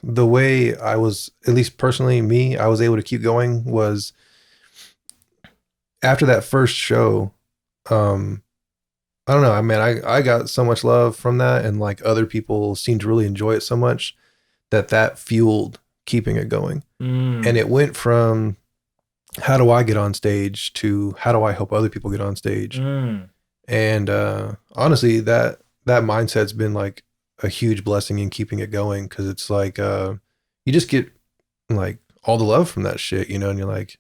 the way I was, at least personally, I was able to keep going was after that first show. I don't know. I mean, I got so much love from that, and like other people seemed to really enjoy it so much that fueled keeping it going. And it went from how do I get on stage to how do I help other people get on stage. And honestly, that mindset's been like a huge blessing in keeping it going, because it's like you just get like all the love from that shit, you know, and you're like,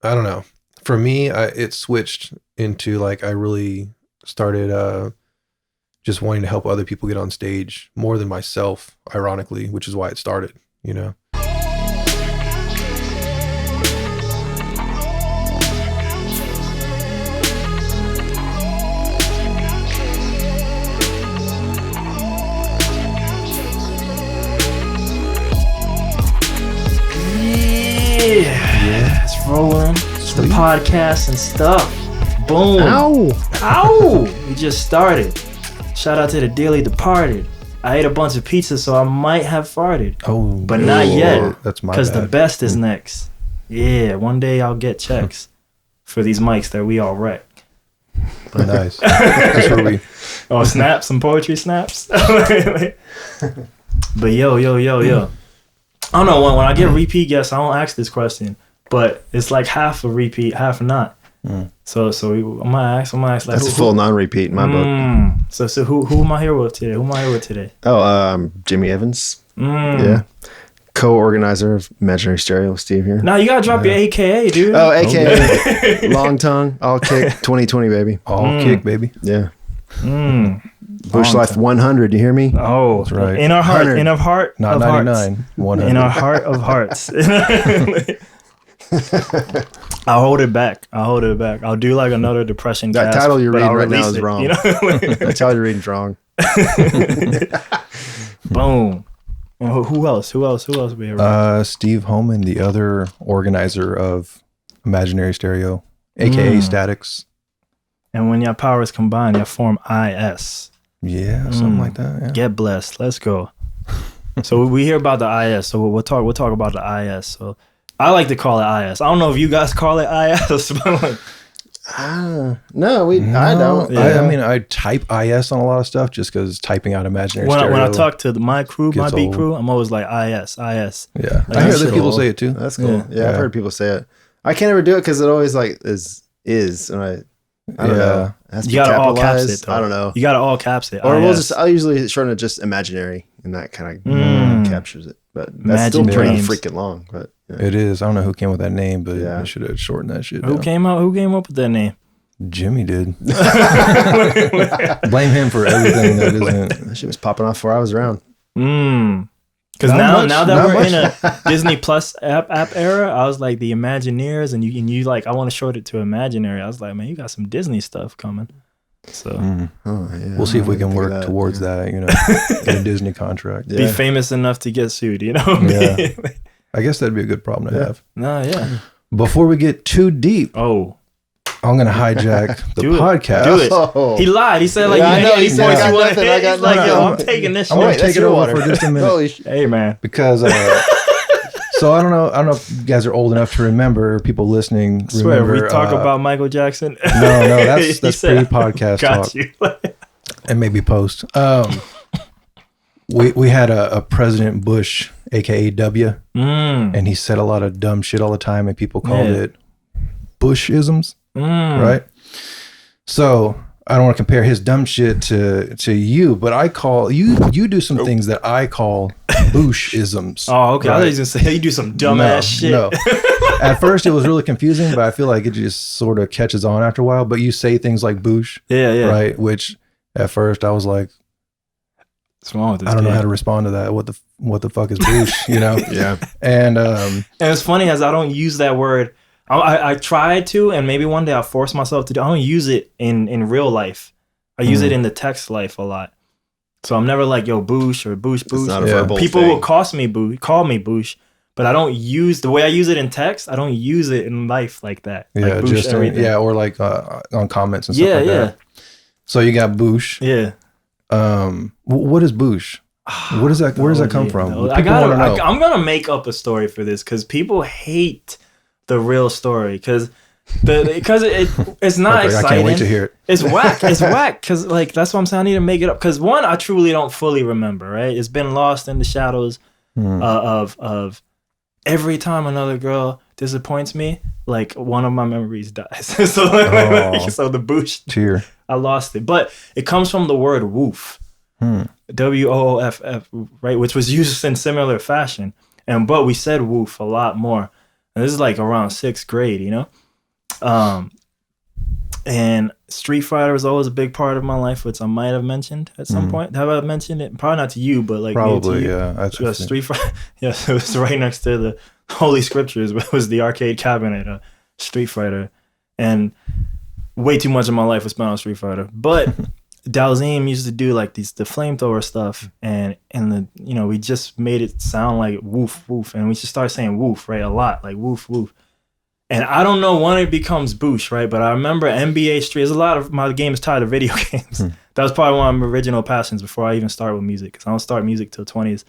I don't know. For me, it switched into like I really started just wanting to help other people get on stage more than myself, ironically, which is why it started, you know. Yeah, it's rolling. It's the podcast and stuff. Boom. Ow. We just started. Shout out to the dearly departed. I ate a bunch of pizza, so I might have farted. Oh, but not yet. That's my bad. Because the best is next. Yeah, one day I'll get checks for these mics that we all wreck. But nice. That's where we. Oh, snaps, some poetry snaps. But yo. I don't know, when I get repeat guests, I don't ask this question, but it's like half a repeat, half not. So I'm gonna ask like, that's a full non-repeat in my book. So who am I here with today? Oh, Jimmy Evans. Yeah. Co-organizer of Imaginary Stereo with Steve here. Now you gotta drop your AKA, dude. Oh, AKA. Long tongue, all kick, 2020, baby. All kick, baby. Yeah. Bush Life 100, you hear me? Oh, that's right. In our heart, not of 99, hearts. 100. In our heart of hearts. I'll hold it back. I'll do like another depression that cast, title you're reading right now is it, wrong. You know? That title you're reading is wrong. Boom. And who else we have? Steve Homan, the other organizer of Imaginary Stereo, aka StatX. And when your powers combine, you form IS. Yeah, something like that. Yeah. Get blessed. Let's go. So we hear about the IS. So we'll talk about the IS. So I like to call it IS. I don't know if you guys call it IS, but like, no, I don't. Yeah. I mean, I type IS on a lot of stuff just because typing out Imaginary Stereo. When I talk to my beat crew, I'm always like IS. Yeah, like, I hear other people say it too. That's cool. Yeah, I've heard people say it. I can't ever do it because it always like is, and I don't know. It has to you gotta all caps it. I don't know. You gotta all caps it. Or I'll usually shorten it just imaginary, and that kind of captures it. But that's still pretty freaking long. But it is. I don't know who came with that name, but I should have shortened that shit. Who came up with that name? Jimmy did. Blame him for everything that isn't. That shit was popping off before I was around. Because now that we're in a Disney Plus app era, I was like the Imagineers, and you like I want to short it to Imaginary. I was like, man, you got some Disney stuff coming. So we'll see if we can work towards that. You know, get a Disney contract. Be famous enough to get sued. You know. Yeah. I guess that'd be a good problem to have. No, yeah. Before we get too deep, I'm gonna hijack the podcast. Do it. Oh. He lied. He said like he said you want to. He's like, yo, I'm taking this. I'm gonna take it over for just a minute. Hey man, because so I don't know if you guys are old enough to remember. People listening, swear we talk about Michael Jackson. No, that's pre-podcast talk. You. And maybe post. We had a President Bush, aka W, and he said a lot of dumb shit all the time, and people called it Bushisms. Right. So I don't want to compare his dumb shit to you, but I call you do some things that I call Booshisms. Oh, okay. Right? I thought you was gonna say you do some dumb ass shit. No. At first it was really confusing, but I feel like it just sort of catches on after a while. But you say things like Boosh. Yeah. Right. Which at first I was like, what's wrong with this? I don't know how to respond to that. What the fuck is Boosh? You know? Yeah. And it's funny as I don't use that word. I tried to, and maybe one day I'll force myself to do. I don't use it in real life. I use it in the text life a lot. So I'm never like, yo, Boosh or Boosh. It's not a verbal People thing. will call me Boosh, but I don't use the way I use it in text. I don't use it in life like that. Yeah, like Boosh just or like on comments and stuff like that. So you got Boosh. Yeah. What is Boosh? What does that? Where does that come from? I'm gonna make up a story for this because people hate the real story because it's not exciting. I can't wait to hear it. It's whack. It's whack because like that's what I'm saying. I need to make it up because one, I truly don't fully remember. Right, it's been lost in the shadows of every time another girl disappoints me. Like one of my memories dies. so the Boosh tear. I lost it, but it comes from the word woof. WOOFF, right, which was used in similar fashion, but we said woof a lot more. And this is like around 6th grade, you know. And Street Fighter was always a big part of my life, which I might have mentioned at some point. Have I mentioned it? Probably not to you, but like probably, to you. Yeah. Street Fighter. Yes, it was right next to the Holy Scriptures. It was the arcade cabinet, Street Fighter, and way too much of my life was spent on Street Fighter, but. Dalzim used to do like the flamethrower stuff, and we just made it sound like woof woof, and we just started saying woof, right, a lot, like woof woof. And I don't know when it becomes Boosh, right, but I remember NBA Street. There's a lot of my games tied to video games. That was probably one of my original passions before I even started with music, because I don't start music till 20s.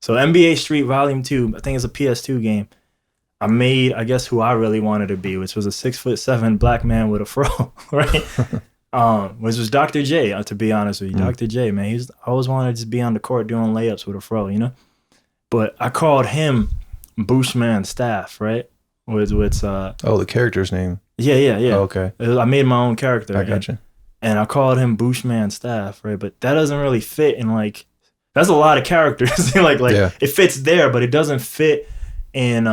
So NBA Street Volume 2, I think it's a PS2 game. I made, I guess, who I really wanted to be, which was a 6'7" black man with a fro, right? Which was Dr. J, to be honest with you. Dr. J, man, I always wanted to just be on the court doing layups with a fro, you know? But I called him Booshman Staff, right? the character's name. Yeah. Oh, okay. I made my own character. I gotcha. And I called him Booshman Staff, right? But that doesn't really fit in like, that's a lot of characters. It fits there, but it doesn't fit in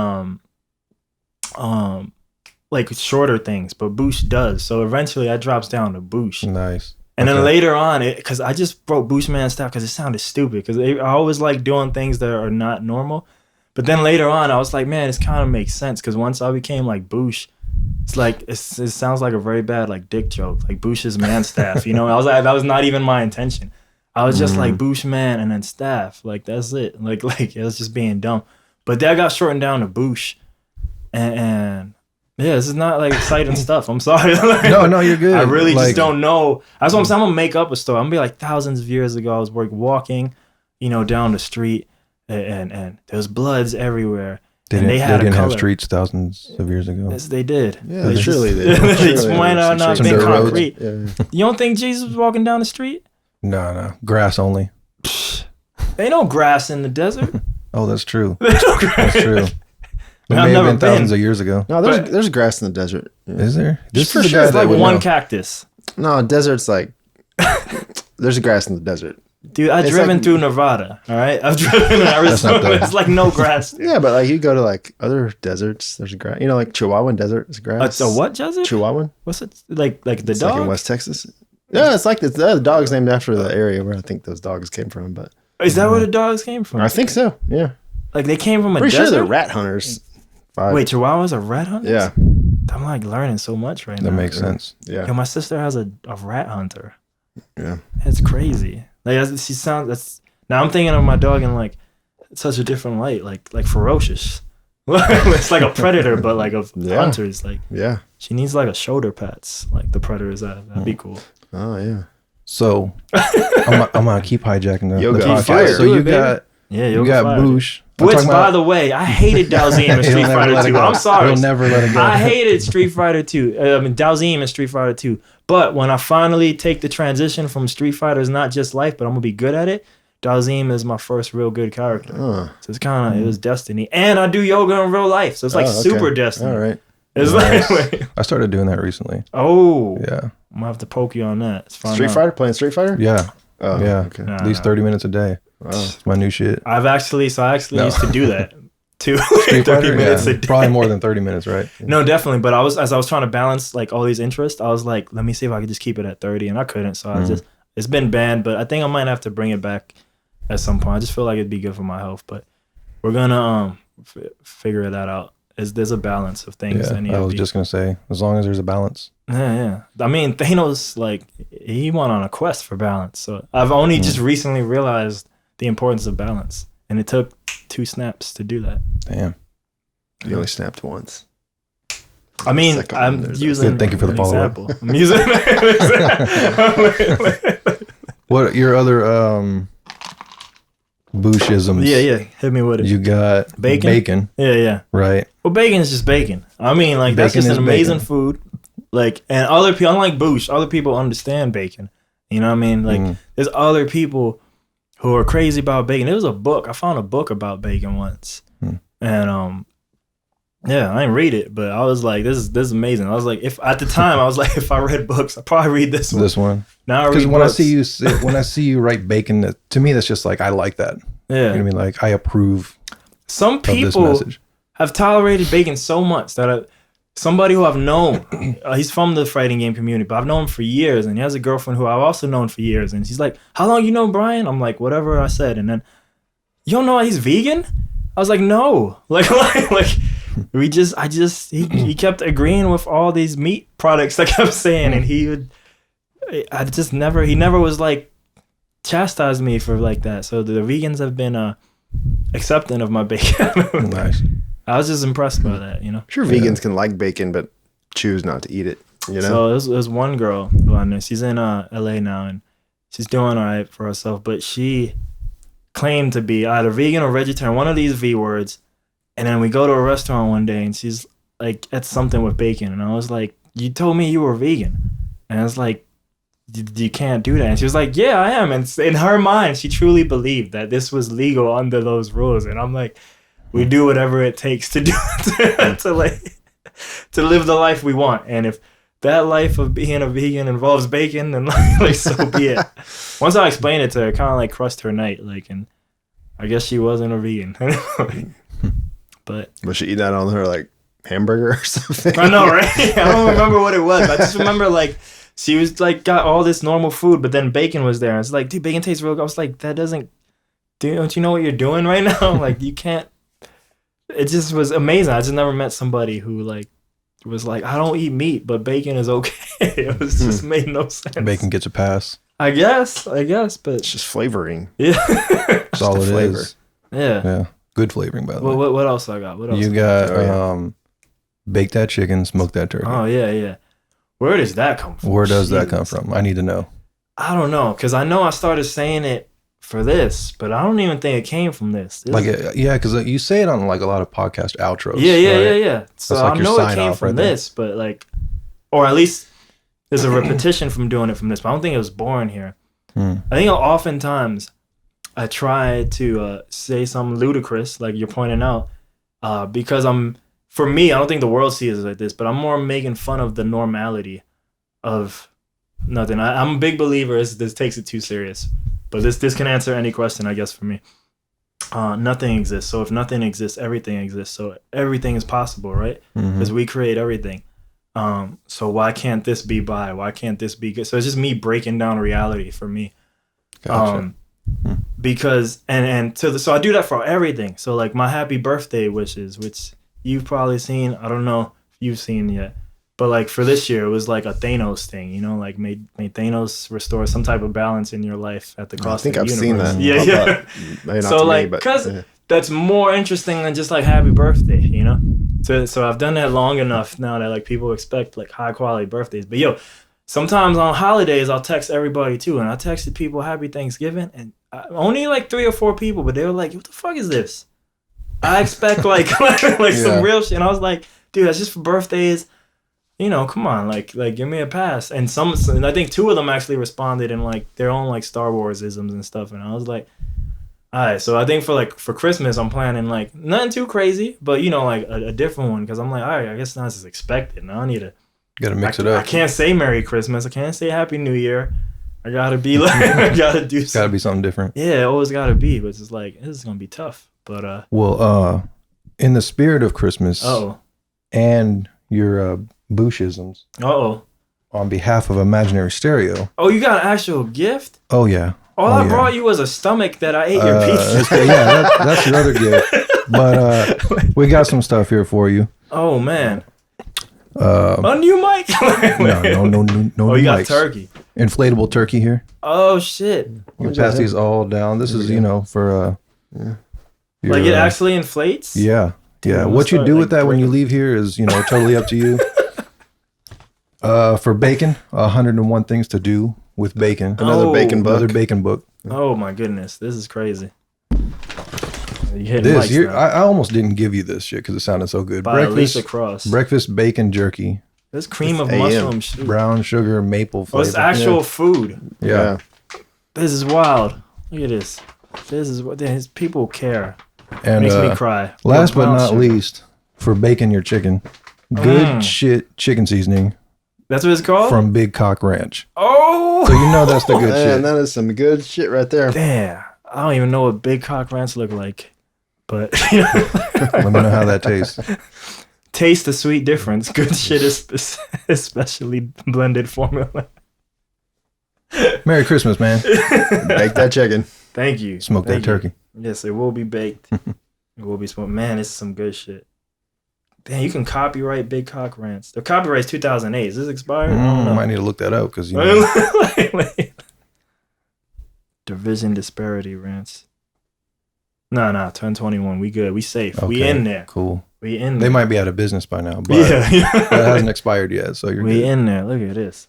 like shorter things, but Boosh does. So eventually that drops down to Boosh. Nice. And then later on, because I just wrote Booshman Staff because it sounded stupid, because I always like doing things that are not normal. But then later on, I was like, man, this kind of makes sense, because once I became like Boosh, it's like, it sounds like a very bad like dick joke, like Boosh's man staff, you know? I was like, that was not even my intention. I was just like Boosh man and then staff, like that's it. Like it was just being dumb. But that got shortened down to Boosh, and yeah, this is not like exciting stuff. I'm sorry. No, you're good. I really just don't know. That's what I'm saying. I'm gonna make up a story. I'm gonna be like, thousands of years ago, I was walking, down the street, and there's bloods everywhere. They didn't have streets thousands of years ago. Yes, they did. Yeah, they surely did. It might not have been concrete. Yeah. You don't think Jesus was walking down the street? No, grass only. Ain't no grass in the desert. Oh, that's true. There's no grass. That's true. It may have been thousands of years ago. No, there's grass in the desert. Yeah. Is there? This for sure. It's like one cactus. No, desert's like there's grass in the desert. Dude, I've driven through Nevada. All right, I've driven in Arizona. It's like no grass. Yeah, but like you go to like other deserts, there's grass. Like Chihuahuan Desert is grass. It's a what desert? Chihuahuan. What's it like? Like the it's dog like in West Texas. Yeah, it's like the dog's named after the area where I think those dogs came from. But is that where the dogs came from? I think so. Yeah, like they came from a pretty desert. Sure they're rat hunters. Wait, Chihuahuas are rat hunters? Yeah. I'm like learning so much right now. That makes sense. Yeah. Yo, my sister has a rat hunter. Yeah. That's crazy. Like she sounds. Now I'm thinking of my dog in like such a different light, like ferocious. It's like a predator, but like of hunters. Like she needs like a shoulder pats, like the predators. That'd be cool. Oh yeah. So I'm gonna keep hijacking the podcast. So you got Boosh. Which, by the way, I hated Dalzim in Street Fighter 2. I'm sorry. He'll never let it go. I hated Street Fighter 2. Dalzim in Street Fighter 2. But when I finally take the transition from Street Fighter is not just life, but I'm going to be good at it, Dalzim is my first real good character. So it's kind of, it was destiny. And I do yoga in real life. So it's like super destiny. All right. It's like, I started doing that recently. Oh. Yeah. I'm going to have to poke you on that. Street Fighter? Playing Street Fighter? Yeah. Oh, yeah. Okay. At least 30 minutes a day. Wow. It's my new shit. I actually used to do that too. 30 minutes a day. Probably more than 30 minutes, right? No, definitely. But as I was trying to balance like all these interests, I was like, let me see if I could just keep it at 30, and I couldn't. So it's been banned, but I think I might have to bring it back at some point. I just feel like it'd be good for my health, but we're gonna figure that out. There's a balance of things. Yeah, I was just gonna say, as long as there's a balance. Yeah. I mean, Thanos, like, he went on a quest for balance. So I've only just recently realized the importance of balance, and it took 2 snaps to do that. Damn. You only snapped once. I mean, I'm using thank you for the example. I'm using what your other Booshisms. Yeah. Hit me with it. You got bacon. Yeah. Right. Well, bacon is just bacon. I mean, like, that's just an amazing food. Like, and other people, unlike Boosh, other people understand bacon. You know what I mean? Like, there's other people who are crazy about bacon. There was a book. I found a book about bacon once. And, yeah, I didn't read it, but I was like, this is amazing. I was like, if I read books, I'd probably read this one. This one. Now I read because when I see you write bacon, to me that's just like I like that. Yeah. You know what I mean? Like I approve. Some people have tolerated bacon so much that somebody who I've known, he's from the fighting game community, but I've known him for years, and he has a girlfriend who I've also known for years, and she's like, "How long you know Brian?" I'm like, "Whatever I said," and then, "You don't know he's vegan?" I was like, "No." Like he kept agreeing with all these meat products I kept saying, and he never was like chastised me for like that. So the vegans have been accepting of my bacon. Nice. I was just impressed by that, you know. Sure, vegans can like bacon, but choose not to eat it. You know. So there's one girl who I know. She's in LA now, and she's doing all right for herself, but she claimed to be either vegan or vegetarian, one of these V words. And then we go to a restaurant one day, and she's like, "It's something with bacon," and I was like, "You told me you were vegan," and I was like, "You can't do that." And she was like, "Yeah, I am." And in her mind, she truly believed that this was legal under those rules. And I'm like, we do whatever it takes to do to live the life we want. And if that life of being a vegan involves bacon, then like so be it. Once I explained it to her, it kind of like crushed her night. Like, and I guess she wasn't a vegan. But was she eating that on her like hamburger or something? I know, right? I don't remember what it was. I just remember like she was like got all this normal food, but then bacon was there. And it's like, dude, bacon tastes real good. I was like, that doesn't. Don't you know what you're doing right now? Like, you can't. It just was amazing. I just never met somebody who like was like, I don't eat meat, but bacon is okay. It was just made no sense. Bacon gets a pass. I guess, but it's just flavoring. Yeah, that's all it is. Yeah. Good flavoring, by the way. What else I got? What else? You got bake that chicken, smoke that turkey. Oh yeah. Where does that come from? Where does that come from? I need to know. I don't know, because I know I started saying it for this, but I don't even think it came from this. Because you say it on like a lot of podcast outros. Yeah. So like I know it came from this, but like, or at least there's a repetition from doing it from this, but I don't think it was born here. I think oftentimes I try to say something ludicrous, like you're pointing out, because for me, I don't think the world sees it like this, but I'm more making fun of the normality of nothing. I'm a big believer this takes it too serious, but this can answer any question, I guess, for me. Nothing exists. So if nothing exists, everything exists. So everything is possible, right? Because we create everything. So why can't this be by? Why can't this be good? So it's just me breaking down reality for me. Gotcha. Because so I do that for everything. So like my happy birthday wishes, which you've probably seen. I don't know if you've seen yet, but like for this year, it was like a Thanos thing. You know, like made Thanos restore some type of balance in your life at the cost of the universe. I think I've seen that. Yeah. So like, because that's more interesting than just like happy birthday. You know. So I've done that long enough now that like people expect like high quality birthdays. But sometimes on holidays I'll text everybody too, and I texted people Happy Thanksgiving, and only like 3 or 4 people, but they were like, "What the fuck is this?" I expect like some real shit, and I was like, "Dude, that's just for birthdays. You know, come on, like give me a pass." And I think 2 of them actually responded in like their own like Star Wars isms and stuff, and I was like, all right. So I think for Christmas I'm planning like nothing too crazy, but like a different one, because I'm like, all right, I guess that's as expected. Now I need to. Gotta mix it up. I can't say Merry Christmas. I can't say Happy New Year. I gotta be like, I gotta do. Gotta be something different. Yeah, it always gotta be. But it's just like, this is gonna be tough. But well, in the spirit of Christmas, and your Booshisms, on behalf of Imaginary Stereo. Oh, you got an actual gift? Oh yeah. All I brought you was a stomach that I ate your pizza. That's your other gift. But we got some stuff here for you. Oh man. A new mic? No. Oh, you got turkey. Inflatable turkey here. Oh shit! You can pass these all down. This is for like it actually inflates. Yeah. What you do with that when you leave here is totally up to you. For bacon, 101 things to do with bacon. Another bacon book. Another bacon book. Oh my goodness, this is crazy. I almost didn't give you this shit because it sounded so good. Breakfast bacon jerky. There's cream of mushrooms, brown sugar, maple flavor. Oh, it's actual food. Yeah. This is wild. Look at this. This is what people care. And makes me cry. Last but not least, for baking your chicken, good shit chicken seasoning. That's what it's called? From Big Cock Ranch. Oh! So you know that's the good shit. That is some good shit right there. Damn. I don't even know what Big Cock Ranch look like. But, let me know how that tastes. Taste the sweet difference. Good shit is especially blended formula. Merry Christmas, man. Bake that chicken. Thank you. Smoke that turkey. Yes, it will be baked. It will be smoked. Man, this is some good shit. Damn, you can copyright Big Cock Ranch. The copyright's 2008. Is this expired? I don't know. Might need to look that up because you know. Division disparity rants. Nah, 1021. We good. We safe. Okay, we in there. Cool. We in there. They might be out of business by now, but that hasn't expired yet, so you're good. We in there. Look at this.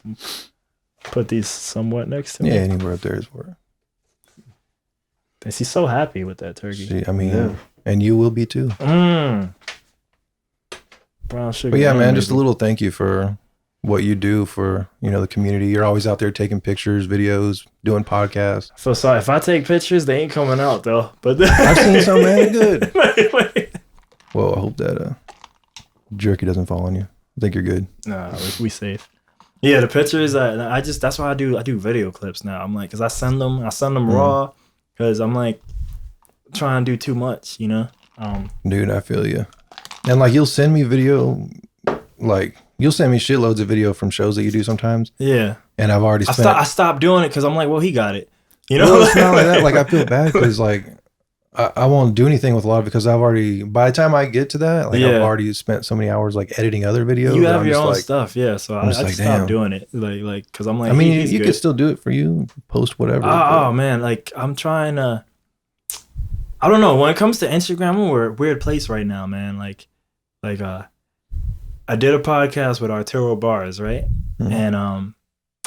Put these somewhat next to me. Yeah, anywhere up there is where. She's so happy with that turkey. I mean, and you will be too. Brown sugar. But yeah, man, just a little thank you for what you do for, you know, the community. You're always out there taking pictures, videos, doing podcasts. I feel sorry. If I take pictures, they ain't coming out though. But I've seen some, man. Good. Well, I hope that jerky doesn't fall on you. I think you're good. Nah, we safe. Yeah, the pictures. That's why I do video clips now. I'm like, cause I send them raw, cause I'm like trying to do too much, you know. Dude, I feel you. And like, you'll send me video, like. You'll send me shitloads of video from shows that you do sometimes. Yeah. And I've already spent... I stopped doing it because I'm like, well, he got it. You know? Well, it's not like that. Like, I feel bad because, like, I won't do anything with a lot of it because I've already... By the time I get to that, like, I've already spent so many hours, like, editing other videos. You have your own stuff, yeah. So I just stopped doing it. Like, because I'm like... I mean, you could still do it for you. Post whatever. Oh, man. Like, I'm trying to... I don't know. When it comes to Instagram, I'm in a weird place right now, man. Like, I did a podcast with Arturo Bars, right? Mm-hmm. And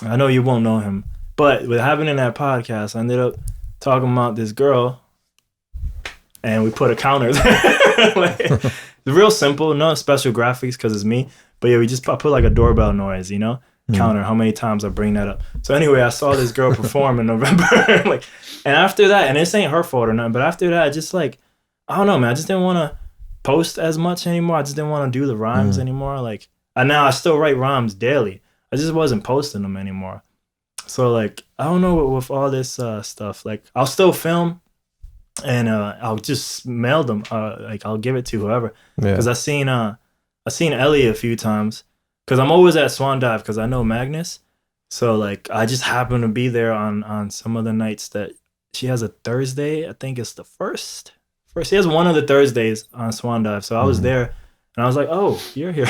I know you won't know him, but with having in that podcast, I ended up talking about this girl, and we put a counter there. Like, it's real simple, no special graphics because it's me. But yeah, I put like a doorbell noise, you know, counter how many times I bring that up. So anyway, I saw this girl perform in November, like, and after that, and this ain't her fault or nothing, but after that, I just like, I don't know, man, I just didn't want to post as much anymore. I just didn't want to do the rhymes anymore. Like, now I still write rhymes daily. I just wasn't posting them anymore. So like, I don't know with all this stuff. Like, I'll still film, and I'll just mail them. Like, I'll give it to whoever. Because I seen Ellie a few times. Because I'm always at Swan Dive because I know Magnus. So like, I just happen to be there on some of the nights that she has a Thursday. I think it's the first. She has one of the Thursdays on Swan Dive, so I was there, and I was like, "Oh, you're here!"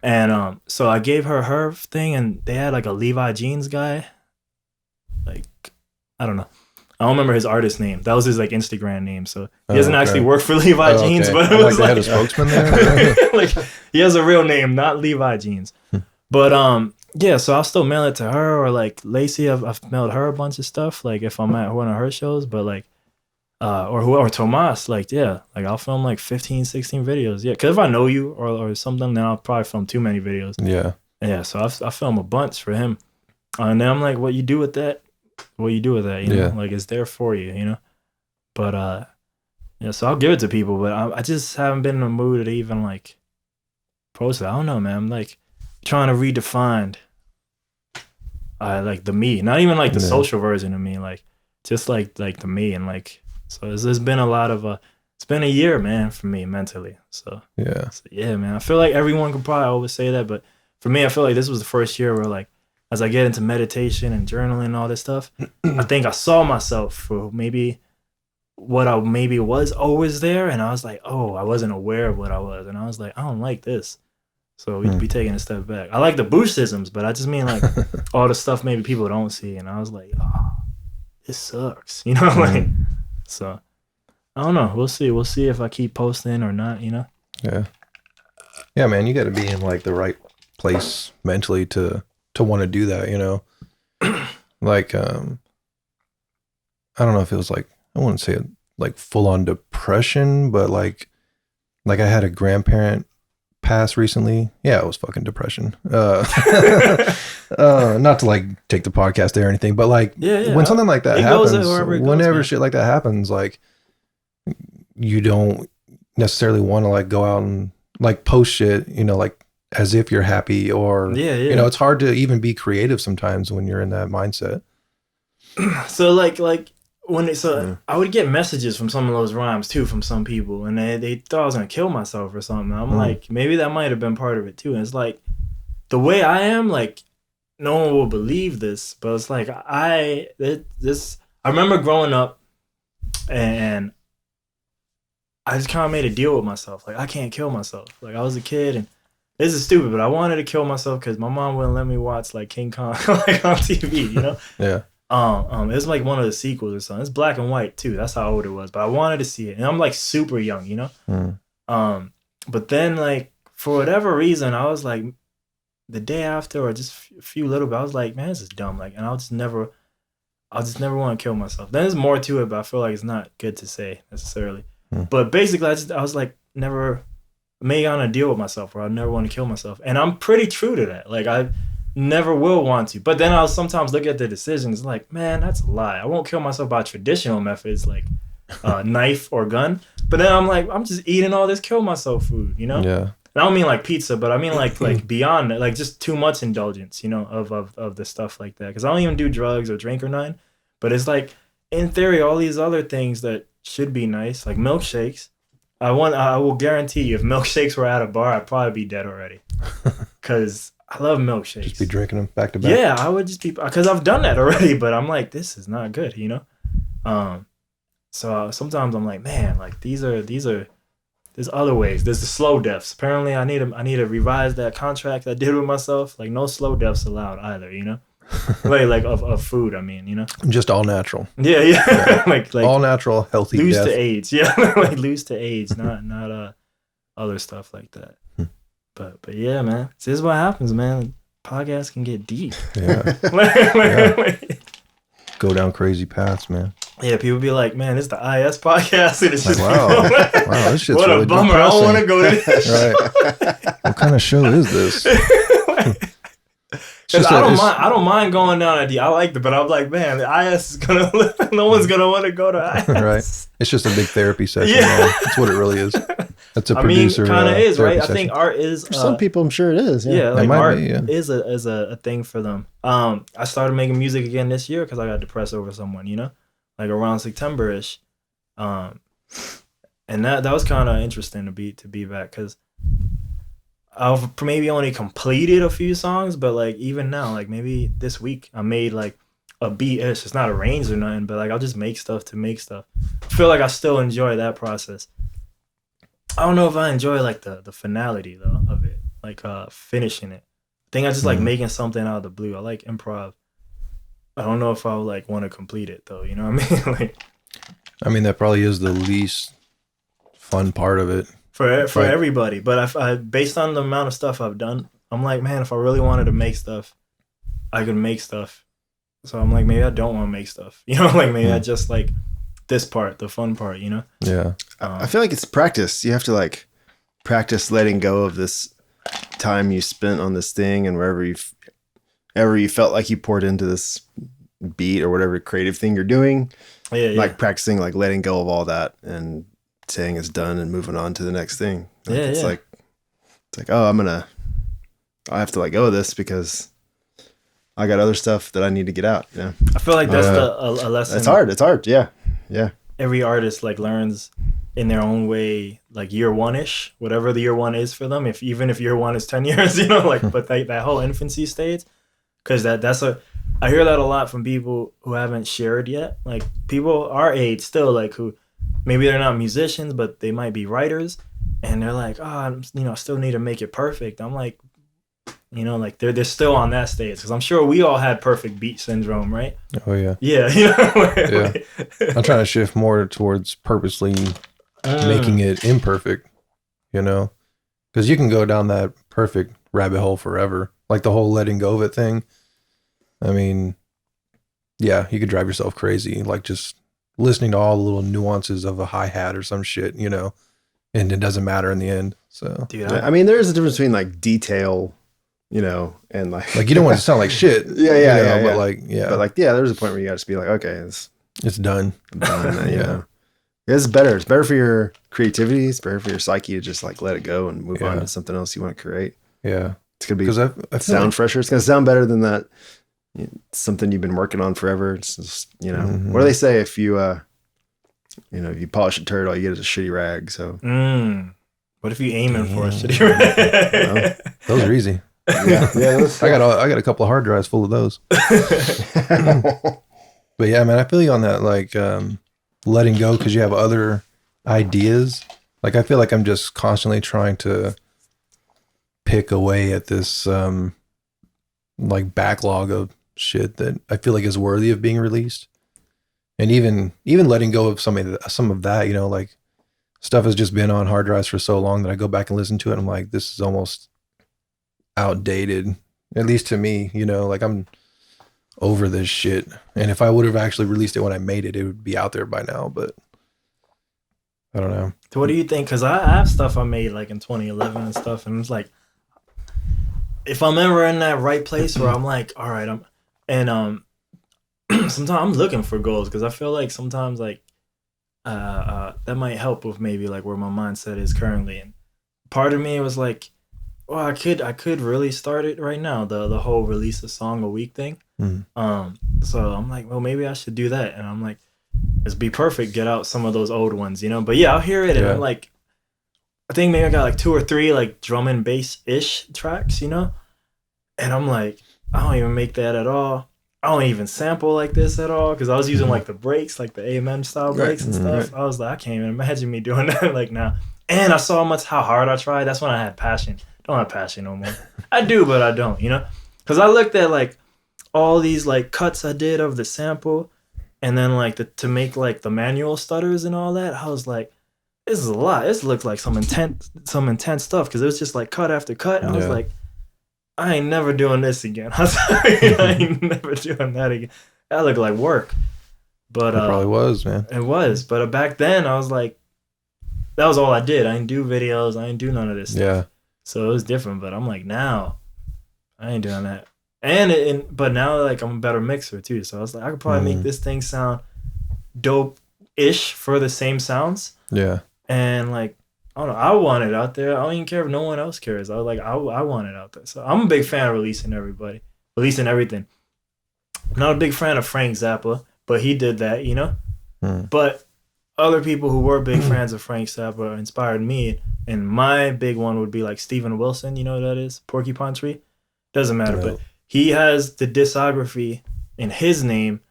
And so I gave her thing, and they had like a Levi Jeans guy. Like, I don't know, I don't remember his artist name. That was his like Instagram name. So he doesn't actually work for Levi Jeans, but it was they had a spokesman there. Like, he has a real name, not Levi Jeans. But yeah, so I'll still mail it to her, or like Lacey. I've mailed her a bunch of stuff, like if I'm at one of her shows, but like. Or Tomas, like, yeah, like I'll film like 15, 16 videos. Yeah, because if I know you or something, then I'll probably film too many videos. Yeah, so I film a bunch for him. And then I'm like, what you do with that? You know, like, it's there for you, you know? But, yeah, so I'll give it to people, but I just haven't been in the mood to even like post it. I don't know, man. I'm like trying to redefine like the me, not even like the social version of me, like just like the me, and like, so there's been a lot of it's been a year, man, for me mentally. So yeah, man, I feel like everyone could probably always say that, but for me, I feel like this was the first year where, like, as I get into meditation and journaling and all this stuff, I think I saw myself for maybe what I maybe was always there, and I was like, oh, I wasn't aware of what I was, and I was like, I don't like this. So we'd be taking a step back. I like the Booshisms, but I just mean like all the stuff maybe people don't see, and I was like, oh, this sucks, you know, like. So, I don't know. We'll see. We'll see if I keep posting or not, you know? Yeah, man, you got to be in, like, the right place mentally to want to do that, you know? Like, I don't know if it was, like, I wouldn't say like full on depression, but like I had a grandparent pass recently. Yeah, it was fucking depression. Not to like take the podcast there or anything, but like when something like that happens, whenever shit like that happens, like you don't necessarily want to like go out and like post shit, you know, like as if you're happy or, you know, it's hard to even be creative sometimes when you're in that mindset. So like when I would get messages from some of those rhymes too from some people, and they thought I was gonna kill myself or something. I'm like, maybe that might have been part of it too. And it's like the way I am, like no one will believe this, but it's like I remember growing up, and I just kind of made a deal with myself, like I can't kill myself. Like I was a kid, and this is stupid, but I wanted to kill myself because my mom wouldn't let me watch like King Kong like on TV, you know? Yeah. It was like one of the sequels or something. It's black and white too. That's how old it was. But I wanted to see it, and I'm like super young, you know. But then like for whatever reason, I was like the day after or just a few little bit, I was like, man, this is dumb. Like, and I'll just never want to kill myself. Then there's more to it, but I feel like it's not good to say necessarily. But basically, I was like never made on a deal with myself where I never want to kill myself, and I'm pretty true to that. Like I never will want to. But then I'll sometimes look at the decisions like, man, that's a lie. I won't kill myself by traditional methods like knife or gun. But then I'm like, I'm just eating all this kill myself food, you know? Yeah. I don't mean like pizza, but I mean like beyond that, like just too much indulgence, you know, of the stuff like that. Because I don't even do drugs or drink or nothing. But it's like, in theory, all these other things that should be nice, like milkshakes. I will guarantee you, if milkshakes were at a bar, I'd probably be dead already. Because I love milkshakes. Just be drinking them back to back. Yeah, I would just be, because I've done that already, but I'm like, this is not good, you know? So sometimes I'm like, man, like there's other ways. There's the slow deaths. Apparently I need to revise that contract I did with myself. Like no slow deaths allowed either, you know? like of food, I mean, you know? Just all natural. Yeah. like all natural, healthy lose death. to AIDS. Yeah, like lose to AIDS, not other stuff like that. But yeah, man. This is what happens, man. Podcasts can get deep. Yeah. Go down crazy paths, man. Yeah, people be like, man, this is the IS podcast. And it's just wow, this shit's what really a bummer. depressing. I don't want to go to this. Right. What kind of show is this? Because I don't mind going down at I like it, but I'm like, man, the IS is gonna no one's gonna want to go to IS. Right. It's just a big therapy session. Yeah. Man. That's what it really is. That's a producer. Kind of is, right? Session. I think art is for some people. I'm sure it is. Yeah, like art is a thing for them. I started making music again this year because I got depressed over someone, you know, like around September-ish, and that was kind of interesting to be back because I've maybe only completed a few songs, but like even now, like maybe this week I made like a beat-ish. It's not arranged or nothing, but like I'll just make stuff to make stuff. I feel like I still enjoy that process. I don't know if I enjoy like the finality though of it, like finishing it. I think I just like making something out of the blue. I like improv. I don't know if I would like want to complete it though. You know what I mean? Like, I mean that probably is the least fun part of it for everybody. But I based on the amount of stuff I've done, I'm like, man, if I really wanted to make stuff, I could make stuff. So I'm like, maybe I don't want to make stuff. You know, like maybe I just like this part, the fun part, you know? Yeah. I feel like it's practice. You have to like practice letting go of this time you spent on this thing and wherever you felt like you poured into this beat or whatever creative thing you're doing. Yeah. Like practicing, like letting go of all that and saying it's done and moving on to the next thing. Like, it's like, oh, I have to let go of this because I got other stuff that I need to get out. Yeah. I feel like that's a lesson. It's hard. Yeah. Yeah. Every artist like learns in their own way, like year one-ish, whatever the year one is for them. Even if year one is 10 years, you know, like, but that whole infancy stage, because I hear that a lot from people who haven't shared yet. Like people our age still, like who maybe they're not musicians, but they might be writers, and they're like, oh, you know, I still need to make it perfect. I'm like, you know, like they're still on that stage because I'm sure we all had perfect beat syndrome, right? Oh yeah. Yeah, you know? Yeah. I'm trying to shift more towards purposely making it imperfect, you know, because you can go down that perfect rabbit hole forever, like the whole letting go of it thing. I mean, yeah, you could drive yourself crazy, like just listening to all the little nuances of a hi-hat or some shit, you know, and it doesn't matter in the end. So, Dude, I mean, there's a difference between like detail, you know, and like you don't want it to sound like shit. Yeah. But like, there's a point where you got to just be like, okay, it's done. I'm done. You know, it's better. It's better for your creativity. It's better for your psyche to just like let it go and move on to something else you want to create. Yeah. It's going to be I sound fresher. It's going to sound better than that. Something you've been working on forever. It's just, you know, what do they say? If you, you know, if you polish a turd, all you get is a shitty rag. So, what if you aiming for a shitty rag? Well, those are easy. Yeah. I got a couple of hard drives full of those. But yeah, man, I feel you on that. Like, letting go because you have other ideas. Like, I feel like I'm just constantly trying to pick away at this, like backlog of shit that I feel like is worthy of being released. And even letting go of some of that, you know, like stuff has just been on hard drives for so long that I go back and listen to it. And I'm like, this is almost outdated, at least to me, you know, like I'm over this shit. And if I would have actually released it when I made it, it would be out there by now, but I don't know. So what do you think? Because I have stuff I made like in 2011 and stuff. And it's like, if I'm ever in that right place where I'm like, all right, sometimes I'm looking for goals because I feel like sometimes like that might help with maybe like where my mindset is currently. And part of me was like, well, I could really start it right now, the whole release a song a week thing. So I'm like, well, maybe I should do that. And I'm like, let's be perfect, get out some of those old ones, you know. But yeah, I'll hear it and I'm like, I think maybe I got like 2 or 3 like drum and bass ish tracks, you know. And I'm like, I don't even make that at all. I don't even sample like this at all because I was using like the breaks, like the Amen style breaks and stuff. I was like, I can't even imagine me doing that like now. And I saw how hard I tried. That's when I had passion. Don't have passion no more. I do, but I don't, you know? Because I looked at like all these like cuts I did of the sample and then like to make like the manual stutters and all that. I was like, this is a lot. This looked like some intense stuff because it was just like cut after cut. I was like, I ain't never doing this again. I ain't never doing that again. That looked like work. But it probably was, man. It was. But back then I was like, that was all I did. I didn't do videos. I didn't do none of this stuff. Yeah. So it was different. But I'm like, now I ain't doing that. But now like I'm a better mixer too. So I was like, I could probably make this thing sound dope-ish for the same sounds. Yeah. And like, I don't know, I want it out there. I don't even care if no one else cares. I was like, I want it out there. So I'm a big fan of releasing everything. I'm not a big fan of Frank Zappa, but he did that, you know? But other people who were big fans of Frank Zappa inspired me. And my big one would be like Steven Wilson, you know what that is? Porcupine Tree? Doesn't matter, but he has the discography in his name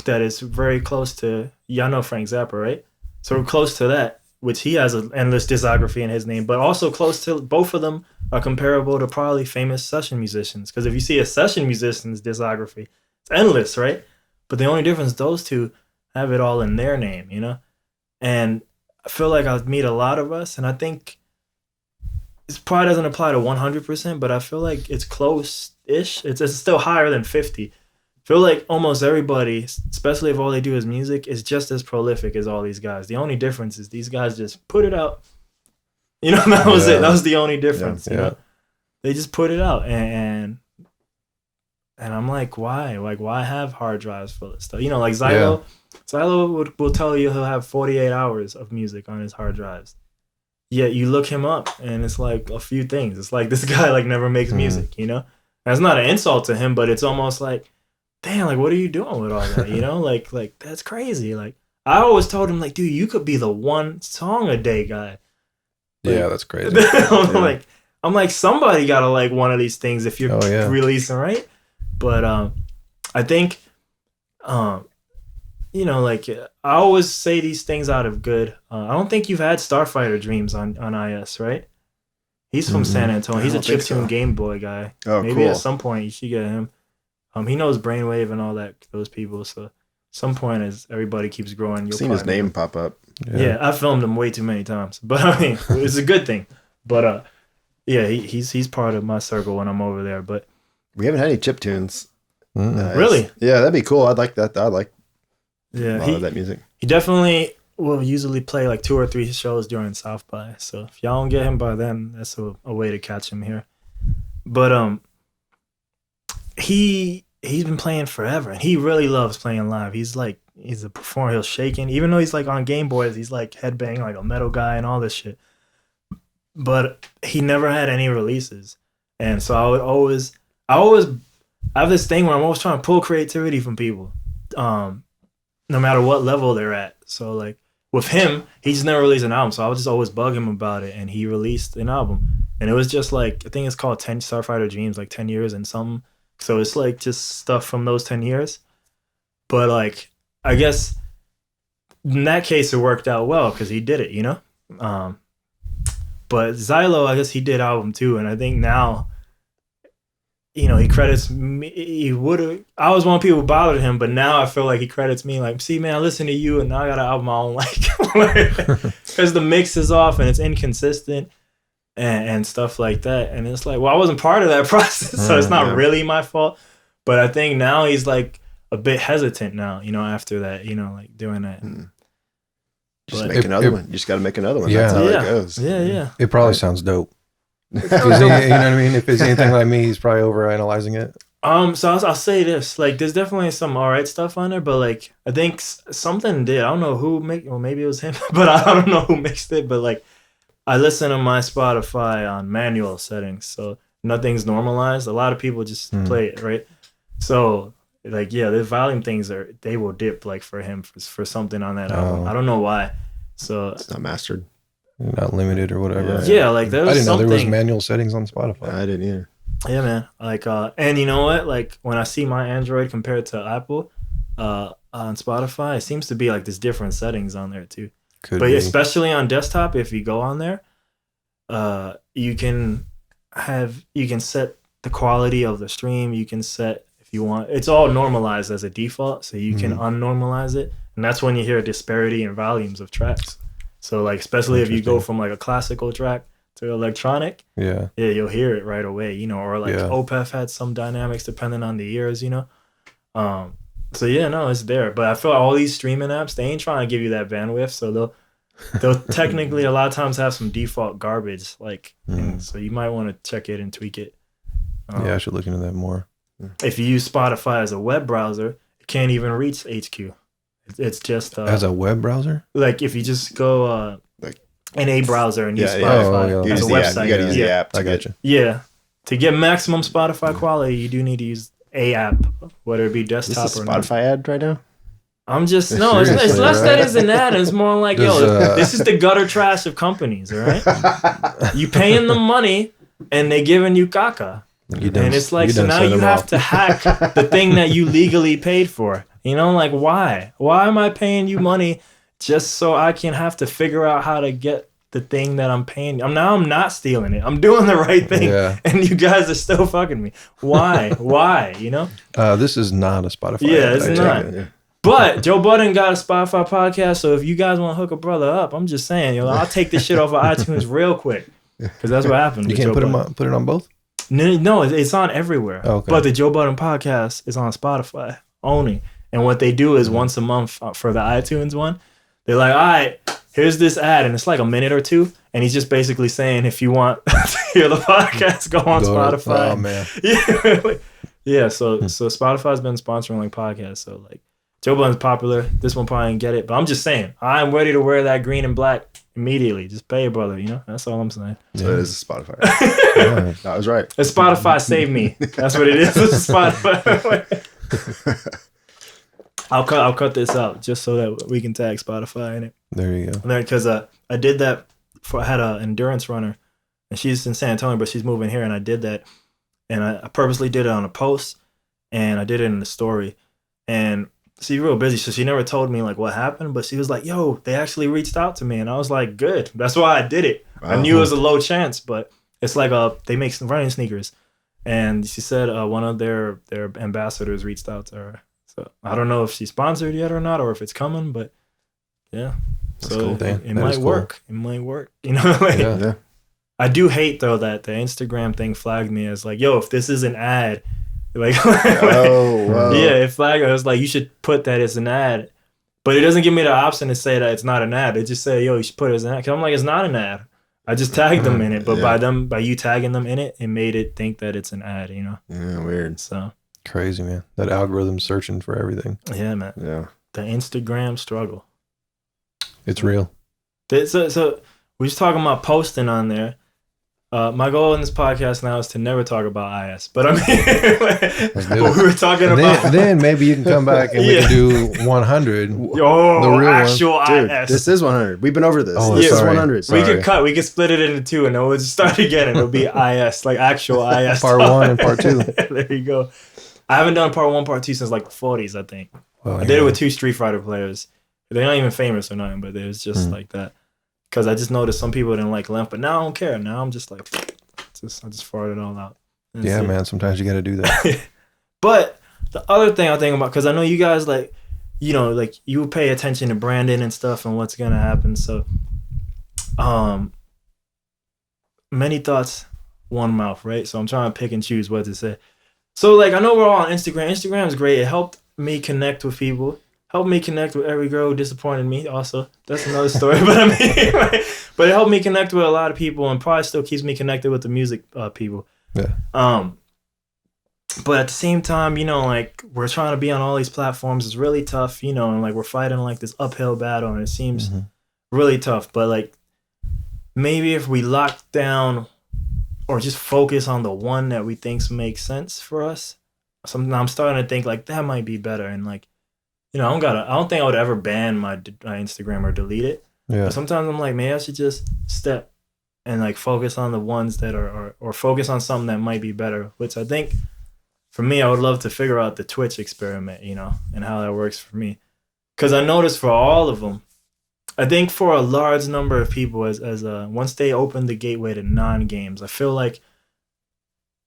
that is very close to, y'all know Frank Zappa, right? So close to that, which he has an endless discography in his name, but also close to, both of them are comparable to probably famous session musicians. Because if you see a session musician's discography, it's endless, right? But the only difference, those two have it all in their name, you know? And I feel like I'll meet a lot of us, and I think it probably doesn't apply to 100%, but I feel like it's close-ish. It's still higher than 50. I feel like almost everybody, especially if all they do is music, is just as prolific as all these guys. The only difference is these guys just put it out. You know, that was it. That was the only difference. You know? They just put it out, and I'm like, why? Like, why have hard drives full of stuff? You know, like Zylo. Zylo will tell you he'll have 48 hours of music on his hard drives. Yet you look him up, and it's like a few things. It's like this guy like never makes music. You know, and it's not an insult to him, but it's almost like, damn, like what are you doing with all that? You know, like that's crazy. Like I always told him, like, dude, you could be the 1 song a day guy. Like, yeah, that's crazy. I'm like, somebody gotta like one of these things if you're releasing, right? But I think you know, like I always say these things out of good. I don't think you've had Starfighter Dreams on IS, right? He's from San Antonio. He's a chiptune Game Boy guy. Oh, maybe cool. At some point you should get him. He knows Brainwave and all that, those people. So at some point, as everybody keeps growing, you'll seen his name pop up. Yeah, I filmed him way too many times, but I mean, it's a good thing. But yeah, he's part of my circle when I'm over there. But we haven't had any chiptunes. Really? Yeah, that'd be cool. I'd like that. Yeah, a lot of that music. He definitely will usually play like 2 or 3 shows during South by. So if y'all don't get him by then, that's a way to catch him here. But he's been playing forever, and he really loves playing live. He's a performer. He'll shaking, even though he's like on Game Boys. He's like headbanging like a metal guy and all this shit. But he never had any releases, and so I always have this thing where I'm always trying to pull creativity from people, no matter what level they're at. So like with him, he just never released an album, so I would just always bug him about it, and he released an album, and it was just like, I think it's called 10 Starfighter Dreams, like 10 years and something. So it's like just stuff from those 10 years. But like, I guess in that case, it worked out well because he did it, you know? But Xylo, I guess he did album too. And I think now, you know, he credits me. I was one of the people who bothered him, but now I feel like he credits me. Like, see, man, I listened to you, and now I got an album I don't like. Because the mix is off and it's inconsistent and stuff like that. And it's like, well, I wasn't part of that process, so it's not really my fault. But I think now he's like a bit hesitant now, you know, after that, you know, like doing that. Just make another one. You just got to make another one. Yeah. That's how it goes. Yeah. It probably sounds dope. You know what I mean? If it's anything like me, he's probably overanalyzing it. So I'll say this: like, there's definitely some alright stuff on there, but like, I think something did. I don't know who well, maybe it was him, but I don't know who mixed it. But like, I listen to my Spotify on manual settings, so nothing's normalized. A lot of people just play it, right? So like, yeah, the volume things they will dip like for him for something on that album. I don't know why. So it's not mastered. Not limited or whatever. Yeah, like there was I didn't know there was something. manual settings on Spotify. I didn't either. Yeah, man. Like, and you know what? Like, when I see my Android compared to Apple, on Spotify, it seems to be like there's different settings on there too. Could but be. especially on desktop, if you go on there, you can set the quality of the stream. You can set, if you want, it's all normalized as a default, so you can unnormalize it, and that's when you hear a disparity in volumes of tracks. So like, especially if you go from like a classical track to electronic, yeah, you'll hear it right away, you know. Or like Opeth had some dynamics depending on the years, you know. So yeah, no, it's there. But I feel like all these streaming apps, they ain't trying to give you that bandwidth, so they'll technically a lot of times have some default garbage, like, and so you might want to check it and tweak it. Yeah, I should look into that more. If you use Spotify as a web browser, it can't even reach HQ. It's just as a web browser. Like if you just go like in a browser and use Spotify as a website, you gotta use the app. I got you. Yeah, to get maximum Spotify quality, you do need to use a app, whether it be desktop or Spotify ad right now. I'm just it's less that it's an ad. It's more like this is the gutter trash of companies. All right, you paying them money and they giving you caca, and it's like so now you have to hack the thing that you legally paid for. You know, like, why? Why am I paying you money just so I can have to figure out how to get the thing that I'm paying? I'm not stealing it. I'm doing the right thing. Yeah. And you guys are still fucking me. Why? Why? You know? This is not a Spotify. Yeah, it's not. Yeah. But Joe Budden got a Spotify podcast, so if you guys want to hook a brother up, I'm just saying, I'll take this shit off of iTunes real quick. Because that's what happened. You can't put it on both? No, it's on everywhere. Oh, okay. But the Joe Budden podcast is on Spotify only. And what they do is once a month for the iTunes one, they're like, all right, here's this ad. And it's like a minute or two. And he's just basically saying, if you want to hear the podcast, go on Spotify. Oh, man. Yeah. So Spotify's been sponsoring like podcasts. So like Joe Budden's popular. This one probably didn't get it. But I'm just saying, I'm ready to wear that green and black immediately. Just pay it, brother. You know, that's all I'm saying. So it is a Spotify. Yeah, I was right. The Spotify saved me. That's what it is. It's Spotify. I'll cut this out just so that we can tag Spotify in it. There you go. Because I did that I had an endurance runner, and she's in San Antonio, but she's moving here, and I did that, and I purposely did it on a post, and I did it in the story, and she's real busy, so she never told me like what happened, but she was like, "Yo, they actually reached out to me," and I was like, "Good." That's why I did it. Wow. I knew it was a low chance, but it's like they make some running sneakers, and she said one of their ambassadors reached out to her. So I don't know if she's sponsored yet or not, or if it's coming, but yeah. That's so cool, it might work. Cool. It might work. You know, like, yeah. I do hate though that the Instagram thing flagged me as like, yo, if this is an ad, like, wow. Yeah, it flagged. I was like, you should put that as an ad, But it doesn't give me the option to say that it's not an ad. It just say, yo, you should put it as an ad. Cause I'm like, it's not an ad. I just tagged them in it, but by you tagging them in it, it made it think that it's an ad, you know? Yeah, weird. So crazy, man. That algorithm's searching for everything. Yeah, man. Yeah. The Instagram struggle. It's real. So we was talking about posting on there. My goal in this podcast now is to never talk about IS, but I mean, we were talking about. Then maybe you can come back and we can do 100. Oh, the real actual Dude, IS. this is 100. We've been over this. Oh, this sorry. is 100. We could cut. We could split it into two, and then we'll just start again, and it'll be IS, like actual IS. Part 1 and part 2. There you go. I haven't done part 1, part 2 since like the 40s, I think. Well, I did it with 2 Street Fighter players. They're not even famous or nothing, but it was just like that. Because I just noticed some people didn't like length, but now I don't care. Now I'm just like, I just farted it all out. Yeah, man. Sometimes you got to do that. But the other thing I think about, because I know you guys like, you know, like you pay attention to branding and stuff and what's gonna happen. So, many thoughts, one mouth, right? So I'm trying to pick and choose what to say. So like I know we're all on Instagram. Instagram is great. It helped me connect with people. Helped me connect with every girl who disappointed me. Also, that's another story. But I mean, like, but it helped me connect with a lot of people, and probably still keeps me connected with the music people. Yeah. But at the same time, you know, like we're trying to be on all these platforms. It's really tough, you know, and like we're fighting like this uphill battle, and it seems really tough. But like maybe if we lock down or just focus on the one that we think makes sense for us, I'm starting to think like that might be better, and like. You know, I don't think I would ever ban my Instagram or delete it. Yeah. But sometimes I'm like, maybe I should just step and like focus on the ones that are or focus on something that might be better. Which I think, for me, I would love to figure out the Twitch experiment, you know, and how that works for me. Because I noticed for all of them, I think for a large number of people, as once they open the gateway to non-games, I feel like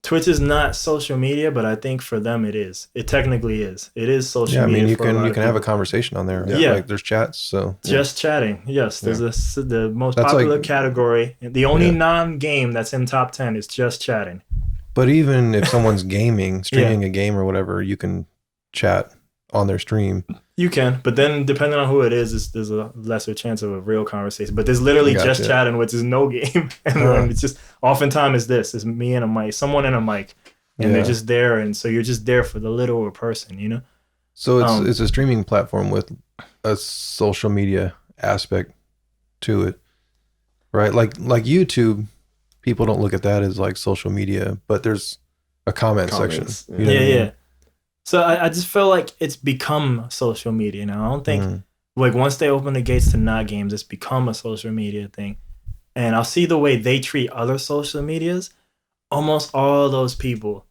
Twitch is not social media, but I think for them it is. It technically is. It is social media. Yeah, I mean, you can have a conversation on there. Yeah. Like there's chats, so. Just chatting. Yes, there's the most popular category. The only non-game that's in top 10 is just chatting. But even if someone's streaming a game or whatever, you can chat on their stream. You can, but then depending on who it is, there's a lesser chance of a real conversation. But there's literally just chatting, which is no game. And then it's just, oftentimes it's me and a mic, someone and a mic. And they're just there. And so you're just there for the literal person, you know? So it's a streaming platform with a social media aspect to it, right? Like YouTube, people don't look at that as like social media, but there's a comment section. You know what I mean? So I just feel like it's become social media now. I don't think like once they open the gates to not games, it's become a social media thing. And I'll see the way they treat other social medias. Almost all those people,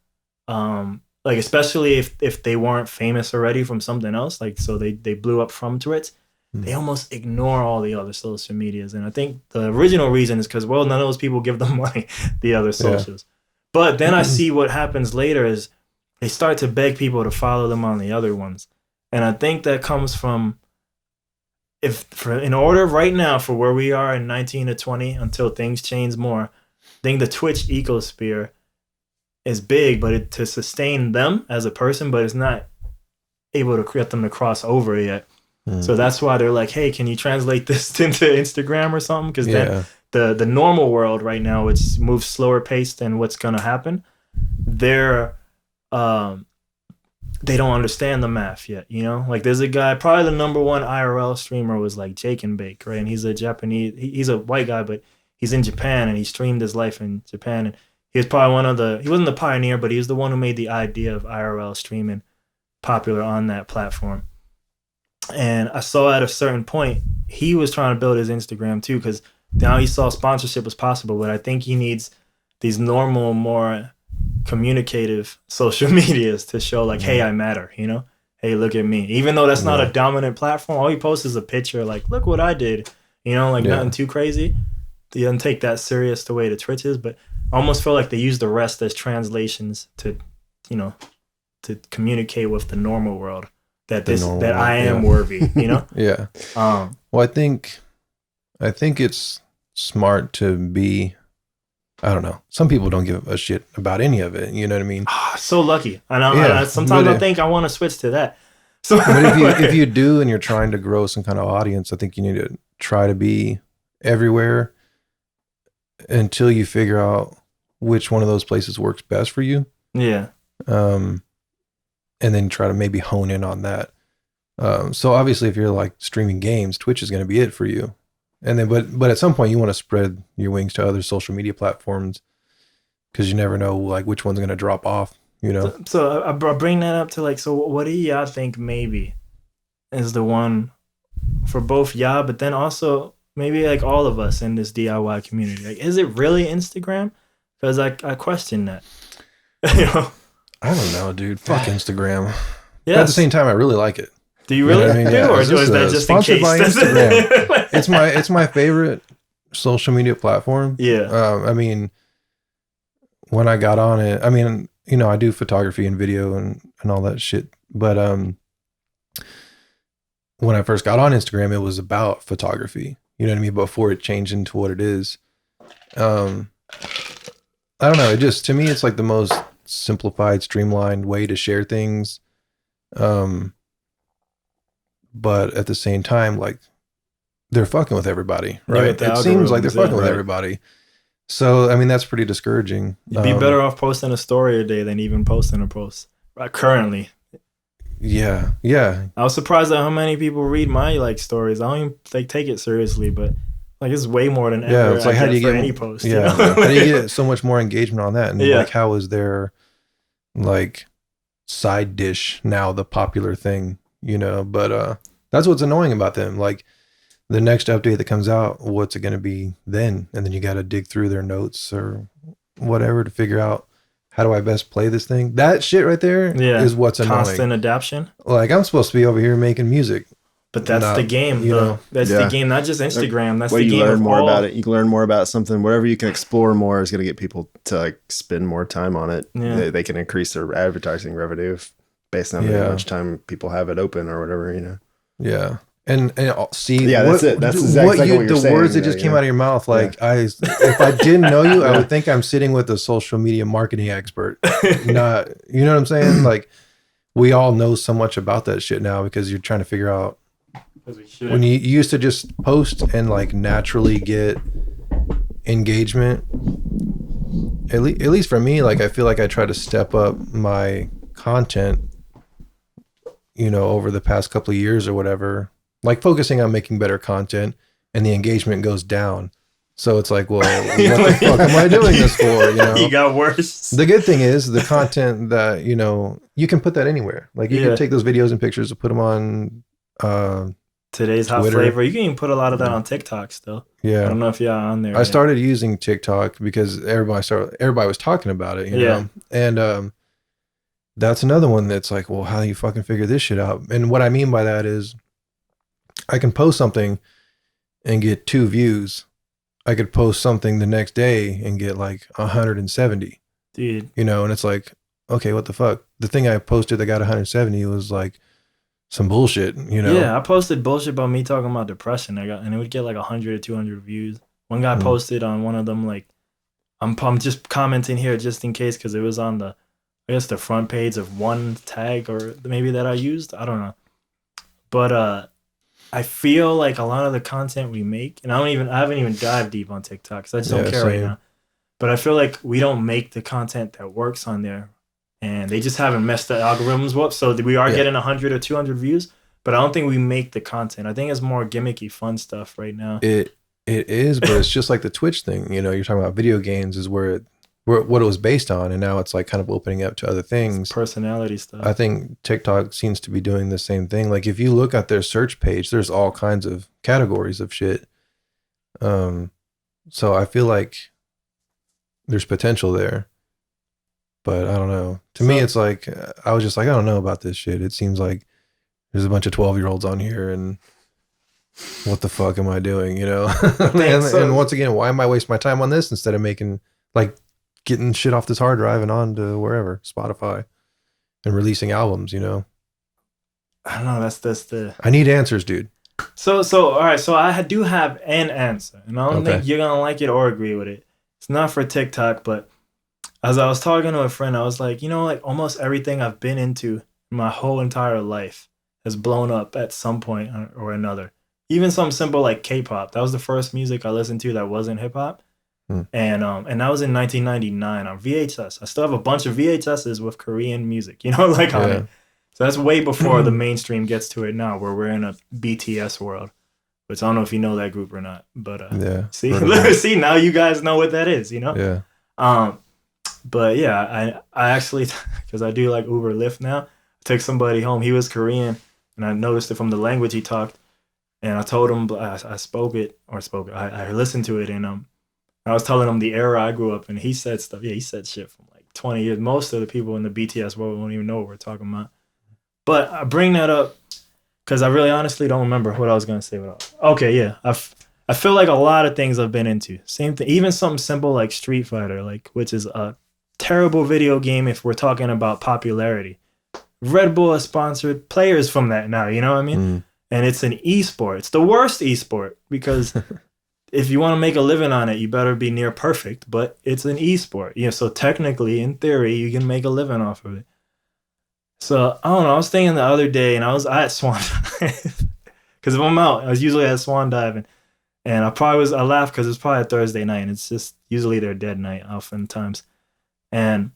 like especially if they weren't famous already from something else, like so they blew up from Twitch, they almost ignore all the other social medias. And I think the original reason is because, well, none of those people give them money, the other socials. But then I see what happens later is they start to beg people to follow them on the other ones. And I think that comes from, in order right now for where we are in 19 to 20 until things change more, I think the Twitch ecosphere is big, but to sustain them as a person, but it's not able to get them to cross over yet. So that's why they're like, hey, can you translate this into Instagram or something? Because then the normal world right now, which moves slower paced than what's going to happen, they don't understand the math yet, you know? Like there's a guy, probably the number one IRL streamer was like Jake and Bake, right? And he's a Japanese, he's a white guy, but he's in Japan and he streamed his life in Japan. And he was probably he wasn't the pioneer, but he was the one who made the idea of IRL streaming popular on that platform. And I saw at a certain point, he was trying to build his Instagram too, because now he saw sponsorship was possible, but I think he needs these normal, more communicative social medias to show like, hey, I matter, you know? Hey, look at me. Even though that's not a dominant platform, all he posts is a picture like, look what I did, you know, like nothing too crazy. He doesn't take that serious the way the Twitch is, but I almost feel like they use the rest as translations to, you know, to communicate with the normal world that I am worthy, you know? Well, I think it's smart to be, I don't know. Some people don't give a shit about any of it. You know what I mean? So lucky. And sometimes I think I want to switch to that. So, but if you do and you're trying to grow some kind of audience, I think you need to try to be everywhere until you figure out which one of those places works best for you. Yeah. And then try to maybe hone in on that. So obviously, if you're like streaming games, Twitch is going to be it for you. And then, but at some point, you want to spread your wings to other social media platforms because you never know like which one's going to drop off. You know. So I bring that up to like, so what do y'all think maybe is the one for both y'all, but then also maybe like all of us in this DIY community? Like, is it really Instagram? Because I question that. You know. I don't know, dude. Fuck Instagram. Yeah. At the same time, I really like it. Do you really? You know what I mean? Yeah. Or is that just in case? By Instagram. It's my favorite social media platform. Yeah. I mean, when I got on it, I mean, you know, I do photography and video and all that shit. But when I first got on Instagram, it was about photography. You know what I mean? Before it changed into what it is. I don't know. It just, to me, it's like the most simplified, streamlined way to share things. But at the same time, like they're fucking with everybody, right? Yeah, it seems like they're fucking with everybody. So, I mean, that's pretty discouraging. You'd be better off posting a story a day than even posting a post currently. Yeah. Yeah. I was surprised at how many people read my like stories. I don't even take it seriously, but like it's way more than ever. Yeah. It's like, how do you get any post? Yeah. You know? How do you get so much more engagement on that? And like, how is their like side dish now the popular thing, you know? But that's what's annoying about them. Like the next update that comes out, what's it going to be then? And then you got to dig through their notes or whatever to figure out how do I best play this thing. That shit right there is what's annoying. Constant adaptation. Like I'm supposed to be over here making music. But that's the game, you know. That's the game, not just Instagram. That's the game. You learn more about it. You can learn more about something. Whatever you can explore more is going to get people to like spend more time on it. Yeah. They can increase their advertising revenue based on how much time people have it open or whatever, you know. Yeah. And see, that's it. That's exactly what you're saying. The words that just came out of your mouth, like if I didn't know you, I would think I'm sitting with a social media marketing expert. Not, you know what I'm saying? Like we all know so much about that shit now because you're trying to figure out when you used to just post and like naturally get engagement. At least for me, like I feel like I try to step up my content, you know, over the past couple of years or whatever. Like focusing on making better content and the engagement goes down. So it's like, well, what the fuck am I doing this for? You know, you got worse. The good thing is the content that, you know, you can put that anywhere. Like you can take those videos and pictures and put them on Today's Hot Twitter. Flavor. You can even put a lot of that on TikTok still. Yeah. I don't know if y'all on there. I started using TikTok because everybody was talking about it, you know? And that's another one that's like, well, how do you fucking figure this shit out? And what I mean by that is I can post something and get 2 views. I could post something the next day and get like 170. Dude. You know, and it's like, okay, what the fuck? The thing I posted that got 170 was like some bullshit, you know? Yeah, I posted bullshit about me talking about depression. And it would get like 100 or 200 views. One guy posted on one of them, like, I'm just commenting here just in case because it was on the front page of one tag or maybe that I used. I don't know. But I feel like a lot of the content we make, and I haven't even dived deep on TikTok because I just don't care right now. But I feel like we don't make the content that works on there. And they just haven't messed the algorithms up. So we are getting 100 or 200 views, but I don't think we make the content. I think it's more gimmicky, fun stuff right now. It is, but it's just like the Twitch thing. You know, you're talking about video games is where what it was based on, and now it's like kind of opening up to other things. It's personality stuff. I think TikTok seems to be doing the same thing. Like if you look at their search page, there's all kinds of categories of shit. So I feel like there's potential there. But I don't know. To me, it's like, I was just like, I don't know about this shit. It seems like there's a bunch of 12-year-olds on here and what the fuck am I doing, you know? and once again, why am I wasting my time on this instead of making, like, getting shit off this hard drive and on to wherever, Spotify, and releasing albums, you know? I don't know. That's the... I need answers, dude. So all right. So I do have an answer, and I don't think you're going to like it or agree with it. It's not for TikTok, but as I was talking to a friend, I was like, you know, like almost everything I've been into my whole entire life has blown up at some point or another. Even something simple like K-pop. That was the first music I listened to that wasn't hip hop. And that was in 1999 on VHS. I still have a bunch of VHSs with Korean music, like on it. So that's way before the mainstream gets to it now, where we're in a BTS world. Which I don't know if you know that group or not, but see, now you guys know what that is, Yeah. But yeah, I actually, because I do like Uber Lyft now, I took somebody home. He was Korean, and I noticed it from the language he talked. And I told him I I listened to it, and I was telling him the era I grew up in. He said stuff. Yeah, he said shit from like 20 years. Most of the people in the BTS world won't even know what we're talking about. But I bring that up because I really honestly don't remember what I was going to say. Okay, yeah. I feel like a lot of things I've been into. Same thing. Even something simple like Street Fighter, which is a terrible video game if we're talking about popularity. Red Bull has sponsored players from that now, you know what I mean? And it's an esport. It's the worst esport because if you want to make a living on it, you better be near perfect, but it's an esport. So technically, in theory, you can make a living off of it. So, I don't know. I was thinking the other day, and I was at Swan Dive. Because if I'm out, I was usually at Swan Dive, and I laughed because it's probably a Thursday night, and it's just usually their dead night oftentimes. And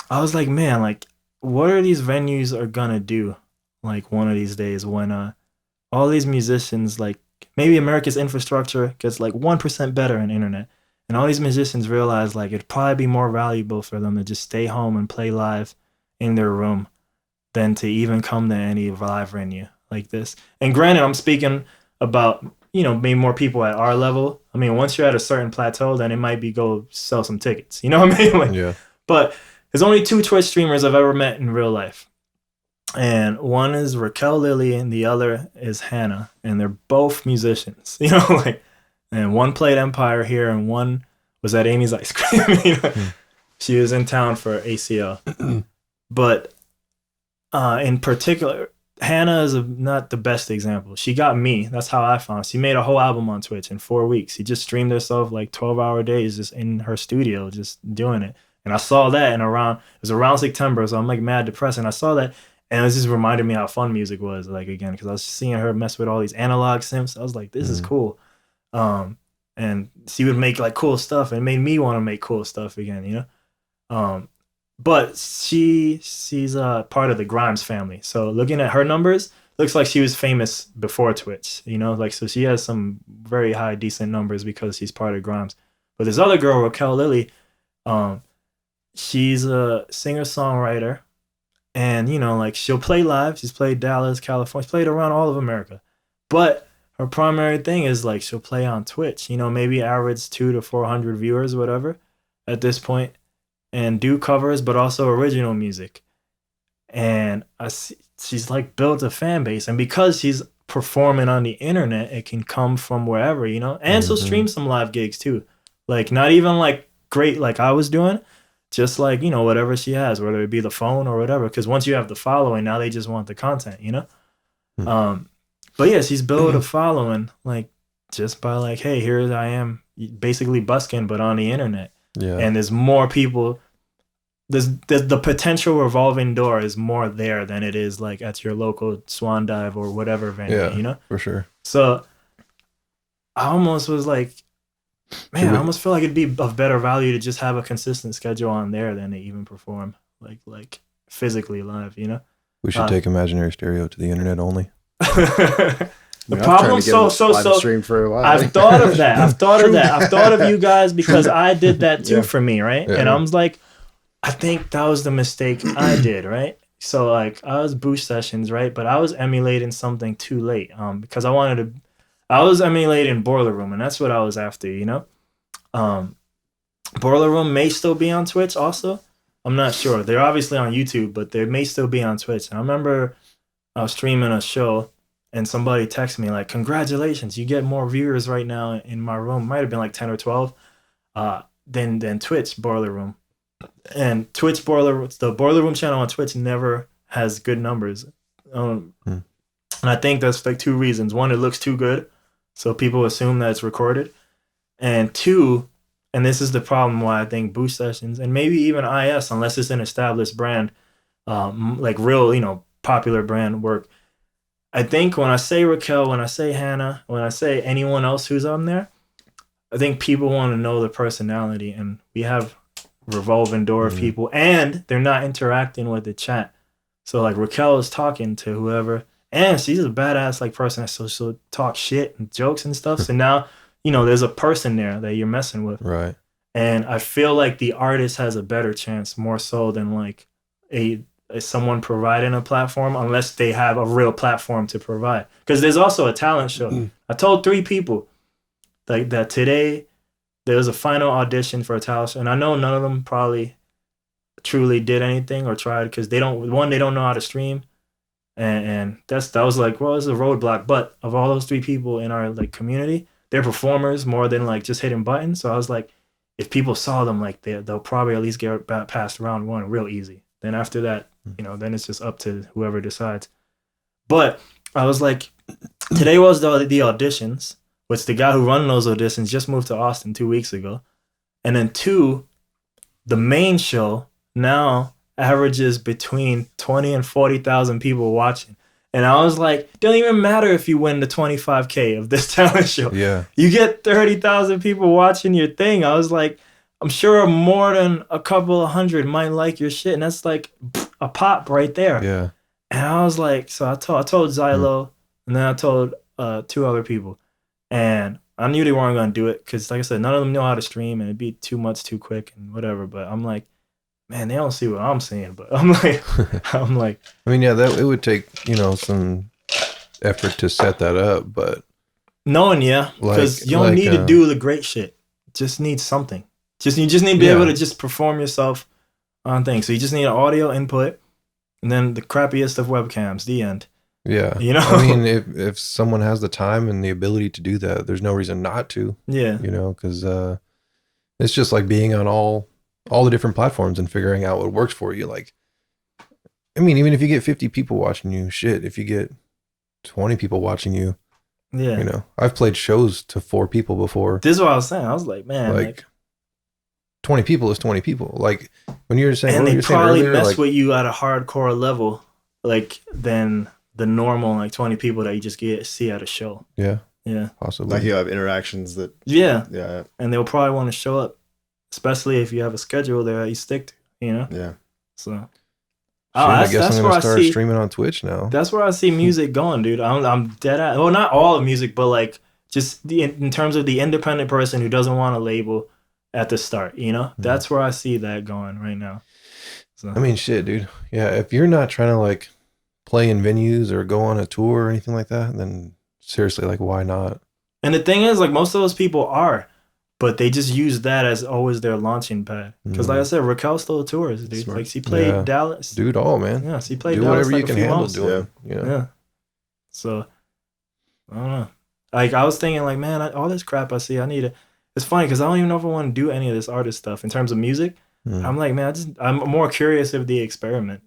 I was like, man, what are these venues are going to do, one of these days when all these musicians, maybe America's infrastructure gets 1% better in internet. And all these musicians realize it'd probably be more valuable for them to just stay home and play live in their room than to even come to any live venue like this. And granted, I'm speaking about, maybe more people at our level. I mean, once you're at a certain plateau, then it might be go sell some tickets. You know what I mean? Yeah. But there's only 2 Twitch streamers I've ever met in real life. And one is Raquel Lilly and the other is Hannah. And they're both musicians, and one played Empire here and one was at Amy's Ice Cream. She was in town for ACL. But in particular, Hannah is not the best example. She got me. That's how I found. She made a whole album on Twitch in 4 weeks. She just streamed herself 12-hour days just in her studio, just doing it. And I saw that it was around September, so I'm mad depressed. And I saw that. And it just reminded me how fun music was, again, because I was seeing her mess with all these analog synths. I was like, this is cool. And she would make cool stuff, and it made me want to make cool stuff again, But she's part of the Grimes family. So looking at her numbers, looks like she was famous before Twitch, so she has some very high, decent numbers because she's part of Grimes. But this other girl, Raquel Lilly, she's a singer-songwriter. And, she'll play live. She's played Dallas, California. She's played around all of America. But her primary thing is, she'll play on Twitch. Maybe average 200 to 400 viewers, whatever, at this point. And do covers, but also original music. And she's, built a fan base. And because she's performing on the internet, it can come from wherever, And she'll stream some live gigs, too. Not even, great like I was doing. Just whatever she has, whether it be the phone or whatever. Because once you have the following, now they just want the content, But yeah, she's built a following, just by hey, here I am, basically busking, but on the internet. Yeah. And there's more people. The potential revolving door is more there than it is at your local Swan Dive or whatever venue, For sure. So I almost was man, I almost feel like it'd be of better value to just have a consistent schedule on there than to even perform physically live, We should take Imaginary Stereo to the internet only. The problem, so stream for a while. I've thought of that. I've thought of you guys because I did that too for me, right? Yeah. And I was I think that was the mistake I did, right? So I was Boosh sessions, right? But I was emulating something too late, because I was emulating Boiler Room, and that's what I was after, Boiler Room may still be on Twitch also. I'm not sure. They're obviously on YouTube, but they may still be on Twitch. And I remember I was streaming a show, and somebody texted me congratulations, you get more viewers right now in my room. Might have been 10 or 12 than Twitch Boiler Room. And the Boiler Room channel on Twitch never has good numbers. And I think that's 2 reasons. One, it looks too good, so people assume that it's recorded. And 2, and this is the problem why I think Boosh Sessions, and maybe even IS, unless it's an established brand, real, popular brand work, I think when I say Raquel, when I say Hannah, when I say anyone else who's on there, I think people want to know the personality, and we have revolving door of people, and they're not interacting with the chat. So like Raquel is talking to whoever, and she's a badass like person, so she'll talk shit and jokes and stuff. So now, there's a person there that you're messing with. Right. And I feel like the artist has a better chance more so than like a someone providing a platform, unless they have a real platform to provide. Because there's also a talent show. I told 3 people like that today there was a final audition for a talent show, and I know none of them probably truly did anything or tried because they don't know how to stream, and that was like, well, it's a roadblock. But of all those 3 people in our like community, they're performers more than like just hitting buttons. So I was like, if people saw them, like they'll probably at least get past round 1 real easy. Then after that, then it's just up to whoever decides. But I was like, today was the auditions, which the guy who run those auditions just moved to Austin 2 weeks ago. And then 2, the main show now averages between 20 and 40,000 people watching. And I was like, don't even matter if you win the 25K of this talent show. Yeah. You get 30,000 people watching your thing. I was like, I'm sure more than a couple of hundred might like your shit. And that's like a pop right there. Yeah. And I was like, so I told Xylo, and then I told 2 other people. And I knew they weren't going to do it because, like I said, none of them know how to stream, and it'd be too much too quick and whatever. But I'm like, man, they don't see what I'm seeing. But I'm like, I mean, yeah, that it would take, some effort to set that up, but knowing, yeah, because you don't need to do the great shit. Just need something. You just need to be able to just perform yourself on things. So you just need an audio input, and then the crappiest of webcams. The end. Yeah. I mean, if someone has the time and the ability to do that, there's no reason not to. Yeah. Because it's just like being on all the different platforms and figuring out what works for you. Like, I mean, even if you get 50 people watching you, shit, if you get 20 people watching you, I've played shows to 4 people before. This is what I was saying. I was like, man, like 20 people is 20 people. Like when you're saying, and they probably earlier, mess with you at a hardcore level, like than the normal like 20 people that you just see at a show. Yeah. Yeah. Possibly. Like you have interactions that. Yeah. Yeah. And they'll probably want to show up, especially if you have a schedule there that you stick to, Yeah. So. I guess I'm gonna start streaming on Twitch now. That's where I see music going, dude. I'm dead at. Well, not all of music, but like just in terms of the independent person who doesn't want a label at the start. That's where I see that going right now. So. I mean, shit, dude. Yeah, if you're not trying to like play in venues or go on a tour or anything like that, then seriously, like, why not? And the thing is, like, most of those people are, but they just use that as always their launching pad. Because, like I said, Raquel still tours, dude. Smart. Like, she played Dallas. Do it all, man. Yeah, she played Do Dallas whatever like you can a few handle months. doing. Yeah. So, I don't know. Like, I was thinking, like, man, all this crap I see, I need to. It's funny because I don't even know if I want to do any of this artist stuff in terms of music. I'm like, man, I'm more curious of the experiment,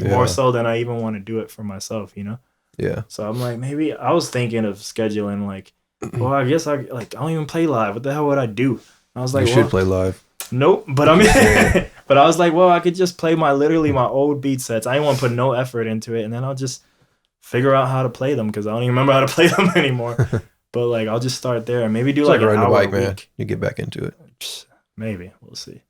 more so than I even want to do it for myself, Yeah. So I'm like, maybe I was thinking of scheduling like, well, I guess I don't even play live. What the hell would I do? I was like, you should play live. Nope. But I mean, but I was like, well, I could just play my old beat sets. I didn't want to put no effort into it, and then I'll just figure out how to play them because I don't even remember how to play them anymore. But like, I'll just start there and maybe do it's like an riding hour a bike, a week. man. You get back into it. Maybe we'll see.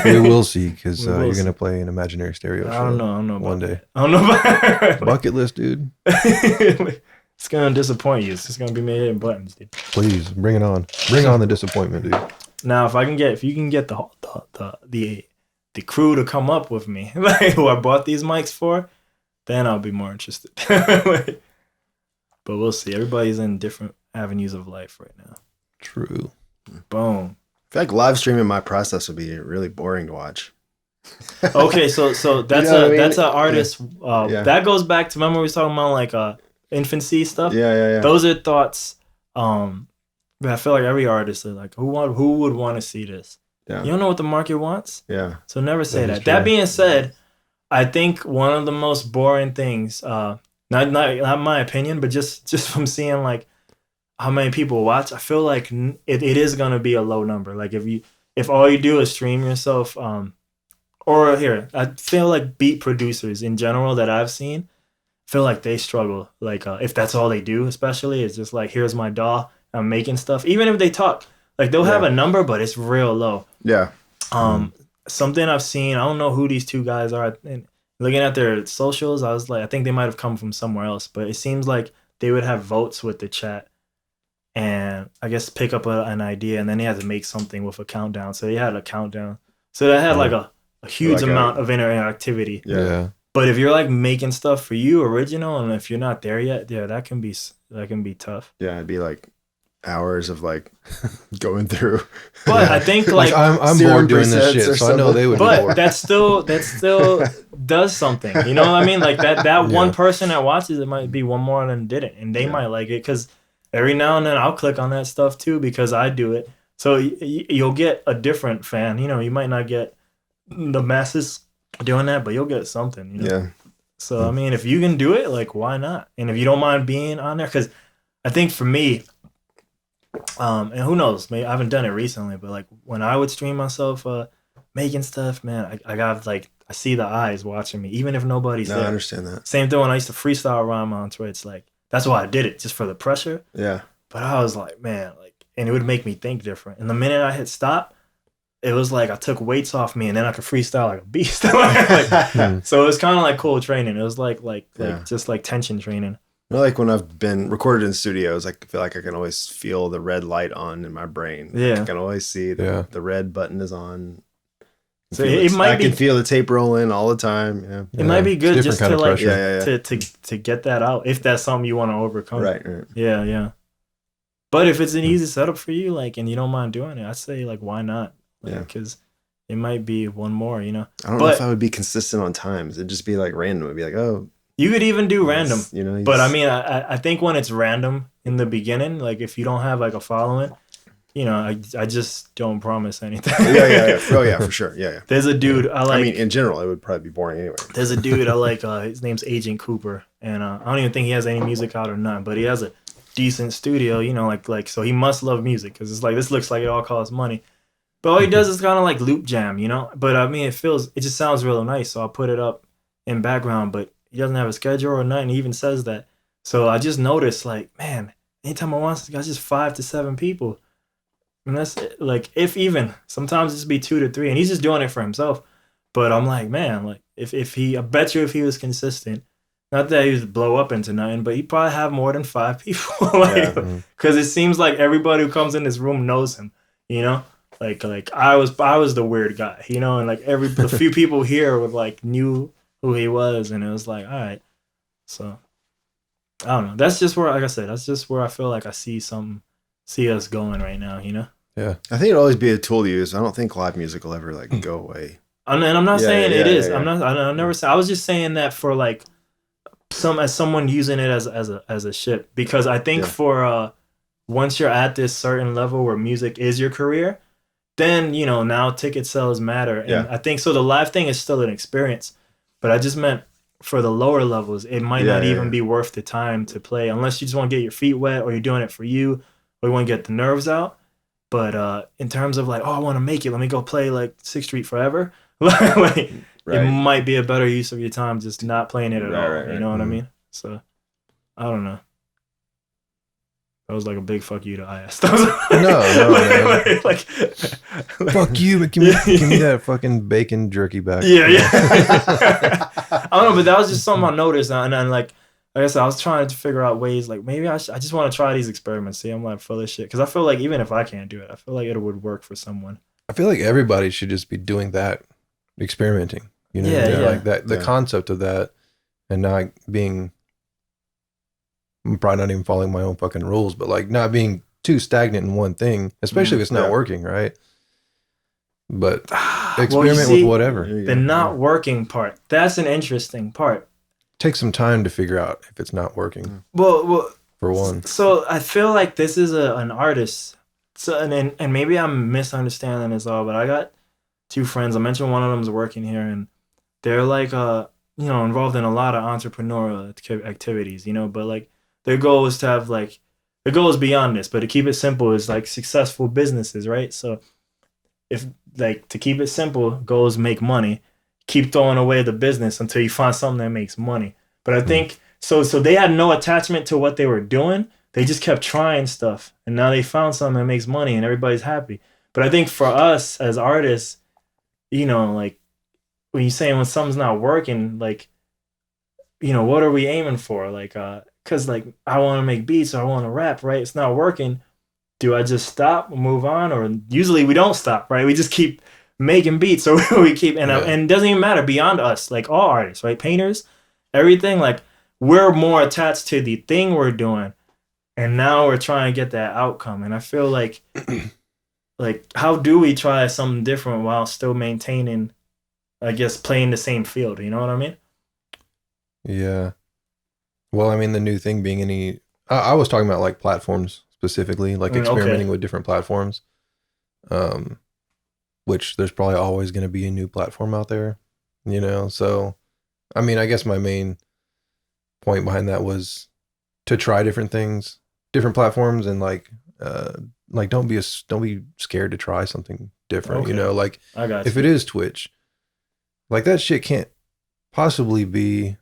We will see because you're gonna play an imaginary stereo. I don't know. One day. I don't know. About bucket list, dude. It's gonna disappoint you. It's just gonna be me hitting buttons, dude. Please bring it on. Bring on the disappointment, dude. Now, if you can get the crew to come up with me, like who I bought these mics for, then I'll be more interested. But we'll see. Everybody's in different avenues of life right now. True. Boom. I feel like live streaming my process would be really boring to watch. Okay, so that's that's an artist. That goes back to, remember we was talking about like infancy stuff. Yeah. Those are thoughts. But I feel like every artist is like, who would want to see this? Yeah. You don't know what the market wants. Yeah. So never say that. That being said, I think one of the most boring things, not my opinion, but just from seeing like how many people watch, I feel like it is gonna be a low number. Like if all you do is stream yourself, I feel like beat producers in general that I've seen, feel like they struggle. Like if that's all they do, especially, it's just like, here's my DAW, I'm making stuff. Even if they talk, like they'll have a number, but it's real low. Yeah. Something I've seen, I don't know who these two guys are. And looking at their socials, I was like, I think they might have come from somewhere else, but it seems like they would have votes with the chat and I guess pick up an idea, and then they had to make something with a countdown. So they had a countdown. So that had like a huge amount of interactivity. Yeah. But if you're like making stuff for you original, and if you're not there yet, yeah, that can be tough. Yeah, it'd be like hours of like going through. But I think like I'm bored doing this shit, so I know they would. But that still does something. You know what I mean? Like that one person that watches it might be one more than didn't, and they might like it because every now and then I'll click on that stuff too because I do it. So you'll get a different fan. You know, you might not get the masses doing that, but you'll get something. You know? Yeah. So I mean, if you can do it, like why not? And if you don't mind being on there, because I think for me. And who knows? Maybe I haven't done it recently, but like when I would stream myself making stuff, man, I got like I see the eyes watching me, even if nobody's there. I understand that. Same thing when I used to freestyle rhyme on Twitch. Like that's why I did it, just for the pressure. Yeah. But I was like, man, like, and it would make me think different. And the minute I hit stop, it was like I took weights off me, and then I could freestyle like a beast. So it was kind of like cool training. It was like just like tension training. You know, like when I've been recorded in studios, I feel like I can always feel the red light on in my brain. Yeah. I can always see the red button is on. So I can feel the tape rolling all the time. Yeah. It might be good just to like pressure. to get that out if that's something you want to overcome. Right. Yeah. But if it's an easy setup for you, like, and you don't mind doing it, I say like, why not? Like, because it might be one more. You know. I don't know if I would be consistent on times. It'd just be like random. It'd be like, oh. You could even do random, you know. But I mean, I think when it's random in the beginning, like if you don't have like a following, you know, I just don't promise anything. Yeah. Oh yeah, for sure. Yeah. There's a dude I like. I mean, in general, it would probably be boring anyway. There's a dude I like. His name's Agent Cooper, and I don't even think he has any music out or none, but he has a decent studio. You know, like so he must love music because it's like this looks like it all costs money. But all he does is kind of like loop jam, you know. But I mean, it just sounds real nice, so I'll put it up in background, but. He doesn't have a schedule or nothing. He even says that. So I just noticed, like, man, anytime I want, it's just 5 to 7 people. And that's it. Like, if even, sometimes it's be 2 to 3. And he's just doing it for himself. But I'm like, man, like, I bet you if he was consistent, not that he would blow up into nothing, but he'd probably have more than 5 people. Because it seems like everybody who comes in this room knows him, you know? Like I was the weird guy, you know? And like the few people here would like knew who he was, and it was like, all right. So I don't know. That's just where, like I said, that's just where I feel like I see us going right now, you know? Yeah. I think it'll always be a tool to use. I don't think live music will ever like go away. And I'm not saying it is. Yeah. I never say. I was just saying that for like as someone using it as a ship, because I think for once you're at this certain level where music is your career, then you know now ticket sales matter, and I think so. The live thing is still an experience. But I just meant for the lower levels, it might not even be worth the time to play unless you just want to get your feet wet or you're doing it for you or you want to get the nerves out. But in terms of like, oh, I want to make it, let me go play like 6th Street Forever. It might be a better use of your time just not playing it at all. You know what I mean? So I don't know. That was like a big fuck you to IS. No. Like, fuck you, but give me that fucking bacon jerky back. Yeah. I don't know, but that was just something I noticed. And like I said, I was trying to figure out ways, like maybe I just want to try these experiments. See, I'm like full of shit. Because I feel like even if I can't do it, I feel like it would work for someone. I feel like everybody should just be doing that, experimenting. You know, like that, the concept of that, and not being. I'm probably not even following my own fucking rules, but like not being too stagnant in one thing, especially if it's not working, right? But experiment with whatever. The not working part, that's an interesting part. Take some time to figure out if it's not working. Well, for one. So I feel like this is an artist. So and maybe I'm misunderstanding this all, but I got 2 friends. I mentioned one of them's working here, and they're like involved in a lot of entrepreneurial activities, you know, but like their goal is to have like, the goal is beyond this, but to keep it simple is like successful businesses, right? So if like, to keep it simple, goal is make money, keep throwing away the business until you find something that makes money. But I think So they had no attachment to what they were doing. They just kept trying stuff, and now they found something that makes money, and everybody's happy. But I think for us as artists, like when you're saying when something's not working, like, what are we aiming for? Like, cause like I want to make beats or I want to rap, right? It's not working. Do I just stop and move on? Or usually we don't stop, right? We just keep making beats. So we keep, and it doesn't even matter beyond us, like all artists, right? Painters, everything, like we're more attached to the thing we're doing. And now we're trying to get that outcome. And I feel like, how do we try something different while still maintaining, I guess, playing the same field? You know what I mean? Yeah. Well, I mean, the new thing being I was talking about like platforms specifically, like experimenting with different platforms, which there's probably always going to be a new platform out there, So, I mean, I guess my main point behind that was to try different things, different platforms, and like don't be scared to try something different. Like I got if it is Twitch, like that shit can't possibly be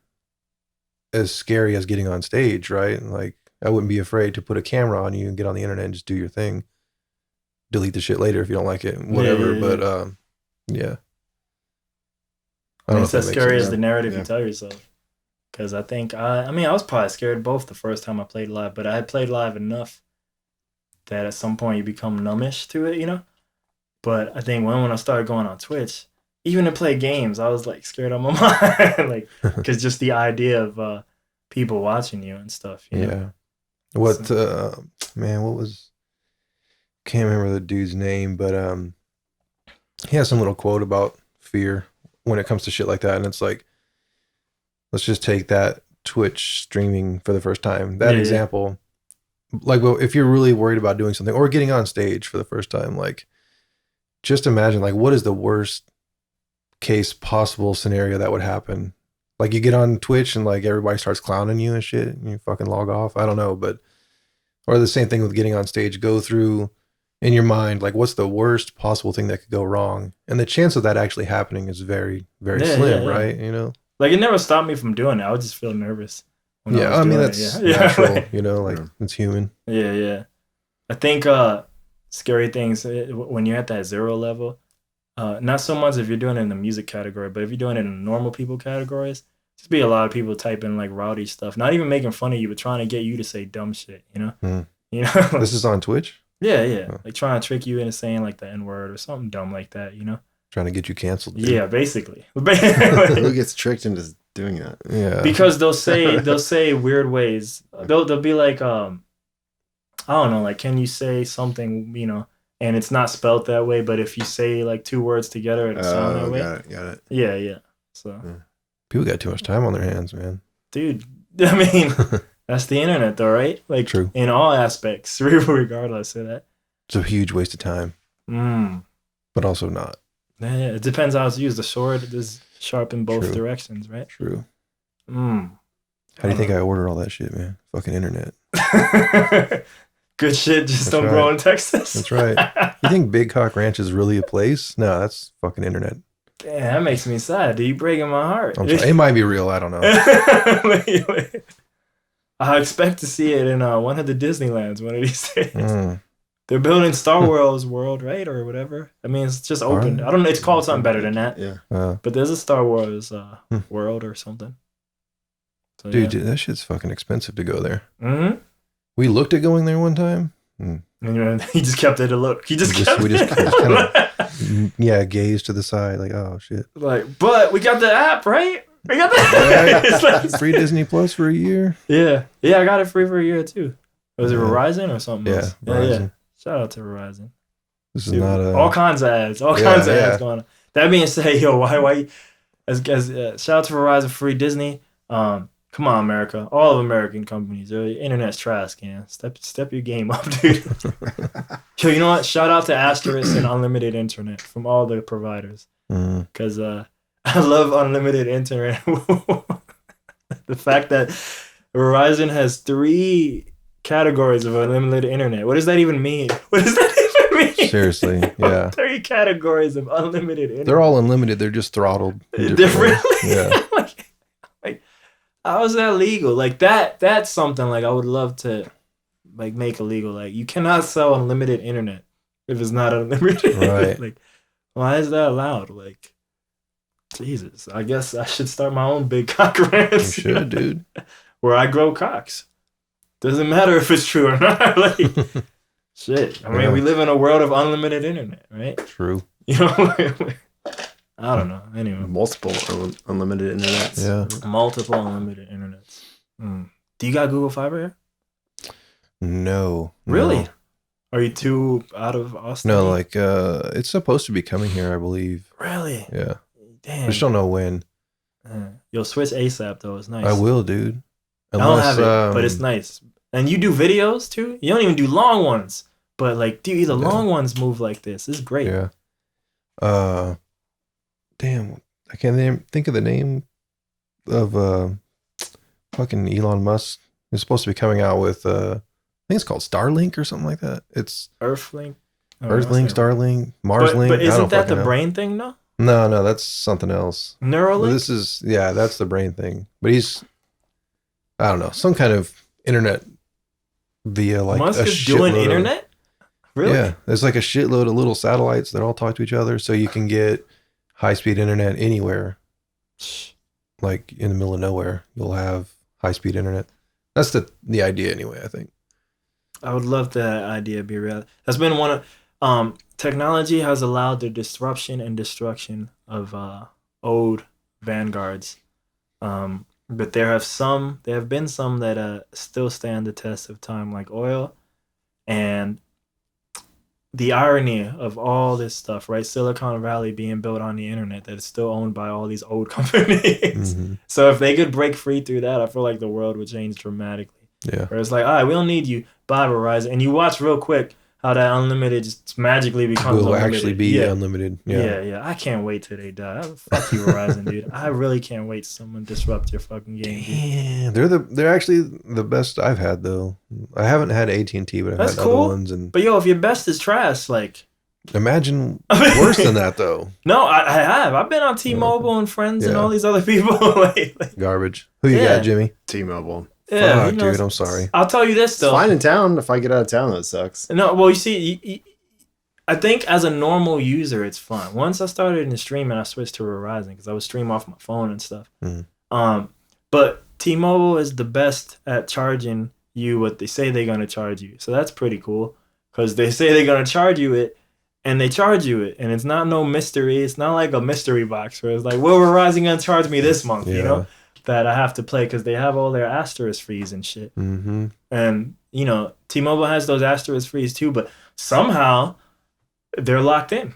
as scary as getting on stage, right? Like I wouldn't be afraid to put a camera on you and get on the internet and just do your thing. Delete the shit later if you don't like it, whatever. But yeah. I don't know if that's scary as the narrative you tell yourself. Because I think, I was probably scared both the first time I played live, but I had played live enough that at some point you become numbish to it, But I think when I started going on Twitch, even to play games, I was like scared on my mind, like, because just the idea of people watching you and stuff. Yeah. What, man, what was, can't remember the dude's name, but he has some little quote about fear when it comes to shit like that. And it's like, let's just take that Twitch streaming for the first time, that example. Like, well, if you're really worried about doing something or getting on stage for the first time, like, just imagine, like, what is the worst case possible scenario that would happen? Like, you get on Twitch and, like, everybody starts clowning you and shit, and you fucking log off. I don't know, but, or the same thing with getting on stage, go through in your mind, like, what's the worst possible thing that could go wrong? And the chance of that actually happening is very, very slim, right? Like, it never stopped me from doing it. I would just feel nervous. I mean, that's natural, it's human. Yeah. I think scary things, when you're at that 0 level, not so much if you're doing it in the music category, but if you're doing it in normal people categories, just be a lot of people typing like rowdy stuff, not even making fun of you, but trying to get you to say dumb shit, This is on Twitch? Yeah. Oh. Like trying to trick you into saying like the N-word or something dumb like that, Trying to get you canceled. Dude. Yeah, basically. Who gets tricked into doing that? Yeah. Because they'll say weird ways. They'll be like, I don't know, like, can you say something, and it's not spelled that way, but if you say like 2 words together, it'll sound that way. Got it. Yeah. So people got too much time on their hands, man. Dude, I mean, that's the internet, though, right? Like, true. In all aspects, regardless of that. It's a huge waste of time. But also not. Yeah, it depends how it's used. The sword is sharp in both directions, right? True. How do you think I order all that shit, man? Fucking internet. Good shit just don't grow in Texas. That's right. You think Big Cock Ranch is really a place? No, that's fucking internet. Damn, that makes me sad. Dude, you breaking my heart. I'm sorry. It might be real. I don't know. I expect to see it in one of the Disneylands one of these days. They're building Star Wars World, right? Or whatever. I mean, it's just open. I don't know. It's called something better than that. Yeah. But there's a Star Wars world or something. So, dude, that shit's fucking expensive to go there. Mm-hmm. We looked at going there one time. He just kept it a look. We just kind of gazed to the side like, oh shit. Like, but we got the app, right? We got the free Disney Plus for a year. Yeah, I got it free for a year too. Was it Verizon or something else? Verizon. Yeah. Shout out to Verizon. This is not all kinds of ads. All kinds of ads going on. That being said, yo, why? Shout out to Verizon, free Disney. Come on, America. All of American companies. Internet's trash, man. Step your game up, dude. Yo, you know what? Shout out to Asterisk and unlimited internet from all the providers. Because I love unlimited internet. The fact that Verizon has 3 categories of unlimited internet. What does that even mean? Seriously, yeah. 3 categories of unlimited internet. They're all unlimited. They're just throttled differently. Yeah. How is that legal? Like that's something like I would love to like make illegal. Like you cannot sell unlimited internet if it's not unlimited. Right. Like why is that allowed? Like Jesus, I guess I should start my own big cock rants. You should, dude. Where I grow cocks. Doesn't matter if it's true or not. Like shit. I mean, we live in a world of unlimited internet, right? True. You know, I don't know. Anyway, multiple unlimited internets. Yeah, multiple unlimited internets. Do you got Google Fiber here? No. Really? No. Are you too out of Austin? No, like it's supposed to be coming here, I believe. Really? Yeah. Damn. I just don't know when. You'll switch ASAP though. It's nice. I will, dude. Unless, I don't have it, but it's nice. And you do videos too? You don't even do long ones. But like, dude, the long ones move like this. This is great. Yeah. Damn, I can't think of the name of fucking Elon Musk. He's supposed to be coming out with I think it's called Starlink or something like that. It's Earthlink. Earthlink, Starlink, Marslink. But isn't that the brain thing though? No, that's something else. Neuralink? This is that's the brain thing. But he's I don't know, some kind of internet via like Musk is doing internet? Really? Yeah, there's like a shitload of little satellites that all talk to each other, so you can get high-speed internet anywhere. Like in the middle of nowhere, you'll have high-speed internet. That's the idea anyway, I think. I would love that idea to be real. That's been one of technology has allowed the disruption and destruction of old vanguards. But there have been some that still stand the test of time, like oil. And the irony of all this stuff, right? Silicon Valley being built on the internet that is still owned by all these old companies. Mm-hmm. So if they could break free through that, I feel like the world would change dramatically. Yeah. Where it's like, all right, we don't need you. Bye, Verizon. And you watch real quick how that unlimited just magically becomes will unlimited. Actually be unlimited. Yeah. I can't wait till they die. Fuck you, Verizon, dude. I really can't wait till someone disrupt your fucking game. Dude. They're actually the best I've had though. I haven't had AT&T, but I've had other ones. But yo, if your best is trash, like imagine worse than that though. No, I have. I've been on T-Mobile and Friends and all these other people. like, garbage. Who you got, Jimmy? T-Mobile. Yeah, fuck, dude, I'm sorry. I'll tell you this though. It's fine in town. If I get out of town, that sucks. No, well, you see, I think as a normal user, it's fun. Once I started in the streaming, I switched to Verizon because I would stream off my phone and stuff. But T-Mobile is the best at charging you what they say they're gonna charge you. So that's pretty cool because they say they're gonna charge you it, and they charge you it, and it's not no mystery. It's not like a mystery box where it's like, well, Verizon gonna charge me this month, you know? That I have to play because they have all their asterisk fees and shit. Mm-hmm. And, you know, T-Mobile has those asterisk fees too, but somehow they're locked in.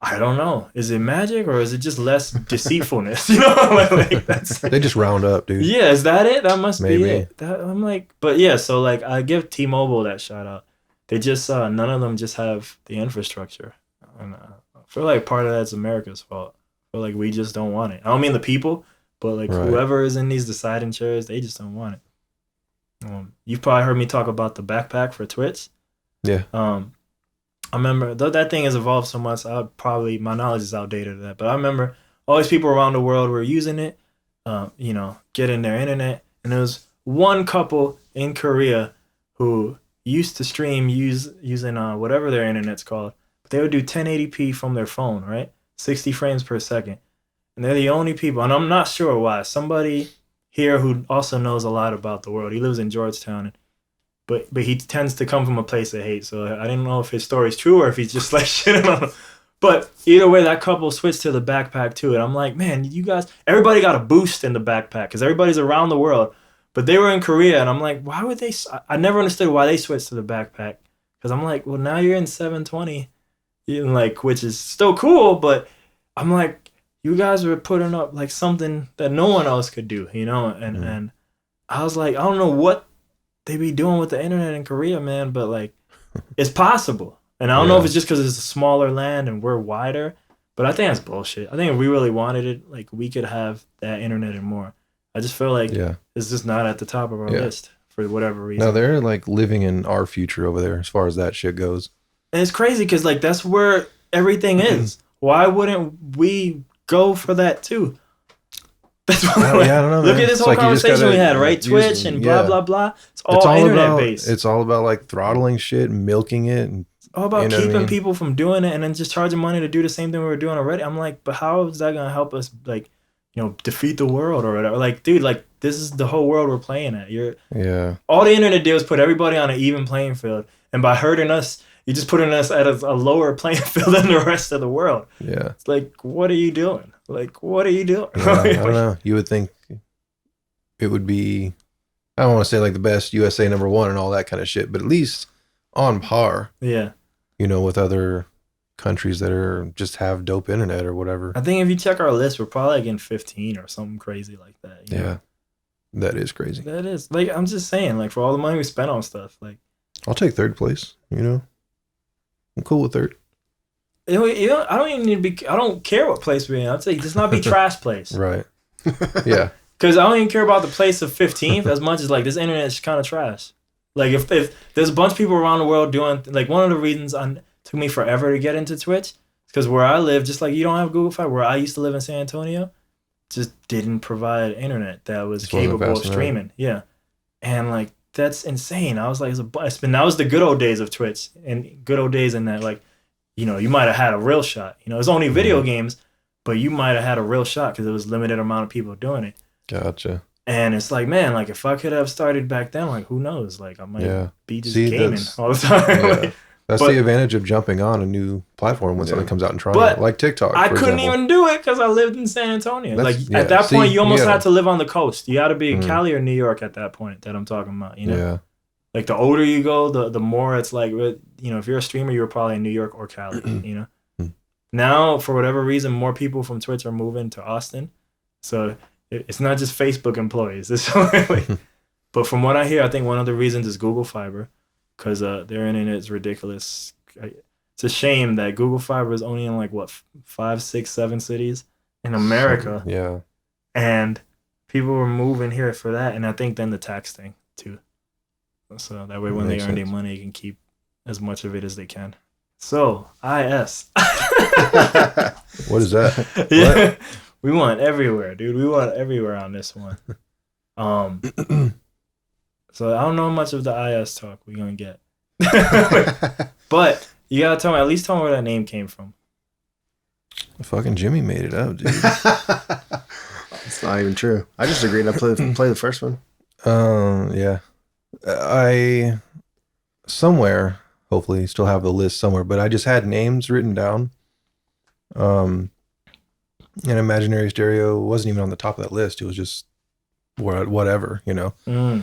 I don't know. Is it magic or is it just less deceitfulness? You know, like that's they just round up, dude. Yeah, is that it? That must be it. I'm like, but yeah. So like, I give T-Mobile that shout out. They just none of them just have the infrastructure, and I feel like part of that's America's fault. I feel like we just don't want it. I don't mean the people. But like whoever is in these deciding chairs, they just don't want it. You've probably heard me talk about the backpack for Twitch. Yeah. I remember though that thing has evolved so much. My knowledge is outdated of that. But I remember all these people around the world were using it. You know, getting their internet, and there was one couple in Korea who used to stream using whatever their internet's called. But they would do 1080p from their phone, right? 60 frames per second. And they're the only people, and I'm not sure why. Somebody here who also knows a lot about the world. He lives in Georgetown, but he tends to come from a place of hate. So I didn't know if his story's true or if he's just like shitting on him. But either way, that couple switched to the backpack too. And I'm like, man, you guys, everybody got a boost in the backpack because everybody's around the world. But they were in Korea, and I'm like, why would they? I never understood why they switched to the backpack. Because I'm like, well, now you're in 720, like, which is still cool. But I'm like, you guys were putting up like something that no one else could do, you know? And I was like, I don't know what they be doing with the internet in Korea, man, but like it's possible. And I don't know if it's just because it's a smaller land and we're wider, but I think that's bullshit. I think if we really wanted it, like we could have that internet and more. I just feel like it's just not at the top of our list for whatever reason. No, they're like living in our future over there as far as that shit goes. And it's crazy because like that's where everything is. Why wouldn't we go for that too? That's what I don't know. Look man. at this It's whole like you just conversation gotta we had, right? use Twitch them. and blah, blah, blah. It's all internet about, based. It's all about like throttling shit and milking it. And, It's all about keeping what I mean? people from doing it and then just charging money to do the same thing we were doing already. I'm like, but how is that going to help us, like, defeat the world or whatever? Like, dude, like, this is the whole world we're playing at. All the internet did was put everybody on an even playing field. And by hurting us, you're just putting us at a lower playing field than the rest of the world. Yeah. It's like, what are you doing? Like, what are you doing? Yeah, I don't know. You would think it would be, I don't want to say like the best USA #1 and all that kind of shit, but at least on par. Yeah. With other countries that are just have dope internet or whatever. I think if you check our list, we're probably like in 15 or something crazy like that. Yeah. That is crazy. That is. Like, I'm just saying, like, for all the money we spent on stuff, like. I'll take third place, I'm cool with third. I don't even need to be. I don't care what place we're in. I'd say just not be trash place. Right. Yeah. Because I don't even care about the place of 15th as much as like this internet is kind of trash. Like if there's a bunch of people around the world doing like one of the reasons it took me forever to get into Twitch is because where I live, just like you don't have Google Fiber, where I used to live in San Antonio, just didn't provide internet that was capable of streaming. Yeah, and like that's insane. I was like, that was the good old days of Twitch and good old days in that like. You might have had a real shot. It's only video games, but you might have had a real shot because it was limited amount of people doing it. Gotcha. And it's like, man, like if I could have started back then, like who knows? Like I might be just gaming all the time. Yeah. That's the advantage of jumping on a new platform when something comes out and trying it, like TikTok. I couldn't even do it because I lived in San Antonio. At that point, you almost had to live on the coast. You got to be in Cali or New York at that point that I'm talking about. Yeah. Like the older you go, the more it's like, if you're a streamer, you're probably in New York or Cali, Now, for whatever reason, more people from Twitch are moving to Austin. So it's not just Facebook employees. But from what I hear, I think one of the reasons is Google Fiber because their internet is ridiculous. It's a shame that Google Fiber is only in like, 5, 6, 7 cities in America. Yeah. And people were moving here for that. And I think then the tax thing too. So that way when they earn their money, they can keep as much of it as they can. So, IS. What is that? Yeah. What? We want everywhere, dude. We want everywhere on this one. So I don't know much of the IS talk we're going to get. But you got to at least tell me where that name came from. Fucking Jimmy made it up, dude. It's not even true. I just agreed to play the first one. Yeah. I somewhere hopefully still have the list somewhere, but I just had names written down. And Imaginary Stereo wasn't even on the top of that list. It was just whatever, in the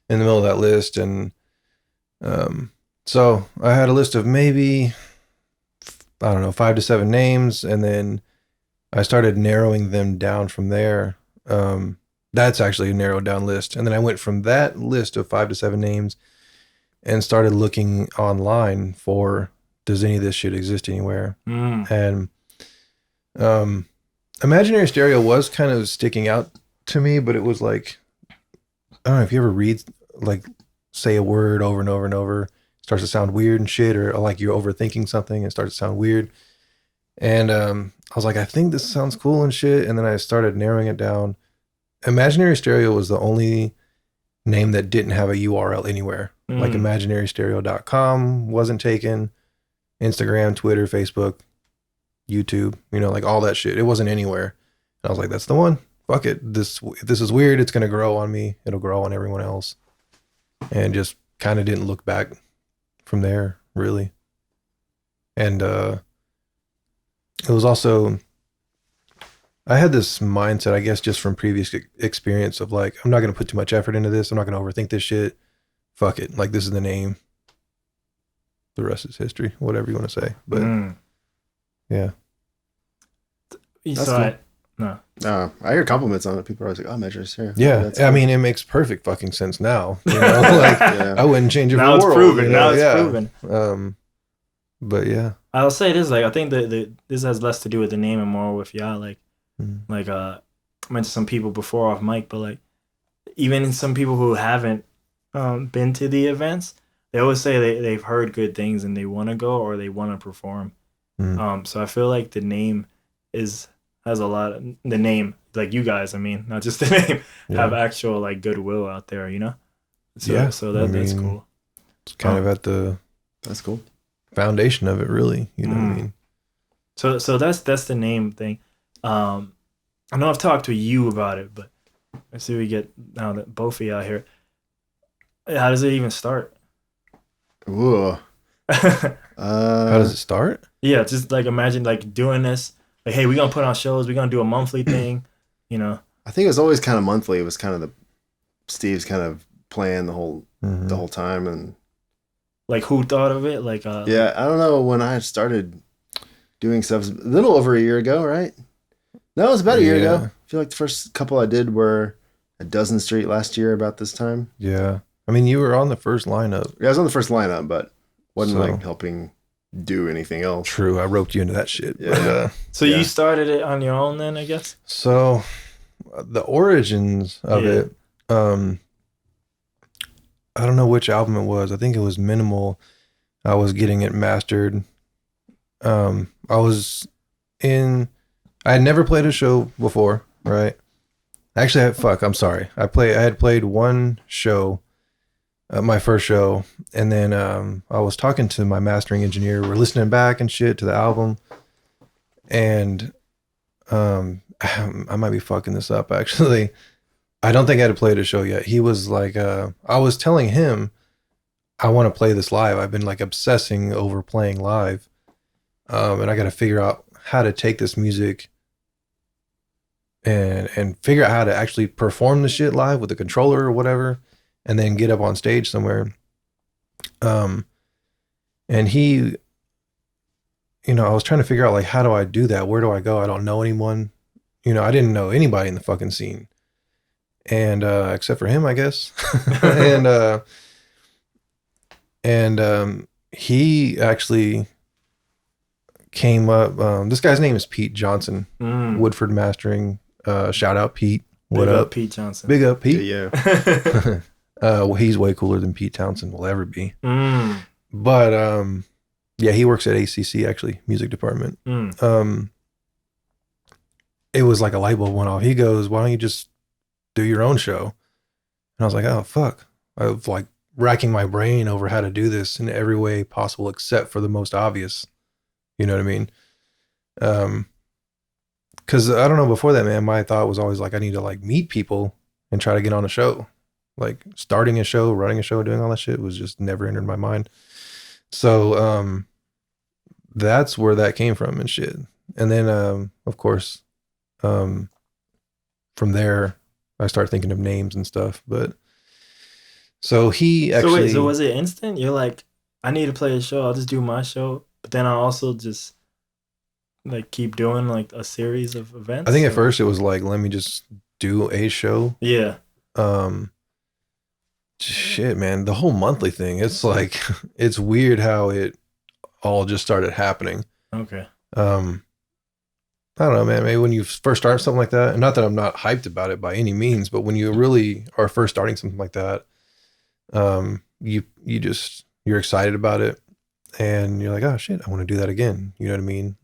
middle of that list. And so I had a list of maybe, I don't know, 5 to 7 names, and then I started narrowing them down from there. That's actually a narrowed down list. And then I went from that list of 5 to 7 names and started looking online for, does any of this shit exist anywhere? And Imaginary Stereo was kind of sticking out to me, but it was like, I don't know if you ever read, like, say a word over and over and over, it starts to sound weird and shit, or like you're overthinking something and it starts to sound weird. And I was like, I think this sounds cool and shit. And then I started narrowing it down. Imaginary Stereo was the only name that didn't have a URL anywhere. Like imaginarystereo.com wasn't taken. Instagram, Twitter, Facebook, YouTube, like all that shit. It wasn't anywhere. And I was like, that's the one. Fuck it. This is weird. It's going to grow on me. It'll grow on everyone else. And just kind of didn't look back from there, really. And it was also, I had this mindset, I guess, just from previous experience of like, I'm not going to put too much effort into this. I'm not going to overthink this shit. Fuck it. Like, this is the name. The rest is history, whatever you want to say. But yeah. You saw it. No. I hear compliments on it. People are always like, "Oh, measures here." Yeah, I mean, it makes perfect fucking sense now. Like, I wouldn't change it for the world. Proven. Now it's proven. But yeah, I'll say this: like, I think that this has less to do with the name and more with y'all. Like, I mentioned some people before off mic, but like, even some people who haven't been to the events, they always say they've heard good things and they want to go or they want to perform. So I feel like the name is has a lot of the name, like you guys, I mean, not just the name, have actual like goodwill out there, you know? So that's cool. It's kind of at the that's cool foundation of it, really. You know what I mean? So that's the name thing. I know I've talked to you about it, but let's see what we get now that both of you out here. How does it even start? Ooh. How does it start? Yeah, just like imagine like doing this. Like, hey, we're gonna put on shows. We're gonna do a monthly thing. You know. I think it was always kind of monthly. It was kind of Steve's kind of plan the whole time, and like who thought of it? Like yeah, I don't know when I started doing stuff. It was a little over a year ago, right? No, it was about a year ago. I feel like the first couple I did were at Dozen Street last year about this time. Yeah, I mean, you were on the first lineup. Yeah, I was on the first lineup, but wasn't like helping do anything else. True, I roped you into that shit. Yeah. But, so you started it on your own then, I guess? So the origins of it, I don't know which album it was. I think it was Minimal. I was getting it mastered. I had never played a show before, right? Actually, I'm sorry. I had played one show, my first show, and then I was talking to my mastering engineer. We're listening back and shit to the album, and I might be fucking this up, actually. I don't think I had played a show yet. He was like, I was telling him, I want to play this live. I've been like obsessing over playing live, and I got to figure out how to take this music and figure out how to actually perform the shit live with the controller or whatever, and then get up on stage somewhere. And he, I was trying to figure out like, how do I do that? Where do I go? I don't know anyone. I didn't know anybody in the fucking scene, and except for him, I guess. and he actually came up. This guy's name is Pete Johnson, Woodford Mastering. Shout out Pete. What Big up, Pete Johnson? Big up Pete. Yeah. Well, he's way cooler than Pete Townsend will ever be. But yeah, he works at ACC, actually, music department. It was like a light bulb went off. He goes, "Why don't you just do your own show?" And I was like, "Oh fuck!" I was like racking my brain over how to do this in every way possible, except for the most obvious. You know what I mean? Because I don't know. Before that, man, my thought was always like, I need to like meet people and try to get on a show. Like starting a show, running a show, doing all that shit was just never entered my mind. So that's where that came from and shit. And then of course, from there I started thinking of names and stuff. But so he actually. So was it instant? You're like, I need to play a show. I'll just do my show, but then I also just like keep doing like a series of events. I think at first it was like, let me just do a show. Yeah. Shit, man, the whole monthly thing, it's like, it's weird how it all just started happening. Okay. I don't know, man, maybe when you first start something like that, and not that I'm not hyped about it by any means, but when you really are first starting something like that, you're excited about it, and you're like, oh shit, I want to do that again. You know what I mean?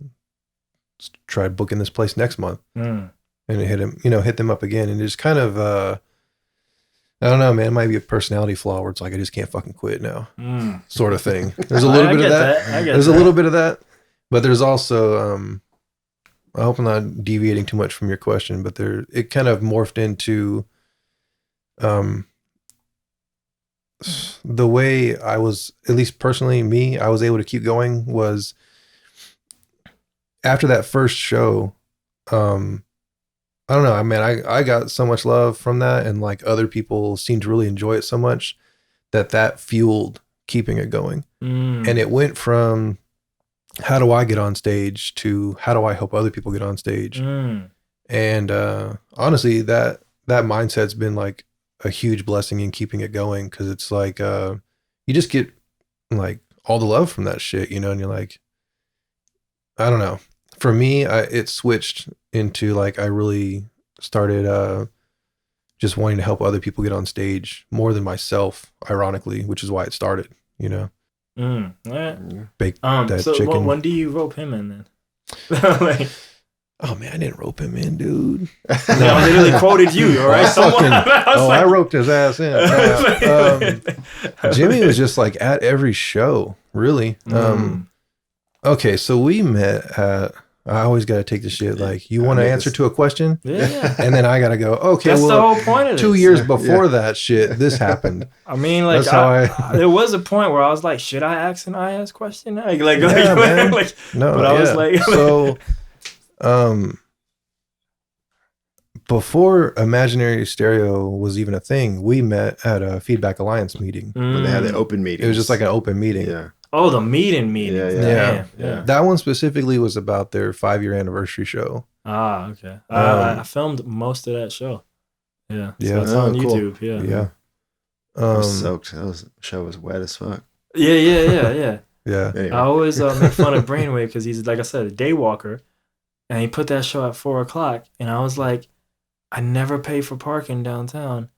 Let's try booking this place next month, and hit them up again, and it's kind of I don't know, man. It might be a personality flaw where it's like I just can't fucking quit now, sort of thing. There's a little bit of that. There's a little bit of that, but there's also I hope I'm not deviating too much from your question, but it kind of morphed into the way I was, at least personally, I was able to keep going was after that first show. I don't know. I mean, I got so much love from that, and like other people seemed to really enjoy it so much that fueled keeping it going. And it went from how do I get on stage to how do I help other people get on stage. And honestly, that mindset's been like a huge blessing in keeping it going, because it's like you just get like all the love from that shit, and you're like, I don't know. For me, it switched into like I really started just wanting to help other people get on stage more than myself, ironically, which is why it started, Right. Bake that so chicken. when do you rope him in then? Like, Oh man, I didn't rope him in, dude. No, I literally quoted you, all right? I roped his ass in. Jimmy was just like at every show, really. Okay, so we met at. I always got to take the shit like you want to answer to a question, and then I got to go. Okay, that's the whole point of this. 2 years before that shit, this happened. I mean, like, there was a point where I was like, should I ask an IS question? Man. No, but I was like, so, before Imaginary Stereo was even a thing, we met at a Feedback Alliance meeting. When they had the open meeting. It was just like an open meeting. Yeah. Oh, the meeting. Yeah. That one specifically was about their 5-year anniversary show. Ah, okay. I filmed most of that show. Yeah. So it's on YouTube. Yeah. I was soaked. That show was wet as fuck. Yeah. Anyway. I always make fun of Brainwave because he's, like I said, a day walker. And he put that show at 4:00. And I was like, I never pay for parking downtown.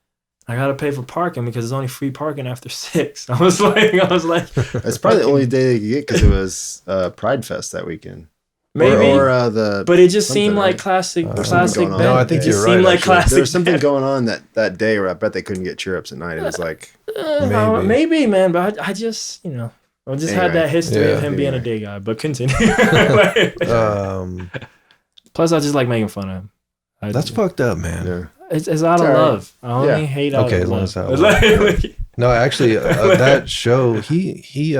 I gotta pay for parking because there's only free parking after 6. I was like, it's probably the only day they could get because it was Pride Fest that weekend. Maybe, but it just seemed like right? classic. No, I think you're right. Seemed like classic. There was something going on that day where I bet they couldn't get cheer ups at night. It was like maybe, man. But I just I just had that history of him being a day guy. But continue. Plus, I just like making fun of him. That's fucked up, man. Yeah. It's out of love. I only hate out of love. As long as that. No, actually, that show, he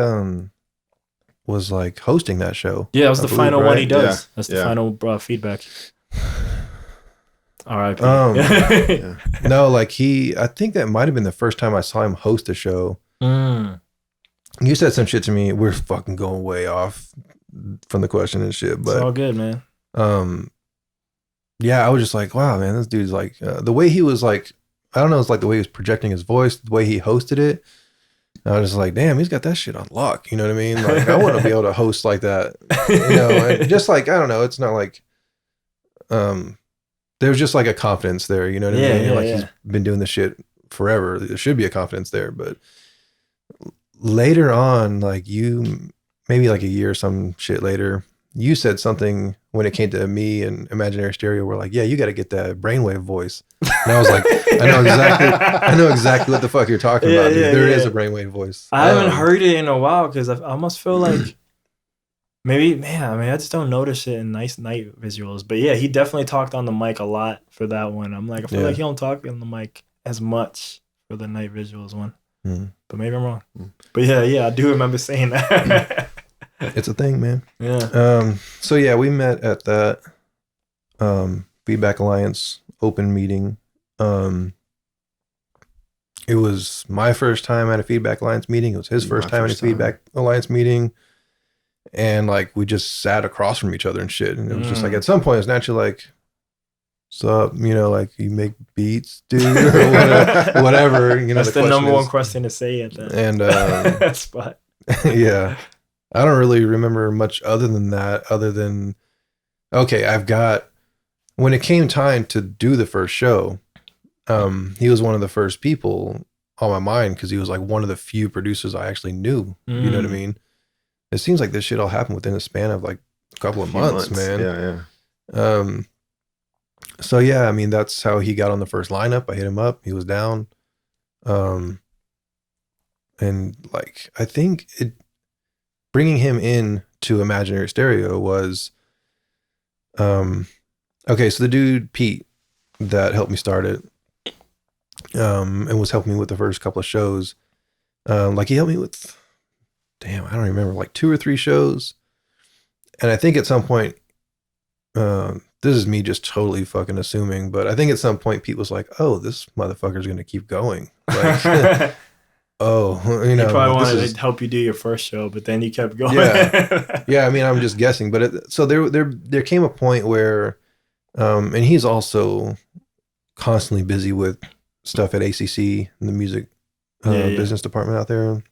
was like hosting that show. Yeah, it was the final one he does. Yeah. That's the final feedback. R.I.P. No, like I think that might have been the first time I saw him host a show. You said some shit to me. We're fucking going way off from the question and shit, but it's all good, man. Yeah, I was just like, wow, man, this dude's like, the way he was like, I don't know, it's like the way he was projecting his voice, the way he hosted it. I was just like, damn, he's got that shit on lock. You know what I mean? Like, I want to be able to host like that. And just like, I don't know, it's not like, there's just like a confidence there. You know what I mean? He's been doing this shit forever. There should be a confidence there. But later on, like maybe like a year or some shit later, you said something when it came to me and Imaginary Stereo. We're like, yeah, you got to get that brainwave voice. And I was like, I know exactly what the fuck you're talking about. Dude. There is a brainwave voice. I haven't heard it in a while because I almost feel like maybe, man, I mean, I just don't notice it in nice night visuals. But yeah, he definitely talked on the mic a lot for that one. I'm like, I feel like he don't talk on the mic as much for the night visuals one. But maybe I'm wrong. But yeah, I do remember saying that. It's a thing, man. Yeah. So yeah, we met at that Feedback Alliance open meeting. It was my first time at a Feedback Alliance meeting. It was his first time at a Feedback Alliance meeting. And like we just sat across from each other and shit. And it was just like at some point it's naturally like, what's up? Like you make beats, dude, or whatever. That's the number one question to say at that spot. Yeah. I don't really remember much other than that, okay, when it came time to do the first show, he was one of the first people on my mind because he was like one of the few producers I actually knew. You know what I mean? It seems like this shit all happened within a span of like a couple of months, man. Yeah. So yeah, I mean, that's how he got on the first lineup. I hit him up. He was down. And like, I think bringing him in to Imaginary Stereo was, okay, so the dude, Pete, that helped me start it, and was helping me with the first couple of shows, like he helped me with, I don't remember, like 2 or 3 shows. And I think at some point, this is me just totally fucking assuming, but I think at some point Pete was like, oh, this motherfucker's going to keep going. Like, oh, he probably wanted to help you do your first show, but then you kept going. Yeah. I mean, I'm just guessing, but so there came a point where, and he's also constantly busy with stuff at ACC, in the music business department out there.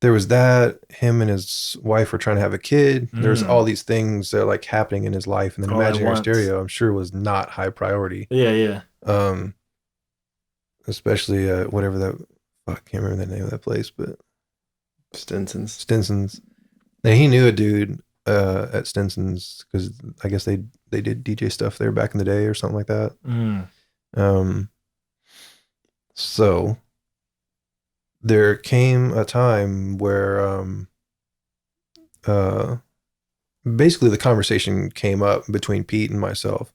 There was that. Him and his wife were trying to have a kid. There's all these things that are like happening in his life, and then Imaginary Stereo, I'm sure, was not high priority. Yeah. Especially whatever that, I can't remember the name of that place, but Stinson's. And he knew a dude at Stinson's because I guess they did DJ stuff there back in the day or something like that. So there came a time where basically the conversation came up between Pete and myself,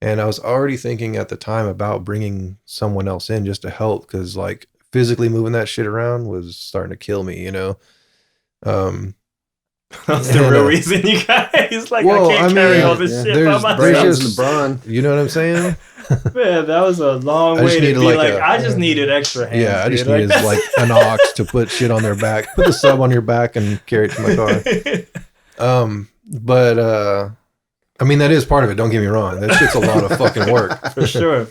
and I was already thinking at the time about bringing someone else in just to help because like physically moving that shit around was starting to kill me, you know. That's the real reason you guys like. Well, I can't carry all this shit by myself. You know what I'm saying? Man, that was a long way to be like. I just needed extra hands. Yeah, I just needed like an ox to put shit on their back, put the sub on your back, and carry it to my car. But I mean that is part of it. Don't get me wrong. That shit's a lot of fucking work. For sure.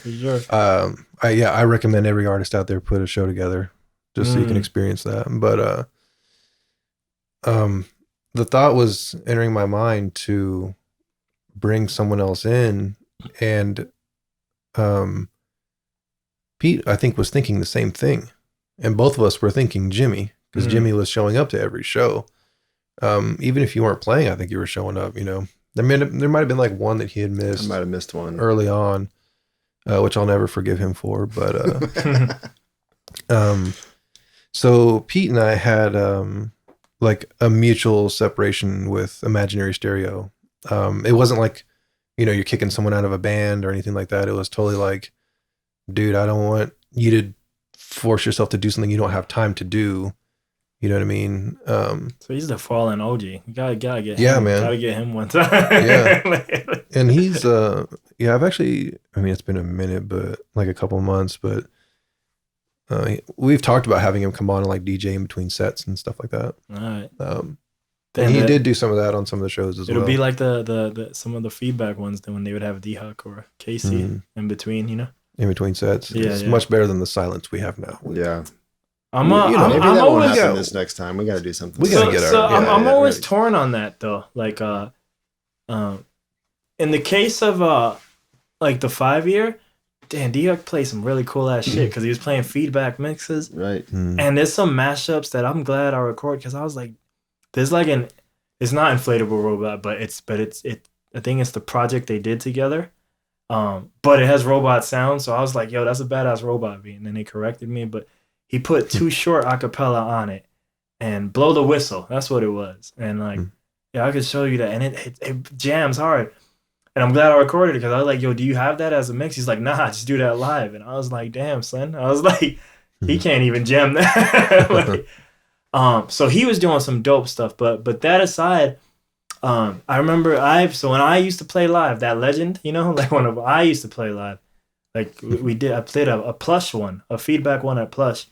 I recommend every artist out there put a show together just so you can experience that. But the thought was entering my mind to bring someone else in, and Pete, I think, was thinking the same thing, and both of us were thinking Jimmy because Jimmy was showing up to every show. Even if you weren't playing, I think you were showing up. You know, I mean, there might have been like one that he had missed. I might have missed one early on, which I'll never forgive him for. But so Pete and I had like a mutual separation with Imaginary Stereo. It wasn't like, you know, you're kicking someone out of a band or anything like that. It was totally like, dude, I don't want you to force yourself to do something you don't have time to do. You know what I mean? So he's the fallen OG. You gotta get him. Yeah, man. Gotta get him one time. Yeah. And he's I've actually, I mean, it's been a minute, but like a couple months, but we've talked about having him come on and like DJ in between sets and stuff like that. All right. And he did do some of that on some of the shows as well. It'll be like the some of the feedback ones when they would have D-Huck or Casey in between, you know? In between sets. It's much better than the silence we have now. Yeah. I'm maybe that won't happen this next time. We got to do something. We got to get our. I'm always torn on that though. Like, in the case of like the 5-year, damn, D-Huck played some really cool ass shit because he was playing feedback mixes. Right. And there's some mashups that I'm glad I record because I was like, there's like it's not Inflatable Robot, but it's I think it's the project they did together. But it has robot sound, so I was like, yo, that's a badass robot beat. And then they corrected me, but he put too short acapella on it and Blow the Whistle. That's what it was. And like, yeah, I could show you that. And it jams hard. And I'm glad I recorded it because I was like, yo, do you have that as a mix? He's like, nah, just do that live. And I was like, damn, son. I was like, he can't even jam that. Like, so he was doing some dope stuff. But that aside, I remember so when I used to play live, that Legend, you know, like I used to play live. Like I played a plush one, a feedback one at Plush.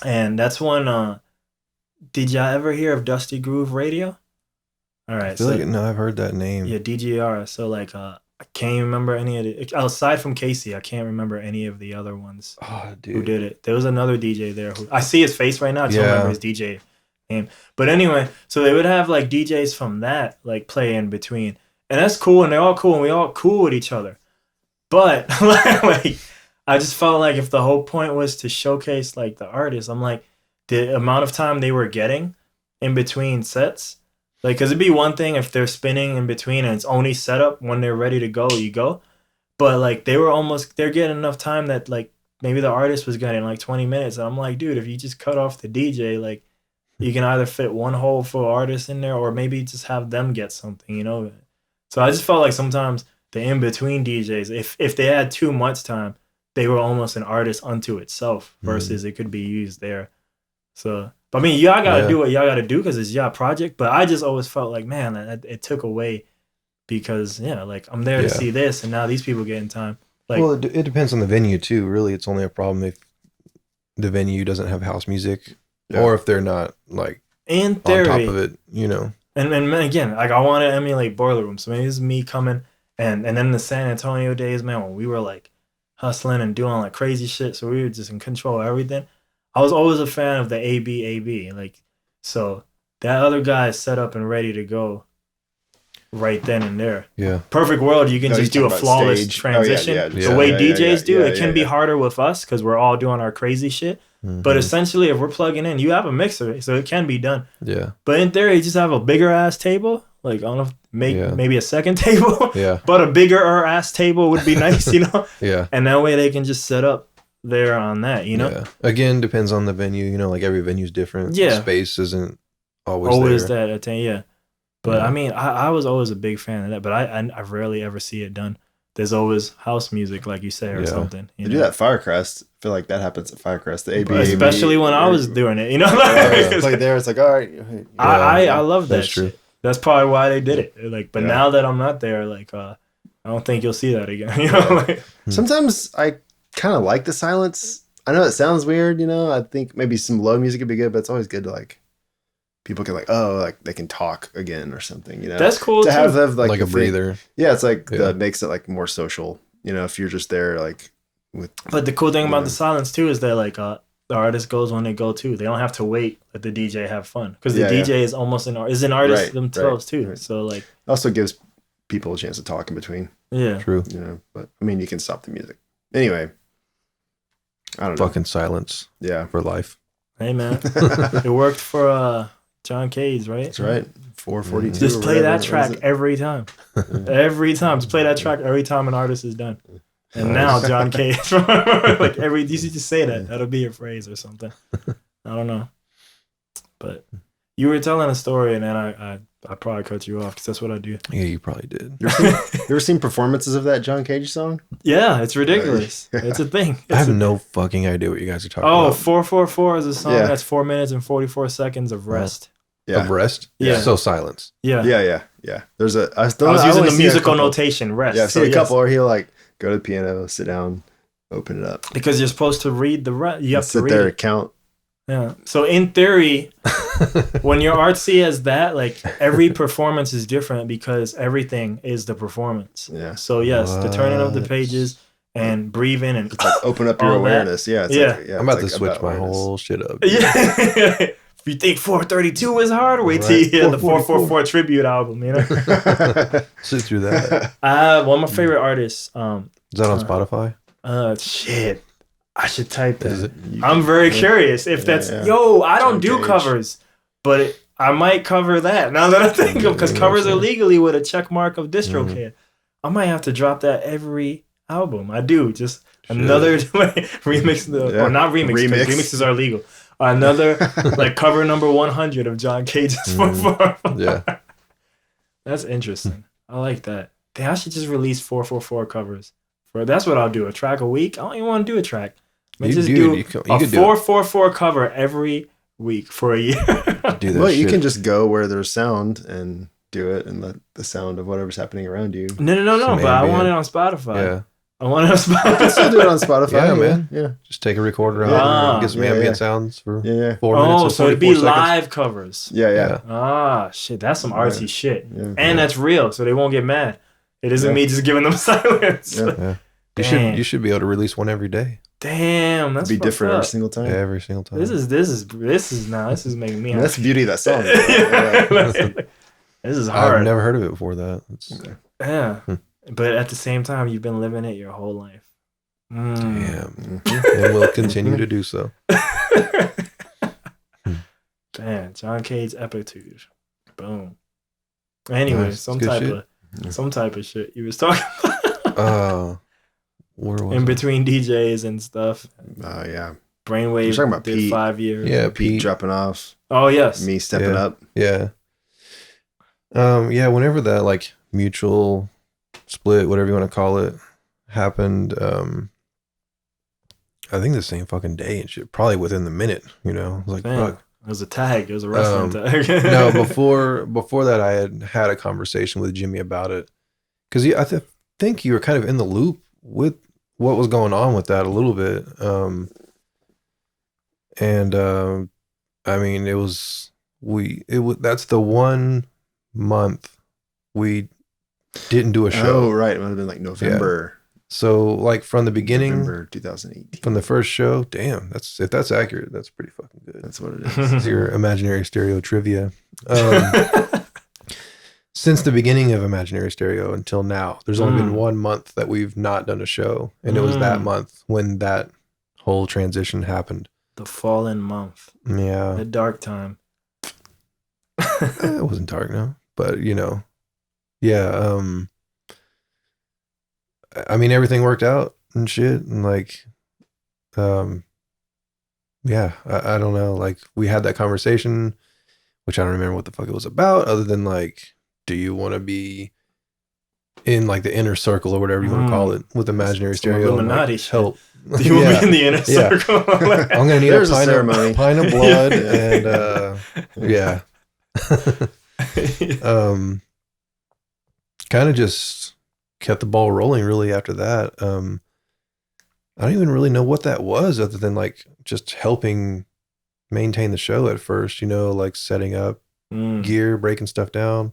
And that's one, did y'all ever hear of Dusty Groove Radio? All right. I feel like, no, I've heard that name. Yeah, DGR. So like, I can't remember any of it. Aside from Casey, I can't remember any of the other ones who did it. There was another DJ there who, I see his face right now. I don't remember his DJ name. But anyway, so they would have like DJs from that like play in between. And that's cool. And they're all cool. And we all cool with each other. But like, I just felt like if the whole point was to showcase like the artists, I'm like, the amount of time they were getting in between sets, like, cause it'd be one thing if they're spinning in between and it's only set up when they're ready to go, you go. But like they're getting enough time that like maybe the artist was getting like 20 minutes. And I'm like, dude, if you just cut off the DJ, like you can either fit one whole full artist in there or maybe just have them get something, you know? So I just felt like sometimes the in-between DJs, if they had too much time, they were almost an artist unto itself versus it could be used there. So, but I mean, y'all got to do what y'all got to do because it's y'all project. But I just always felt like, man, it took away because, like I'm there to see this and now these people getting time. Like, well, it depends on the venue too. Really, it's only a problem if the venue doesn't have house music or if they're not like in theory, on top of it, you know. And again, like I want to emulate Boiler Room. So maybe it's me coming and then the San Antonio days, man, when we were like hustling and doing like crazy shit. So we were just in control of everything. I was always a fan of the AB. Like, so that other guy is set up and ready to go right then and there. Yeah. Perfect world, you can just do a flawless transition. The way DJs do, it can be harder with us because we're all doing our crazy shit. But essentially, if we're plugging in, you have a mixer, so it can be done. Yeah. But in theory, you just have a bigger ass table. Like, I don't know, maybe a second table. Yeah. But a bigger ass table would be nice, you know? Yeah. And that way they can just set up there on that, you know? Yeah. Again, depends on the venue. You know, like every venue's different. Yeah. Space isn't always there. Yeah. But I mean, I was always a big fan of that, but I rarely ever see it done. There's always house music, like you say, or something. They do that at Firecrest. I feel like that happens at Firecrest. The AB, especially when I was doing it, you know. It's like there, it's like, all right. I love that. That's true. Shit. That's probably why they did it. Like, but now that I'm not there, like, I don't think you'll see that again. You know, like, sometimes I kind of like the silence. I know it sounds weird, you know. I think maybe some low music would be good, but it's always good to like. People can like they can talk again or something, you know. That's cool to too. have like a breather. Yeah, it's like that makes it like more social. You know, if you're just there like with. But the cool thing about the silence too is that like the artist goes when they go too. They don't have to wait. Let the DJ have fun because the DJ is almost an artist themselves too. Right. So like also gives people a chance to talk in between. Yeah, true. You know, but I mean, you can stop the music anyway. I don't know. Fucking silence. Yeah, for life. Hey man, it worked for John Cage, right? That's right. 442. Just play that track every time. Every time. Just play that track every time an artist is done. And now John Cage. Like you should just say that. That'll be your phrase or something. I don't know. But you were telling a story and then I probably cut you off because that's what I do. Yeah, you probably did. You ever seen performances of that John Cage song? Yeah, it's ridiculous. It's a thing. I have no fucking idea what you guys are talking about. 444 is a song that's 4 minutes and 44 seconds of rest. Yeah. Of rest? Yeah. So silence. Yeah. There's I was using the musical notation, rest. Yeah, I've seen a couple where he'll like go to the piano, sit down, open it up. Because you're supposed to read the rest. You have to sit read there it. and count. Yeah. So in theory, when you're artsy as that, like every performance is different because everything is the performance. Yeah. So yes, the turning of the pages and breathing and it's like open up your awareness. Yeah. I'm about to switch my whole shit up. Yeah. If you think 432 is hard, wait till you hear the 444 tribute album, you know? Sit through that. One of my favorite artists. Is that on Spotify? Shit. I should type that. I'm very curious if that's... I don't do covers, but I might cover that now that I think of because covers are legally with a check mark of DistroKid. I might have to drop that every album. I do. Just another remix, or not remix, because remixes are legal. Another like cover number 100 of John Cage's 444. Yeah. That's interesting. I like that. I should just release 444 covers. That's what I'll do. A track a week. I don't even want to do a track. Just do a 444 cover every week for a year. You can just go where there's sound and do it and let the sound of whatever's happening around you. No. But I want it on Spotify. Yeah. I want it on Spotify. You can still do it on Spotify. Yeah, man. Yeah. Just take a recorder out, get some ambient sounds for 4 minutes. Oh, so it'd be seconds. live covers. Yeah. Ah, shit. That's some artsy shit. Yeah. And that's real, so they won't get mad. It isn't me just giving them silence. Yeah. You should be able to release one every day. Damn, that's be different up. Every single time. Yeah, every single time. This is making me. That's the beauty of that song. This is hard. I've never heard of it before that. Yeah, but at the same time, you've been living it your whole life. Damn, and we'll continue to do so. Damn, John Cage's Epitude. Boom. Anyway, some type of shit you was talking about. Where was in between DJs and stuff. Oh yeah. Brainwave. You're talking about did Pete. 5 years. Yeah, Pete dropping off. Oh yes. Me stepping up. Yeah. Whenever that like mutual split, whatever you want to call it, happened, I think the same fucking day and shit. Probably within the minute, you know. Like fuck. It was a tag. It was a wrestling tag. No, before that, I had a conversation with Jimmy about it because I think you were kind of in the loop with what was going on with that a little bit. I mean, that's the 1 month we didn't do a show. Oh, right. It might have been like November. Yeah. So like from the beginning, November 2018. From the first show, damn, if that's accurate, that's pretty fucking good. That's what it is. It's your Imaginary Stereo trivia. Since the beginning of Imaginary Stereo until now, there's only been 1 month that we've not done a show. And it was that month when that whole transition happened. The fallen month. Yeah. The dark time. It wasn't dark, no. But, you know, yeah. I mean, everything worked out and shit. And like, yeah, I don't know. Like, we had that conversation, which I don't remember what the fuck it was about, other than like, do you want to be in like the inner circle or whatever you want to call it with imaginary stereo? Illuminati like, help. Do you want to be in the inner circle? I'm gonna need a pint of blood and yeah. Kind of just kept the ball rolling really after that. I don't even really know what that was other than like just helping maintain the show at first, you know, like setting up gear, breaking stuff down.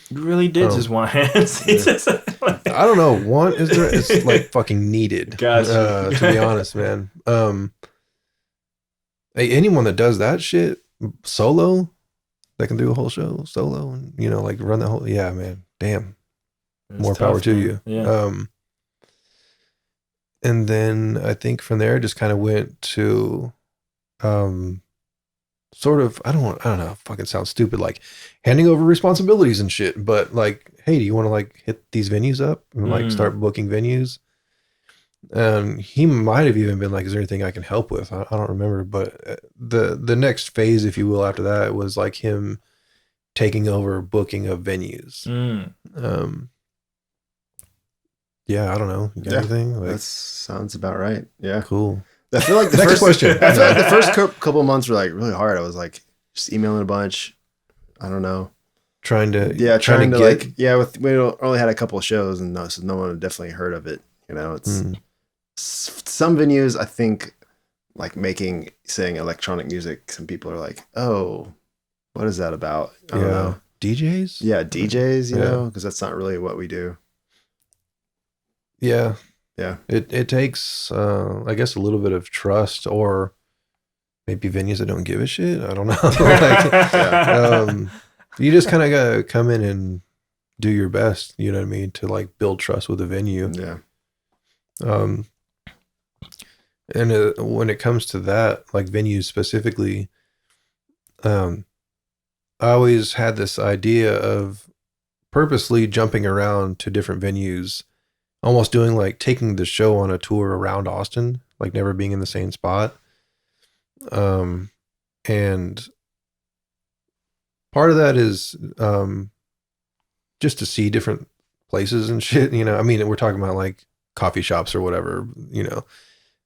You really did just want hands. I don't know. Want is there? It's like fucking needed. Gotcha. To be honest, man. Anyone that does that shit solo, that can do a whole show solo, and you know, like run the whole. Yeah, man. Damn. More power to you. Yeah. And then I think from there, just kind of went to, sort of, I don't know, fucking sounds stupid, like handing over responsibilities and shit, but like, hey, do you want to like hit these venues up and like start booking venues? He might have even been like, is there anything I can help with? I don't remember, but the next phase, if you will, after that was like him taking over booking of venues. Yeah, I don't know. You got anything? Like, that sounds about right. Yeah. Cool. I feel like the Next first question. I feel like the first couple of months were like really hard. I was like just emailing a bunch. I don't know. Trying to get, like, yeah, we only had a couple of shows and so no one had definitely heard of it. You know, it's some venues, I think, like saying electronic music, some people are like, oh, what is that about? I don't know. DJs? Yeah, DJs, you know, because that's not really what we do. Yeah. Yeah. It takes, I guess, a little bit of trust, or maybe venues that don't give a shit. I don't know. Like, you just kind of got to come in and do your best, you know what I mean, to like build trust with the venue. Yeah. And when it comes to that, like venues specifically, I always had this idea of purposely jumping around to different venues, almost doing like taking the show on a tour around Austin, like never being in the same spot. And part of that is just to see different places and shit, you know. I mean, we're talking about like coffee shops or whatever, you know.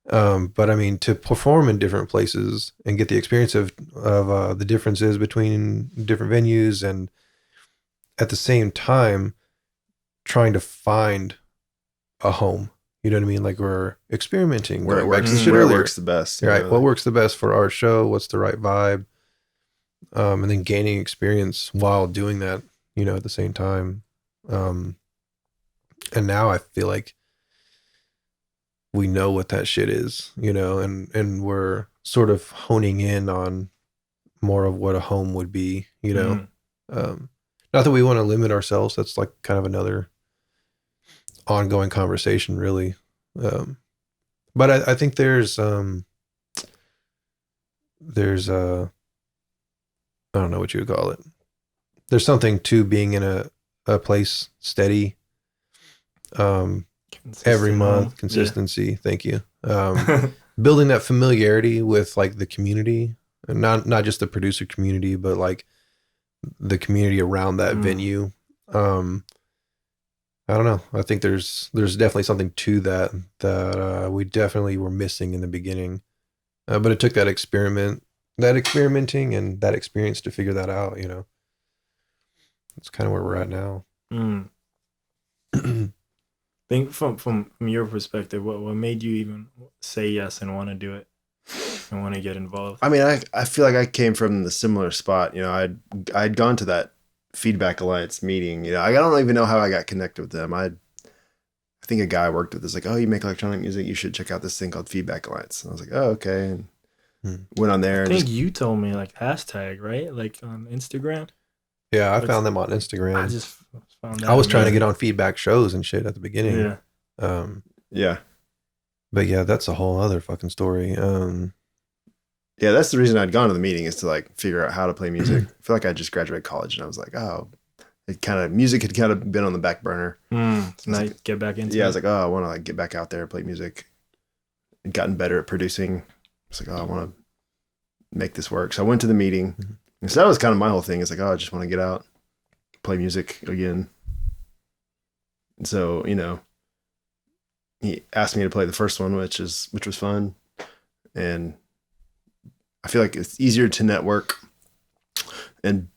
But I mean, to perform in different places and get the experience of the differences between different venues, and at the same time trying to find a home, you know what I mean? Like, we're experimenting where it works the best, right? Know, what works the best for our show? What's the right vibe? And then gaining experience while doing that, you know, at the same time. And now I feel like we know what that shit is, you know, and we're sort of honing in on more of what a home would be, you know. Not that we want to limit ourselves. That's like kind of another ongoing conversation, really. But I think there's I don't know what you would call it. There's something to being in a place steady, every month, consistency. Yeah. Thank you. Building that familiarity with like the community, and not just the producer community, but like the community around that venue. I don't know. I think there's definitely something to that we definitely were missing in the beginning. But it took that experimenting and that experience to figure that out, you know. That's kind of where we're at now. Think from your perspective, what made you even say yes and want to do it and want to get involved? I mean, I feel like I came from the similar spot. You know, I'd gone to that Feedback Alliance meeting. You know, I don't even know how I got connected with them. I think a guy I worked with is like, oh, you make electronic music, you should check out this thing called Feedback Alliance. And I was like, oh, okay. And went on there. I think you told me like hashtag, right? Like on Instagram. Yeah, I found them on Instagram. I just found that. I was trying to get on feedback shows and shit at the beginning. Yeah. But yeah, that's a whole other fucking story. Yeah, that's the reason I'd gone to the meeting, is to like figure out how to play music. I feel like I just graduated college and I was like, oh, music had kind of been on the back burner. So now you get back into it. I was like, oh, I want to like get back out there and play music. I'd gotten better at producing. I was like, oh, I want to make this work. So I went to the meeting. And so that was kind of my whole thing. It's like, oh, I just want to get out, play music again. And so, he asked me to play the first one, which was fun. And I feel like it's easier to network and,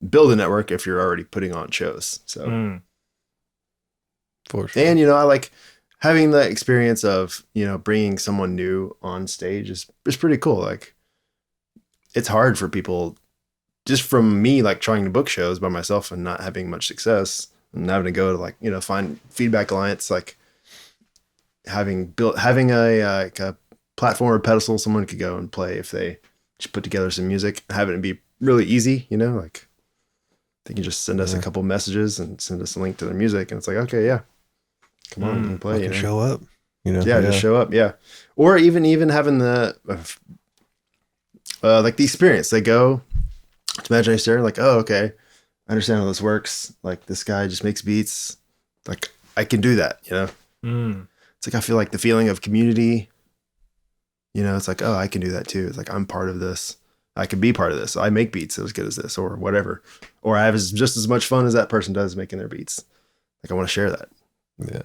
build a network if you're already putting on shows. So, for sure. And, I like having the experience of, bringing someone new on stage is pretty cool. Like, it's hard for people, just from me, like trying to book shows by myself and not having much success and having to go to like, find Feedback Alliance, like having a platform or pedestal someone could go and play if they just put together some music, having it be really easy, like they can just send us a couple messages and send us a link to their music. And it's like, okay, yeah, come on and play, show up, just show up. Yeah. Or even having the, like the experience. They go to Imaginary Stereo, like, oh, okay, I understand how this works. Like, this guy just makes beats. Like, I can do that, It's like, I feel like the feeling of community, it's like, oh, I can do that too. It's like, I'm part of this. I can be part of this. I make beats as good as this, or whatever. Or I have just as much fun as that person does making their beats. Like, I want to share that. Yeah.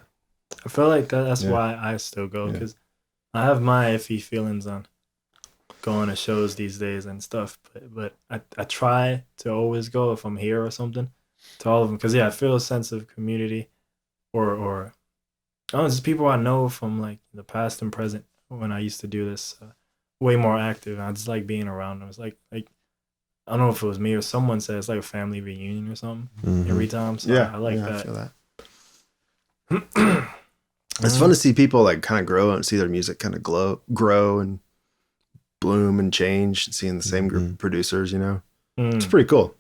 I feel like that's why I still go, because I have my iffy feelings on going to shows these days and stuff, but I try to always go if I'm here or something to all of them, because I feel a sense of community, or just people I know from like the past and present when I used to do this way more active. I just like being around them. It's like I don't know if it was me or someone said it's like a family reunion or something every time. So I like that. I feel that. It's fun to see people like kind of grow and see their music kind of grow and bloom and change, seeing the same group of producers, It's pretty cool.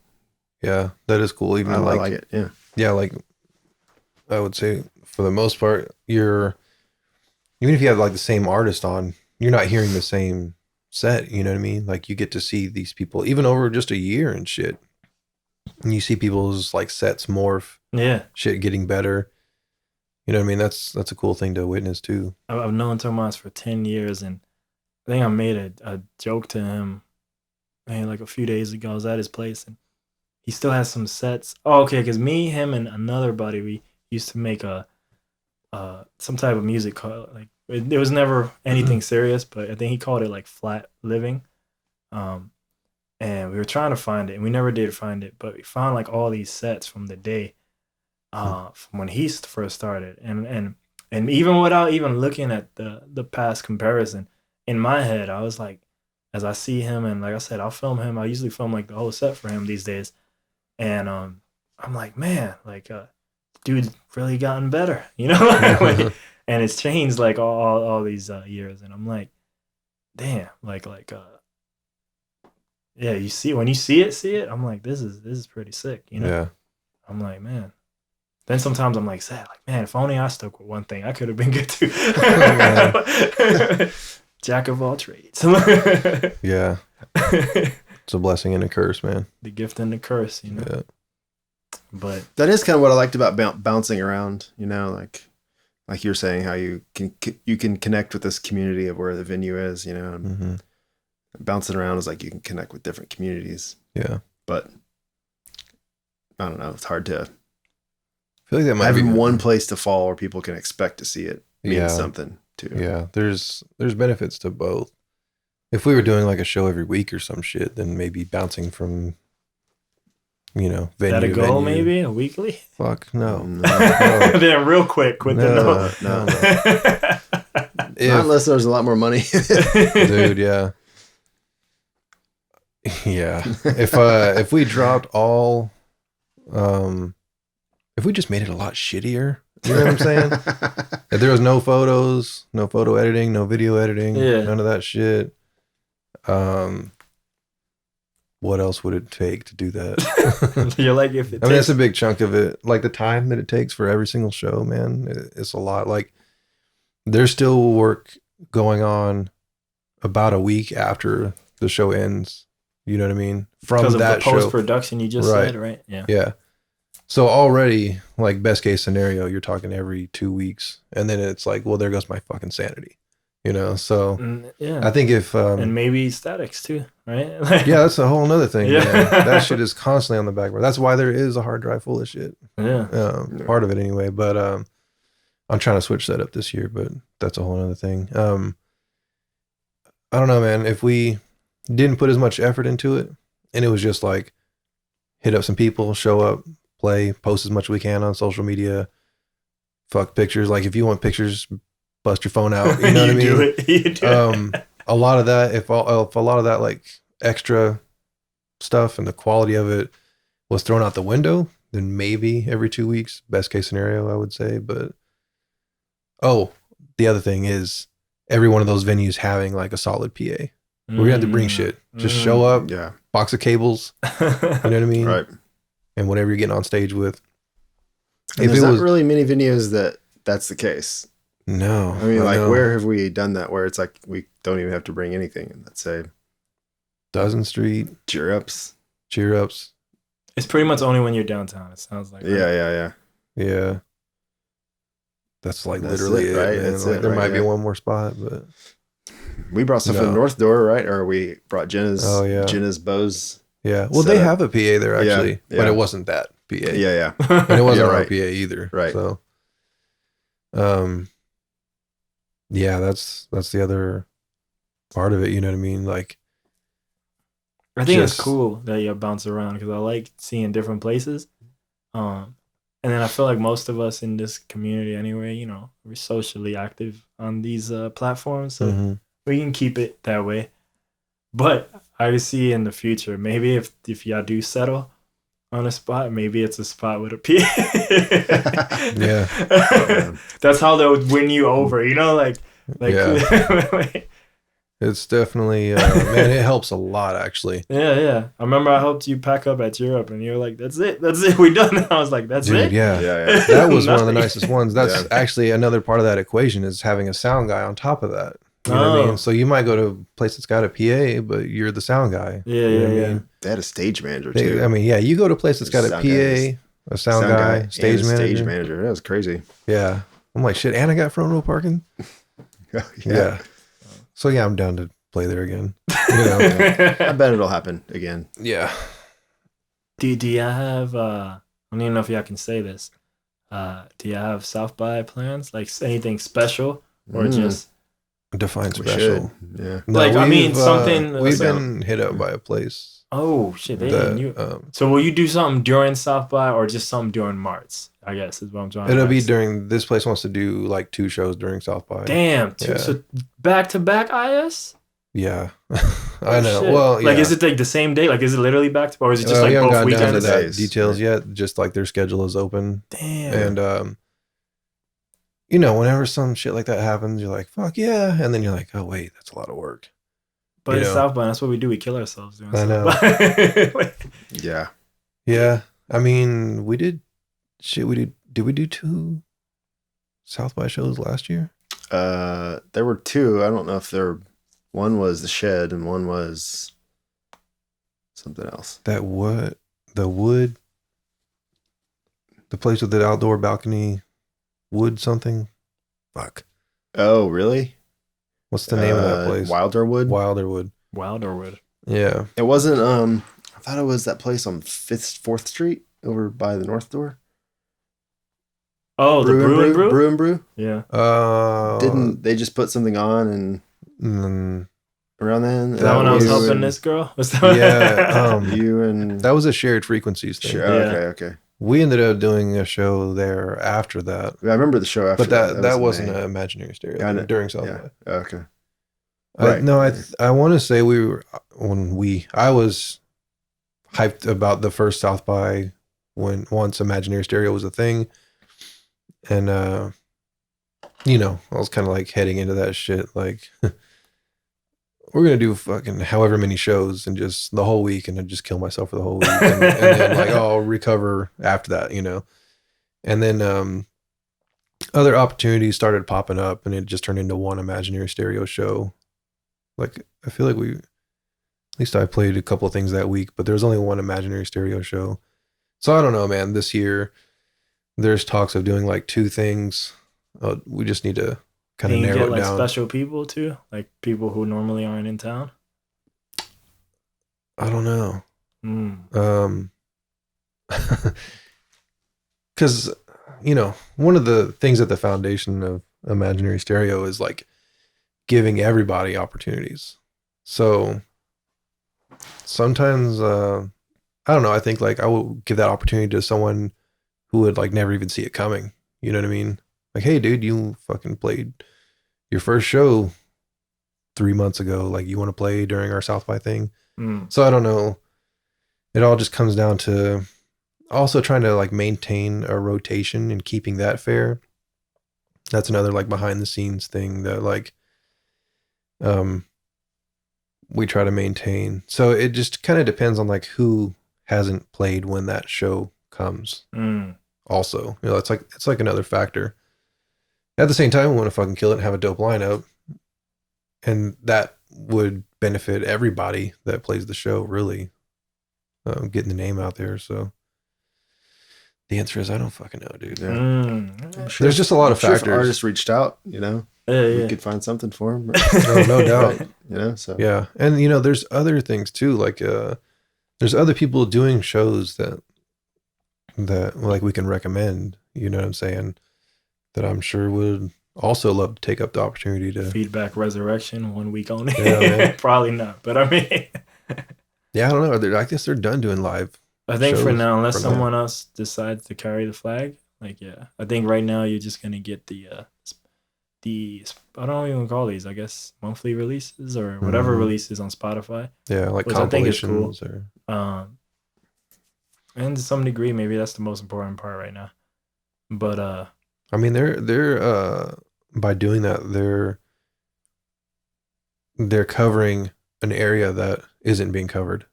Yeah, that is cool. Even I like it. Yeah, like I would say for the most part, even if you have like the same artist on, you're not hearing the same set, you know what I mean? Like, you get to see these people even over just a year and shit. And you see people's like sets morph. Yeah. Shit getting better. You know what I mean? That's a cool thing to witness too. I've known Tomas for 10 years, and I think I made a joke to him, like a few days ago. I was at his place, and he still has some sets. Oh, okay, because me, him, and another buddy, we used to make some type of music called, like, it was never anything serious, but I think he called it like Flat Living. And we were trying to find it, and we never did find it, but we found like all these sets from the day, from when he first started, and even without even looking at the past comparison, in my head, I was like, as I see him, and like I said, I'll film him. I usually film like the whole set for him these days, and I'm like, man, like dude really gotten better, like, and it's changed like all these years, and I'm like, damn, like yeah, when you see it, I'm like, this is pretty sick, Yeah. I'm like, man. Then sometimes I'm like sad, like, man, if only I stuck with one thing, I could have been good too. Jack of all trades. Yeah. It's a blessing and a curse, man. The gift and the curse, Yeah. But that is kind of what I liked about bouncing around, like you're saying, how you can connect with this community of where the venue is, and bouncing around is like you can connect with different communities. Yeah. But I don't know. It's hard to. I feel like that might having be one place to fall where people can expect to see it means something too. Yeah, there's benefits to both. If we were doing like a show every week or some shit, then maybe bouncing from, venue. That a goal, maybe a weekly? Fuck no. Then real quick with the no. Not unless there's a lot more money, dude. Yeah, yeah. If we dropped all, if we just made it a lot shittier, you know what I'm saying? If there was no photos, no photo editing, no video editing, none of that shit. What else would it take to do that? You're like, if it I mean, that's a big chunk of it. Like the time that it takes for every single show, man, it's a lot. Like, there's still work going on about a week after the show ends. You know what I mean? From because of that the show. post-production you just said, right? Yeah. Yeah. So already, like, best case scenario, you're talking every 2 weeks. And then it's like, well, there goes my fucking sanity. You know? So Yeah. I think if... and maybe StatX too, right? yeah, that's a whole nother thing. Yeah. Man. That shit is constantly on the back burner. That's why there is a hard drive full of shit. Yeah. Part of it anyway. But I'm trying to switch that up this year, but that's a whole other thing. I don't know, man. If we didn't put as much effort into it and it was just like hit up some people, show up, play, post as much as we can on social media, fuck pictures. Like if you want pictures, bust your phone out. You know what I mean? You do it. A lot of that, if a lot of that like extra stuff and the quality of it was thrown out the window, then maybe every 2 weeks, best case scenario, I would say. But the other thing is every one of those venues having like a solid PA. We're gonna have to bring shit. Just show up, box of cables. You know what I mean? Right. And whatever you're getting on stage with. And there's not really many venues that's the case. No. I mean, like, where have we done that where it's like we don't even have to bring anything? And let's say Dozen Street. Cheer ups. It's pretty much only when you're downtown, it sounds like. Right? Yeah. That's like That's literally it, right? it, man. That's like, it, there right, might be one more spot, but we brought stuff from North Door, right? Or we brought Jenna's Bose. Yeah. Well, they have a PA there actually, but it wasn't that PA. Yeah. And it wasn't our PA either. Right. So, yeah, that's the other part of it. You know what I mean? Like, I think it's cool that you bounce around because I like seeing different places. And then I feel like most of us in this community anyway, you know, we're socially active on these platforms. So we can keep it that way. But I see in the future, maybe if y'all do settle on a spot, maybe it's a spot with a PA. Yeah. That's how they'll win you over, you know, like it's definitely man, it helps a lot actually. Yeah. I remember I helped you pack up at Europe and you were like, that's it, we done. And I was like, that's it. Yeah. That was one of the nicest ones. That's actually another part of that equation is having a sound guy on top of that. You know what I mean? So you might go to a place that's got a PA, but you're the sound guy. Yeah, you know what I mean? They had a stage manager too. I mean, you go to a place that's got a PA, a sound guy, stage manager. That was crazy. Yeah. I'm like, shit, and I got front row parking. Yeah. So I'm down to play there again. You know? I bet it'll happen again. Yeah. Do you have I don't even know if y'all can say this. Do you have South by plans? Like anything special or just define special? Yeah. No, like I mean something we've been hit up by a place. Oh shit! So will you do something during South by or just something during March? I guess is what I'm trying. It'll be during. This place wants to do like 2 shows during South by. Damn, so back to back IS. Yeah, I know. Shit. Well, like is it like the same day? Like is it literally back to, or is it just like both weekends? Down to that details yet. Just like their schedule is open. Damn. And you know, whenever some shit like that happens, you're like, fuck yeah, and then you're like, oh wait, that's a lot of work. But it's South by. That's what we do. We kill ourselves doing. I know. Yeah. I mean, we did. Shit, we did. Did we do 2 South by shows last year? There were 2. I don't know if one was the Shed and one was something else. The place with the outdoor balcony, Wood something. Fuck. Oh, really? What's the name of that place? Wilderwood. Yeah. It wasn't. I thought it was that place on 4th Street over by the North Door. Oh, the Brew and Brew? Yeah. Didn't they just put something on and around then? That when I was helping this girl? You and... That was a Shared Frequencies thing. Sure. Okay. We ended up doing a show there after that. I remember the show after that. But that wasn't an Imaginary Stereo during South by. Okay. I want to say I was hyped about the first South by once Imaginary Stereo was a thing. And, you know, I was kind of like heading into that shit. Like, we're going to do fucking however many shows and just the whole week and then just kill myself for the whole week. And then like, I'll recover after that, you know? And then, other opportunities started popping up and it just turned into one Imaginary Stereo show. Like I feel like at least I played a couple of things that week, but there was only one Imaginary Stereo show. So I don't know, man. This year there's talks of doing like 2 things. We just need to kind of narrow it down. Like special people too, like people who normally aren't in town. I don't know. Because one of the things at the foundation of Imaginary Stereo is like giving everybody opportunities. So sometimes I don't know. I think like I will give that opportunity to someone who would like never even see it coming. You know what I mean? Like, hey, dude, you fucking played your first show 3 months ago. Like, you want to play during our South by thing? So I don't know. It all just comes down to also trying to like maintain a rotation and keeping that fair. That's another like behind the scenes thing that like we try to maintain. So it just kind of depends on like who hasn't played when that show comes. Also, it's like another factor. At the same time, we want to fucking kill it and have a dope lineup, and that would benefit everybody that plays the show, really, getting the name out there. So the answer is I don't fucking know, dude. Yeah. There's just a lot of factors. If artists reached out, we could find something for them. No doubt. So yeah, and there's other things too. Like there's other people doing shows that like we can recommend. You know what I'm saying? That I'm sure would also love to take up the opportunity to Feedback Resurrection 1 week only. Yeah, probably not, but I mean, yeah, I don't know. I guess they're done doing live. I think for now, unless someone else decides to carry the flag, like I think right now you're just gonna get the I don't even call these, I guess, monthly releases or whatever releases on Spotify. Yeah, like compilations or and to some degree, maybe that's the most important part right now. But I mean, they're by doing that, they're covering an area that isn't being covered.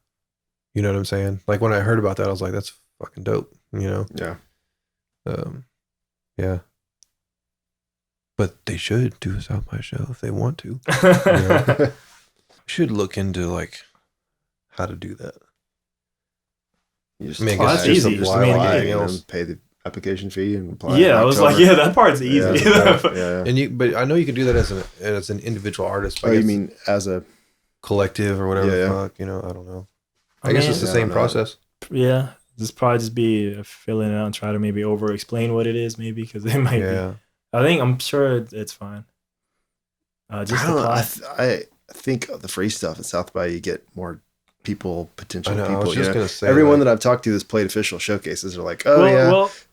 You know what I'm saying? Like when I heard about that, I was like, that's fucking dope. Yeah. Yeah. But they should do a South by show if they want to. We should look into like how to do that. You just that's easy. Just anything else. Pay the application fee and apply. Yeah, I was like, that part's easy. Yeah. But I know you can do that as an individual artist. Oh, you mean as a collective or whatever the fuck? I don't know. I guess it's the same process. Yeah, probably just be filling it out and try to maybe over explain what it is, maybe because it might be. I'm sure it's fine. Just apply. I think the free stuff at South by you get more potential people. I was just gonna say everyone that I've talked to that's played official showcases are like,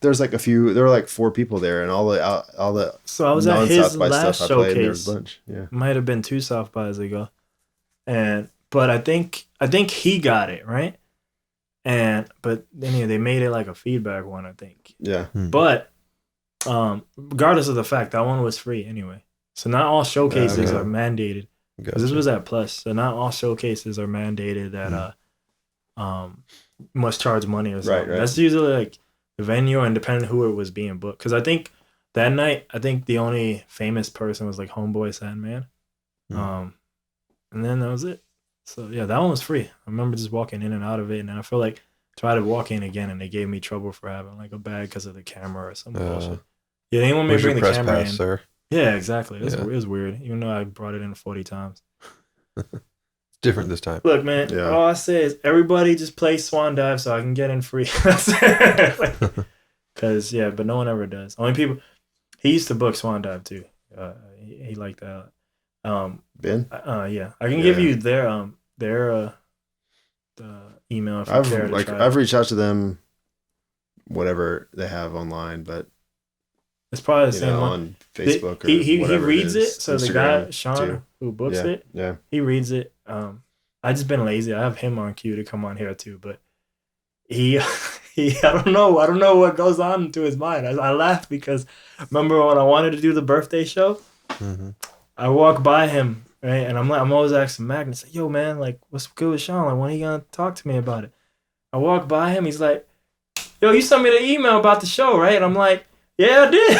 there's like there were like 4 people there, and all the so I was at his last stuff showcase. I played, and there's a bunch. Yeah, might have been 2 South bys ago, but I think he got it right, but then they made it like a feedback one, I think. Yeah, but regardless of the fact, that one was free anyway. So not all showcases are mandated. Gotcha. This was at Plus, so not all showcases are mandated that must charge money or something. Right. That's usually like the venue and depending who it was being booked. Because I think that night, the only famous person was like Homeboy Sandman, and then that was it. So yeah, that one was free. I remember just walking in and out of it, and I feel like I tried to walk in again, and they gave me trouble for having like a bag because of the camera or some bullshit. Yeah, anyone may bring the camera in. Sir? Yeah, exactly. It was weird, even though I brought it in 40 times. It's different this time. Look, man, all I say is everybody just play Swan Dive so I can get in free. Because, but no one ever does. Only people, he used to book Swan Dive too. He liked that. Ben? Yeah. I can give you their email if you care to try. I've reached out to them, whatever they have online, but it's probably the same one on Facebook. He whatever reads it. So Instagram the guy Sean too. who books it, he reads it. I just been lazy. I have him on cue to come on here too, but he I don't know what goes on to his mind. I laugh because remember when I wanted to do the birthday show, I walk by him right, and I'm always asking Magnus, yo man, like what's good with Sean? Like when are you gonna talk to me about it? I walk by him, he's like, yo, you sent me the email about the show, right? And I'm like, Yeah, I did.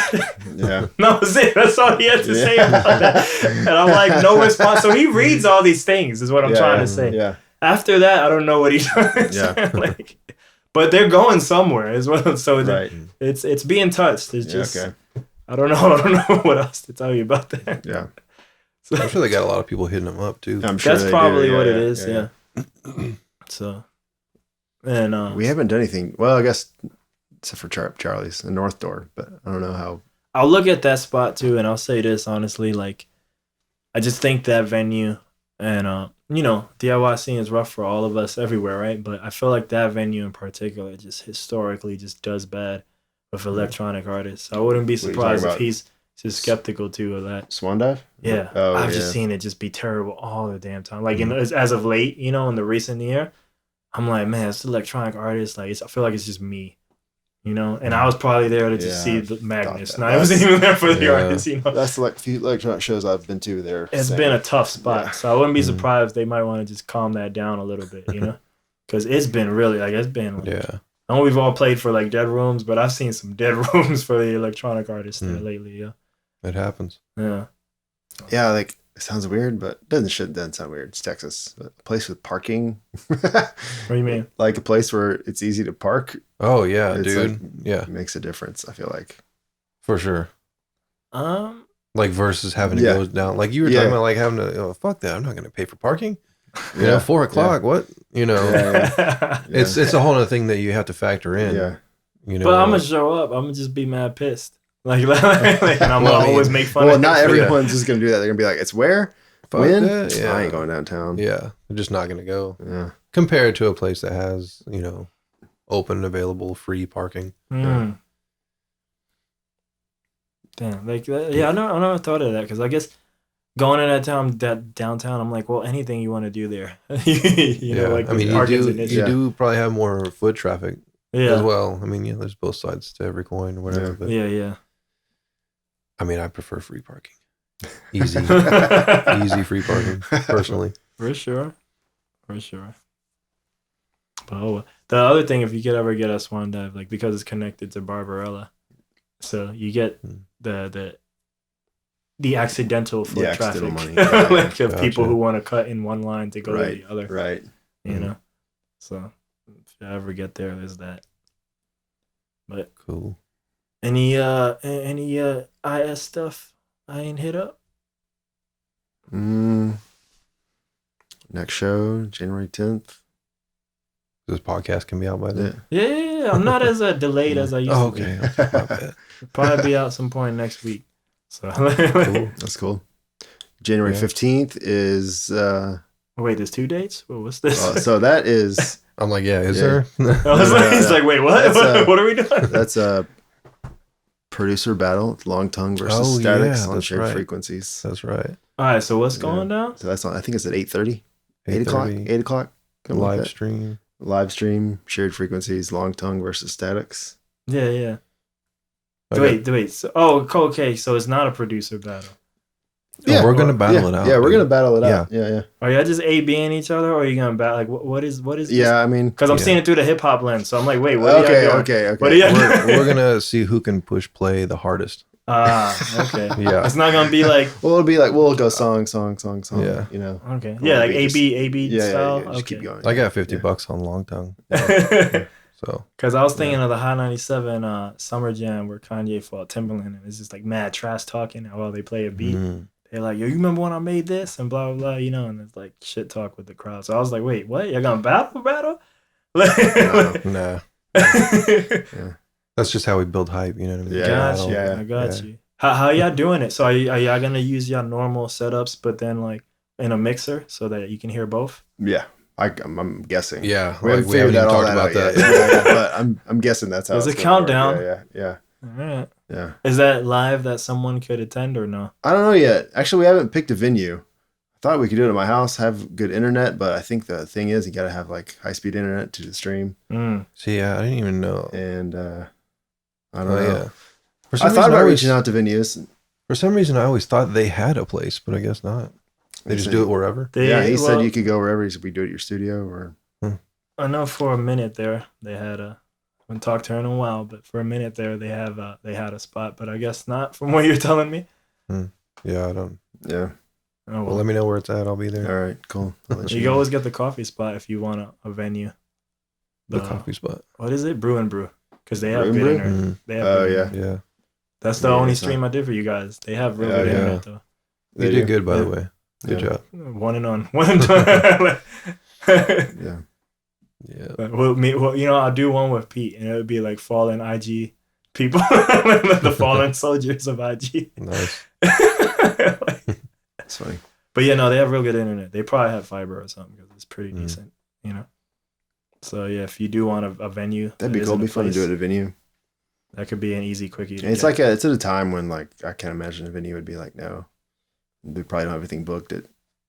Yeah. No, that's it. That's all he had to say about that. And I'm like, no response. So he reads all these things, is what I'm trying to say. Yeah. After that, I don't know what he does. Yeah. Like, but they're going somewhere as well. So Right. it's being touched. It's just okay. I don't know what else to tell you about that. Yeah. So I'm sure they got a lot of people hitting them up too. I'm sure That's probably what it is. Yeah. So, and we haven't done anything. Well, I guess except for Charlie's and North Door, but I don't know how. I'll look at that spot too, and I'll say this honestly, like, I just think that venue and DIY scene is rough for all of us everywhere, right? But I feel like that venue in particular just historically just does bad with electronic artists. I wouldn't be surprised if he's just skeptical too of that. Swan Dive? Yeah. I've just seen it just be terrible all the damn time. Like as of late, in the recent year, I'm like, man, it's electronic artists. Like I feel like it's just me. And I was probably there to just see the Magnus. And I wasn't even there for the artists, That's like few electronic shows I've been to there. It's been a tough spot. So I wouldn't be surprised they might want to just calm that down a little bit, Because it's been really, I know we've all played for like dead rooms, but I've seen some dead rooms for the electronic artists there lately, yeah. It happens. Yeah. Yeah, like it sounds weird, but it doesn't sound weird. It's Texas. A place with parking. What do you mean? Like a place where it's easy to park. Oh yeah, it's dude. Like, yeah. It makes a difference, I feel like. For sure. Like versus having to go down. Like you were talking about like having to fuck that. I'm not gonna pay for parking. 4 o'clock, what? It's a whole other thing that you have to factor in. Yeah. But I'm gonna show up. I'm gonna just be mad pissed. Like and I'm gonna always make fun of it. Not everyone's just gonna do that. They're gonna be like, it's where? When? Yeah. I ain't going downtown. Yeah. They're just not gonna go. Yeah. Compared to a place that has, open, available, free parking. Damn. Like I never thought of that because I guess going in that downtown, I'm like, well, anything you want to do there. Like I mean, you do probably have more foot traffic as well. I mean, there's both sides to every coin or whatever. But yeah. I mean, I prefer free parking. Easy free parking, personally. For sure. But the other thing, if you could ever get a Swan Dive, like because it's connected to Barbarella, so you get the accidental foot traffic, money. like of people who want to cut in one line to go to the other, right? So if you ever get there, there's that. But cool. Any IS stuff I ain't hit up? Next show, January 10th. This podcast can be out by then. Yeah. I'm not as delayed as I used to be. Okay. Probably be out some point next week. So cool. That's cool. January 15th is. Wait, there's 2 dates? What's this? So that is. I'm like, is there? He's like, wait, what? What are we doing? That's a producer battle. Long Tongue versus StatX on shared frequencies. That's right. All right. So what's going down? So that's on. I think it's at 8:30. 8 o'clock. 8 o'clock. Live stream. Live stream, shared frequencies, Long Tongue versus StatX. Yeah. Okay. Wait. So, okay. So it's not a producer battle. Yeah, we're gonna battle it out. Yeah, we're gonna battle it out. Yeah. Are y'all just A-Bing each other, or are you gonna battle? Like, what is? Yeah, I mean, because I'm seeing it through the hip hop lens, so I'm like, wait, what? Okay. What are y'all doing? We're gonna see who can push play the hardest. Okay. Yeah. It's not gonna be like. Well, it'll be like we'll go song. Yeah. Okay. Yeah, like A-B style. Yeah, just keep going. I got $50 on Long Tongue. So. Because I was thinking of the Hot 97 Summer Jam where Kanye fought Timbaland, and it's just like mad trash talking while they play a beat. They're like, yo, you remember when I made this? And blah, blah, blah, and it's like shit talk with the crowd. So I was like, wait, what? You're going to battle? Nah. Yeah. That's just how we build hype, you know what I mean? I got you. How y'all doing it? So are y'all going to use y'all normal setups, but then like in a mixer so that you can hear both? Yeah. I'm guessing. Yeah. We haven't figured out all that out yet. But I'm guessing that's how it's a countdown. Yeah. All right. Yeah. Is that live that someone could attend or no? I don't know yet. Actually, we haven't picked a venue. I thought we could do it at my house, have good internet, but I think the thing is you got to have like high-speed internet to stream. See, I didn't even know. And I don't know. Yeah. I thought about reaching out to venues. For some reason, I always thought they had a place, but I guess not. They just do it wherever. He said you could go wherever. He said we do it at your studio or. I know for a minute there they had haven't talked to her in a while, but for a minute there, they had a spot, but I guess not from what you're telling me. Yeah, I don't. Yeah. Oh, well, let me know where it's at. I'll be there. All right, cool. You can always get the coffee spot if you want a venue. The coffee spot. What is it? Brew and Brew. Because they have Brew and good Brew? internet. They have Oh, good yeah. internet. Yeah. That's the only stream I did for you guys. They have real good internet, though. You did good, by the way. Good job. One and done. Yeah. Yeah. Well, you know, I'll do one with Pete, and it would be like fallen IG people, the fallen soldiers of IG. Nice. That's funny. But yeah, no, they have real good internet. They probably have fiber or something because it's pretty decent, you know. So yeah, if you do want a venue, that'd be cool. It'd be fun to do at a venue. That could be an easy quickie. It's like it's at a time when like I can't imagine a venue would be like, no, we probably don't have everything booked at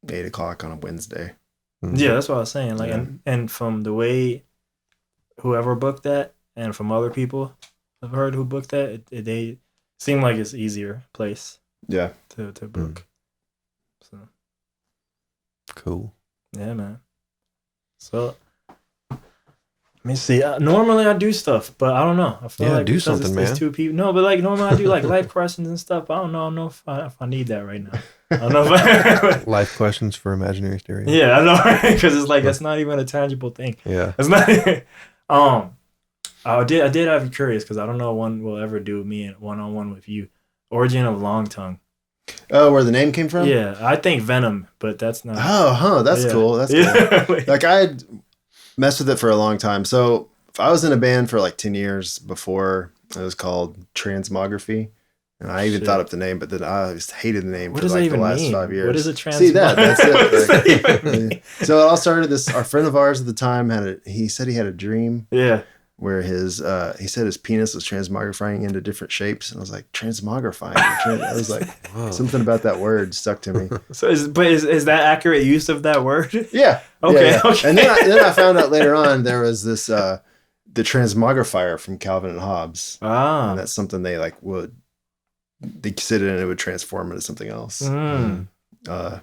8 o'clock on a Wednesday. Yeah, that's what I was saying. Like, and from the way whoever booked that, and from other people I've heard who booked that, they seem like it's easier place. Yeah. To book. So. Cool. Yeah, man. So. Let me see. Normally I do stuff, but I don't know. I feel like do something, man. It's two people. No, but like normally I do like life questions and stuff. I don't know if I need that right now. I don't know if life questions for imaginary stereo. Yeah, I know, because it's like that's not even a tangible thing. Yeah, it's not. I did have you curious because I don't know one will ever do me one-on-one with you. Origin of long tongue. Oh, where the name came from? Yeah, I think Venom, but that's not. That's cool. That's cool. Like I messed with it for a long time. So I was in a band for like 10 years before. It was called Transmography. And I even thought up the name, but then I just hated the name for like the last 5 years. What is a transmography? See that's it. So it all started our friend of ours at the time he said he had a dream. Yeah. Where he said his penis was transmogrifying into different shapes. And I was like, transmogrifying? I was like, something about that word stuck to me. So is that accurate use of that word? Yeah. Okay. Yeah. Okay. And then I found out later on there was this, the transmogrifier from Calvin and Hobbes. Ah. And that's something they sit in and it would transform into something else. So I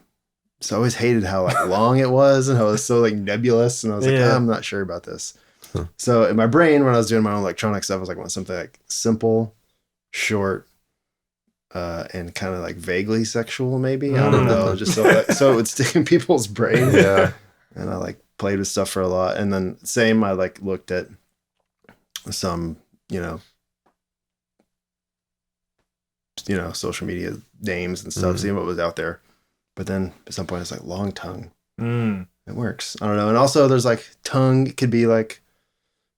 always hated how like long it was and how it was so like nebulous. And I was like, I'm not sure about this. So in my brain, when I was doing my own electronic stuff, I was like, I want something like simple, short, and kind of like vaguely sexual, maybe. I don't know. Just so it would stick in people's brain. Yeah. And I like played with stuff for a lot. And then I like looked at some, social media names and stuff, seeing what was out there. But then at some point it's like long tongue. It works. I don't know. And also there's like tongue. It could be like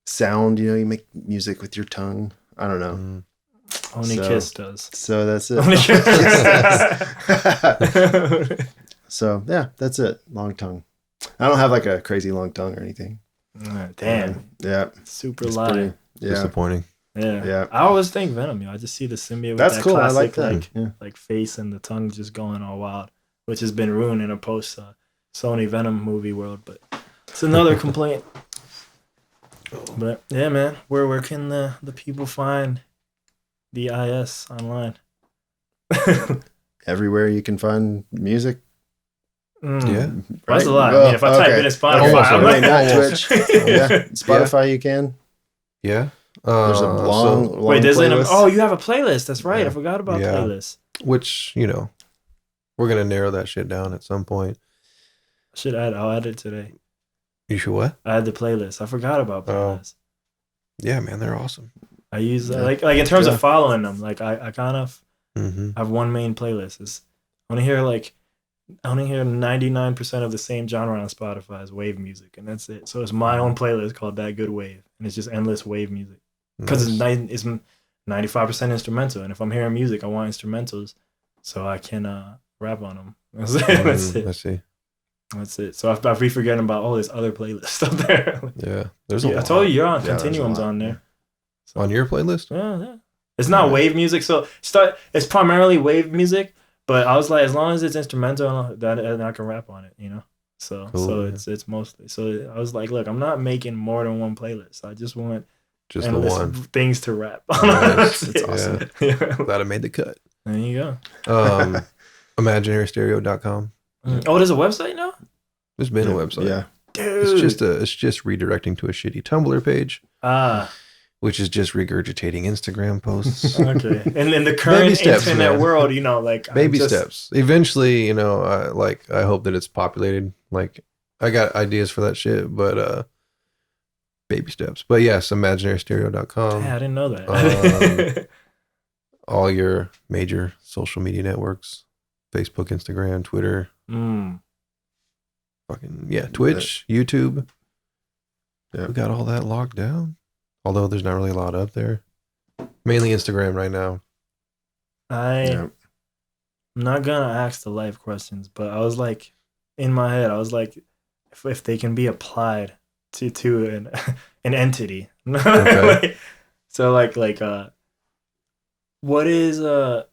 sound, you make music with your tongue. I don't know. Only Kiss does. So that's it. Only Kiss does. So yeah, that's it. Long tongue. I don't have like a crazy long tongue or anything. Damn. Yeah. Super light. Disappointing. Yeah. I always think Venom. I just see the symbiote with that's that cool. classic I like that. like face and the tongue just going all wild, which has been ruined in a post Sony Venom movie world. But it's another complaint. But yeah, man, where can the people find the IS online? Everywhere you can find music. Yeah, that's a lot. I mean, if I type in Spotify, I'm like, not Twitch. Spotify, you can. Yeah. There's a long wait. There's playlist. You have a playlist. That's right. I forgot about playlists. Which we're gonna narrow that shit down at some point. I'll add it today. You should what? I had the playlist. I forgot about playlists. Yeah, man, they're awesome. I use like in terms of following them. Like I kind of have one main playlist. I only hear 99% of the same genre on Spotify as wave music, and that's it. So it's my own playlist called That Good Wave, and it's just endless wave music because it's 95% instrumental. And if I'm hearing music, I want instrumentals, so I can rap on them. That's it. I see. That's it. So I be forgetting about all this other playlist up there. Yeah, there's a lot. I told you you're on Continuum's on there. So, on your playlist? Yeah. It's not wave music, so it's primarily wave music. But I was like, as long as it's instrumental, that I can rap on it, So cool, so it's mostly. So I was like, look, I'm not making more than one playlist. I just want just the one things to rap. That's awesome. Yeah. Glad I made the cut. There you go. ImaginaryStereo.com. Oh, there's a website now? There's been a website. Yeah. Dude. It's just redirecting to a shitty Tumblr page. which is just regurgitating Instagram posts. Okay. And in the current steps, internet man. world, you know, like Baby steps. Eventually, you know, I hope that it's populated. Like I got ideas for that shit, but baby steps. But yes, imaginarystereo.com. Yeah, I didn't know that. All your major social media networks, Facebook, Instagram, Twitter. Fucking yeah, Twitch, YouTube. Yeah. We got all that locked down. Although there's not really a lot up there. Mainly Instagram right now. I'm not gonna ask the life questions, but I was like, in my head, I was like, if they can be applied to an entity. Okay. So like what is like,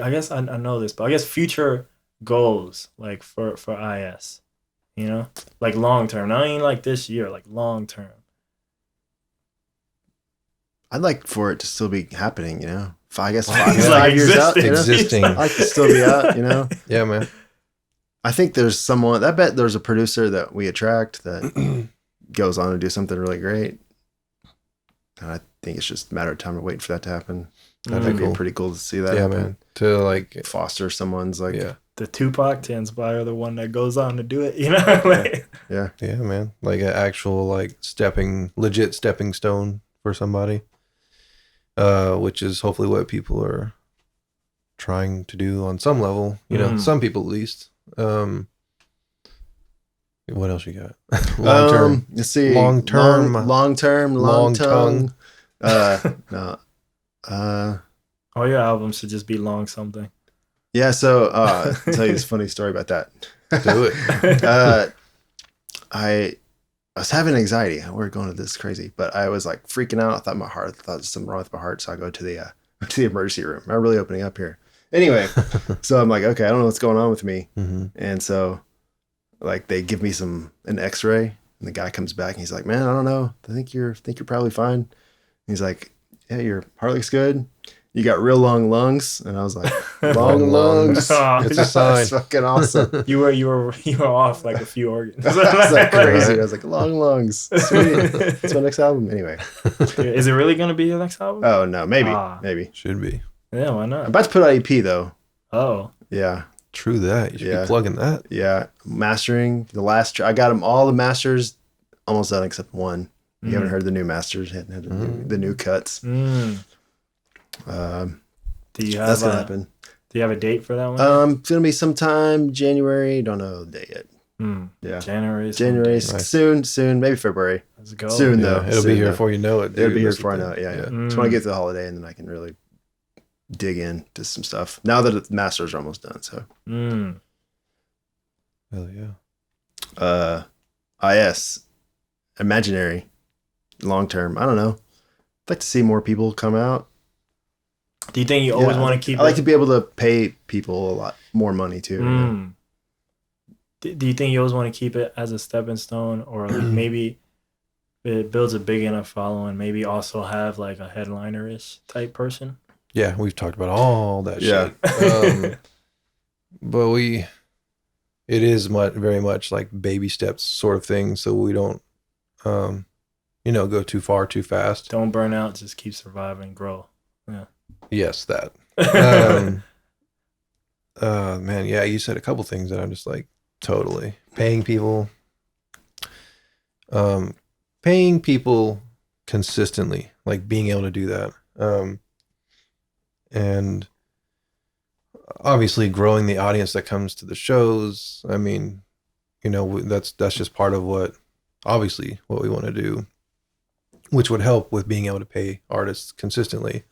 I guess I know this, but I guess future goals like for IS, you know, like long term, not even like this year, like long term. I'd like for it to still be happening, you know. I guess Like 5 years out, you know? Existing. I'd like to still be out, you know. Yeah, man. I think there's someone. I bet there's a producer that we attract that goes on to do something really great. And I think it's just a matter of time to wait for that to happen. That'd be pretty cool to see that happen. Man. To like foster someone's like the Tupac to inspire the one that goes on to do it, you know? Like, yeah, man. Like an actual like legit stepping stone for somebody. Which is hopefully what people are trying to do on some level. You know, some people at least. What else you got? Long term. Let's see. Long term. Long tongue. No. All your albums should just be long something. Yeah. So I'll tell you this funny story about that. Do it. I was having anxiety. We're going to this crazy, but I was like freaking out. I thought there was something wrong with my heart. So I go to the emergency room. I'm really opening up here. Anyway, so I'm like, okay, I don't know what's going on with me. And so like they give me an x-ray and the guy comes back and he's like, man, I don't know. I think you're probably fine. And he's like, yeah, your heart looks good. You got real long lungs. And I was like, long lungs. It's a sign. That's fucking awesome. You were off like a few organs. That's like crazy. I was like, long lungs. Sweet. It's my next album. Anyway. Is it really going to be your next album? Oh, no. Maybe. Should be. Yeah, why not? I'm about to put out EP, though. Oh. Yeah. True that. You should be plugging that. Yeah. Mastering. I got them all the masters almost done except one. You haven't heard the new masters. Hadn't had the new cuts. Do you have that's gonna happen. Do you have a date for that one? It's gonna be sometime January. Don't know the date yet. Yeah, January. Nice. Soon, maybe February. Let's go. Soon though. It'll be here before you know it. Dude. It'll be here before I know it. Yeah. Just want to get to the holiday and then I can really dig into some stuff. Now that the masters are almost done, so. Hell yeah. IS, imaginary, long term. I don't know. I'd like to see more people come out. Do you think you always want to keep? I like to be able to pay people a lot more money too. Do you think you always want to keep it as a stepping stone, or like maybe it builds a big enough following? Maybe also have like a headliner-ish type person. Yeah, we've talked about all that shit. But it is very much like baby steps sort of thing, so we don't, go too far too fast. Don't burn out. Just keep surviving, grow. Yeah. Yes, that. Man, yeah, you said a couple things that I'm just like totally paying people consistently, like being able to do that. And obviously growing the audience that comes to the shows. I mean, that's just part of what we want to do, which would help with being able to pay artists consistently.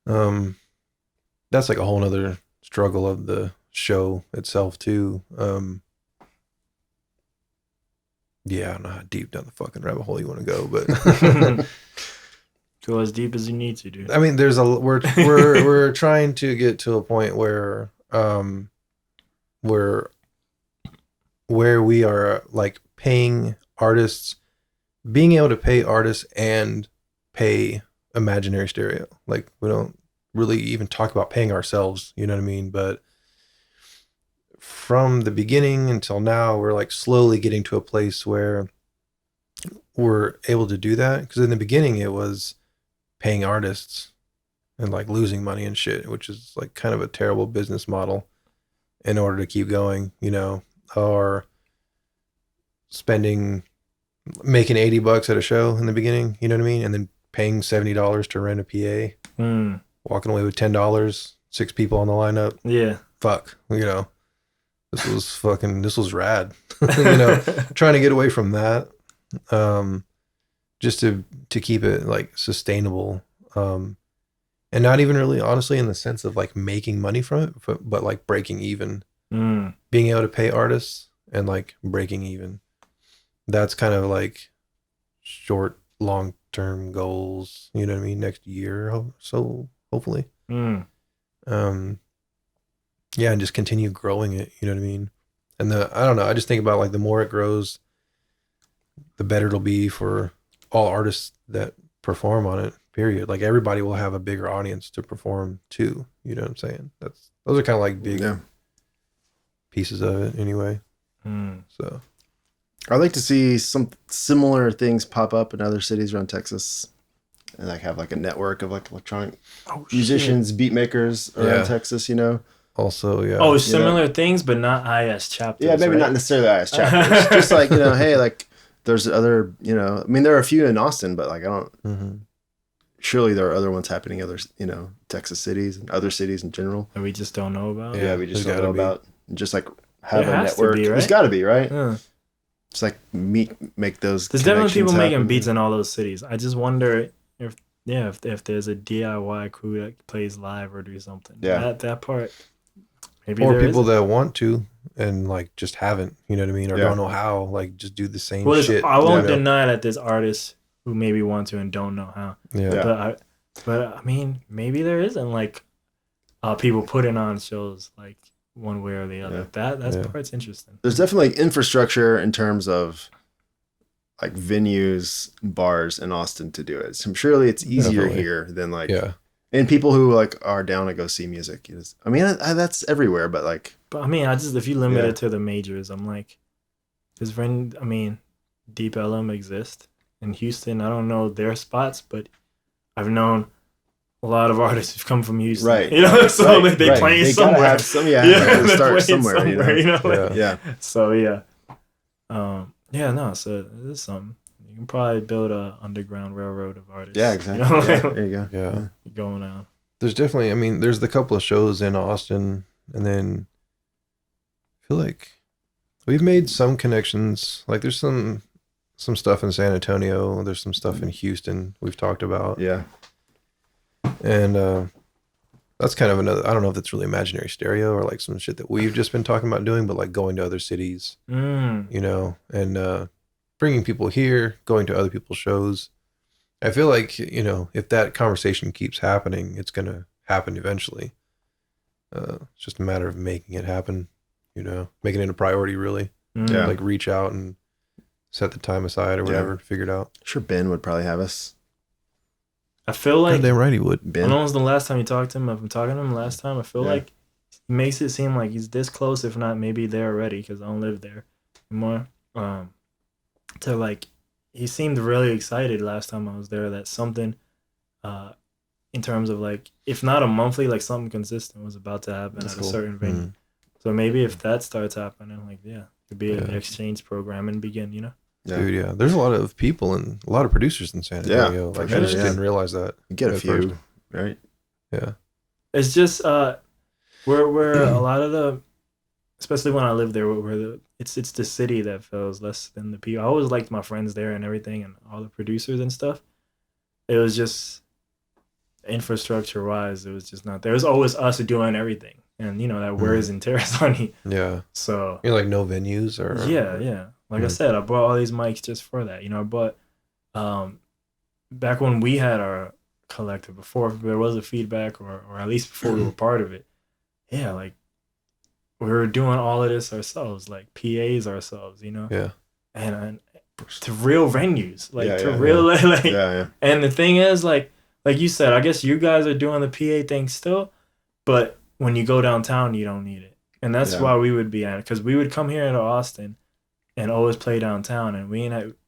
That's like a whole nother struggle of the show itself too. Yeah, I don't know how deep down the fucking rabbit hole you want to go, but go as deep as you need to, dude. I mean, we're trying to get to a point where we are like paying artists, being able to pay artists and pay Imaginary Stereo. Like we don't really even talk about paying ourselves, you know what I mean? But from the beginning until now, we're like slowly getting to a place where were able to do that, because in the beginning it was paying artists and like losing money and shit, which is like kind of a terrible business model in order to keep going, you know, or making $80 at a show in the beginning, you know what I mean? And then paying $70 to rent a PA, walking away with $10, 6 people on the lineup. Yeah. Fuck, you know, this was rad, you know, trying to get away from that, just to keep it like sustainable. And not even really, honestly, in the sense of like making money from it, but like breaking even, being able to pay artists and like breaking even. That's kind of like short, long-term goals, you know what I mean? Next year, so hopefully. Yeah, and just continue growing it, you know what I mean? And I don't know, I just think about like the more it grows, the better it'll be for all artists that perform on it, period. Like everybody will have a bigger audience to perform to, you know what I'm saying? Those are kind of like big pieces of it anyway. So I'd like to see some similar things pop up in other cities around Texas, and like have like a network of like electronic musicians, beat makers around Texas, you know? Also, yeah. Oh, similar things, but not IS chapters. Yeah, maybe not necessarily IS chapters. Just like, you know, hey, like there's other, you know, I mean, there are a few in Austin, but like I don't, surely there are other ones happening in other, you know, Texas cities and other cities in general. And we just don't know about. Yeah, we just don't know about. Just like have a network. Right? There's got to be, right? Yeah. It's like make those. There's definitely people making beats in all those cities. I just wonder if there's a DIY crew that plays live or do something. Yeah, that part. Maybe or people that want to and like just haven't, you know what I mean, or don't know how, like just do the same shit. I won't deny that there's artists who maybe want to and don't know how. Yeah. But I mean, maybe there isn't like people putting on shows like one way or the other. That's part's interesting. There's definitely infrastructure in terms of like venues, bars in Austin to do it. So surely it's easier here than like and people who like are down to go see music. I mean, that's everywhere, but like. But I mean, if you limit it to the majors, I'm like, Deep Ellum exist in Houston. I don't know their spots, but I've known a lot of artists who've come from Houston. Right. You know, so they playing somewhere. Have some, they start somewhere. You know? So so this is something. You can probably build a underground railroad of artists. Yeah, exactly. You know? There you go. Yeah. Going on. There's definitely, I mean, there's the couple of shows in Austin, and then I feel like we've made some connections. Like there's some stuff in San Antonio. There's some stuff in Houston we've talked about. Yeah. And that's kind of another, I don't know if it's really imaginary stereo or like some shit that we've just been talking about doing, but like going to other cities, you know, and bringing people here, going to other people's shows. I feel like, you know, if that conversation keeps happening, it's going to happen eventually. It's just a matter of making it happen, you know, making it a priority, really. Yeah. Like reach out and set the time aside or whatever, figure it out. Sure, Ben would probably have us. I feel like. Damn right he would. Ben. When was the last time you talked to him? I've been talking to him last time. I feel like he makes it seem like he's this close, if not maybe there already, because I don't live there anymore. To like, he seemed really excited last time I was there that something, in terms of like, if not a monthly, like something consistent was about to happen at a certain venue. So maybe if that starts happening, like, it could be an exchange program and begin, you know? Yeah. Dude, there's a lot of people and a lot of producers in San Antonio. Like I just didn't realize that. You get a few, right? Yeah. It's just where a lot of the, especially when I lived there, where it's the city that feels less than the people. I always liked my friends there and everything, and all the producers and stuff. It was just infrastructure wise, it was just not there. It was always us doing everything, and you know that wears and tears on you. Yeah. So you're like no venues or yeah. Like I said, I bought all these mics just for that. You know, I bought back when we had our collective, before there was a feedback, or at least before we were part of it. Yeah, like we were doing all of this ourselves, like PAs ourselves, you know. Yeah. And to real venues, like real. And the thing is, like you said, I guess you guys are doing the PA thing still, but when you go downtown, you don't need it, and that's why we would be at it, because we would come here into Austin and always play downtown, and we ain't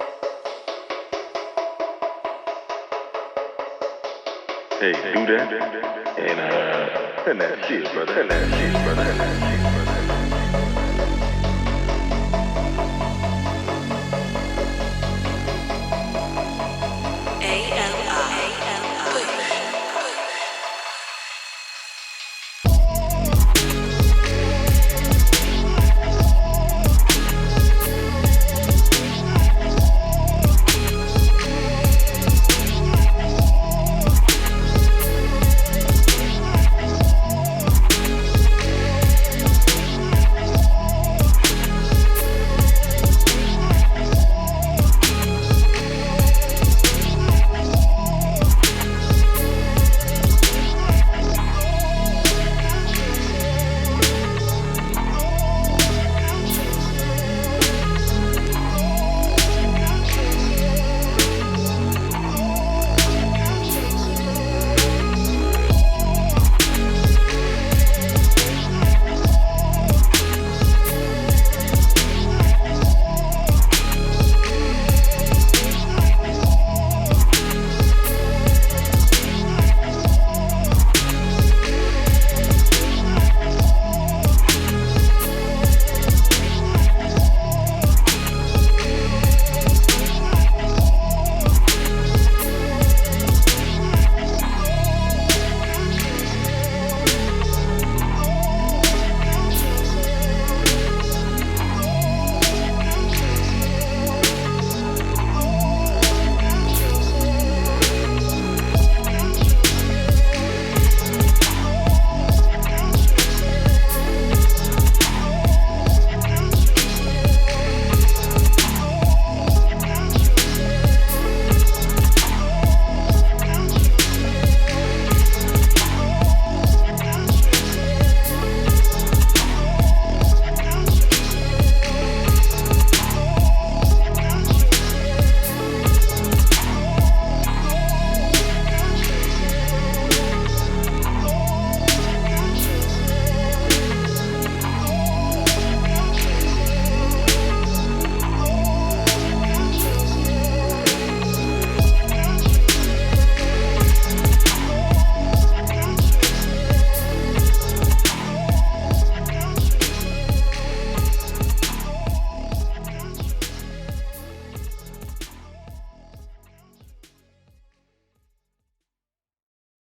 out. Hey, do that. And that shit, brother. And that shit, brother. And that shit, brother.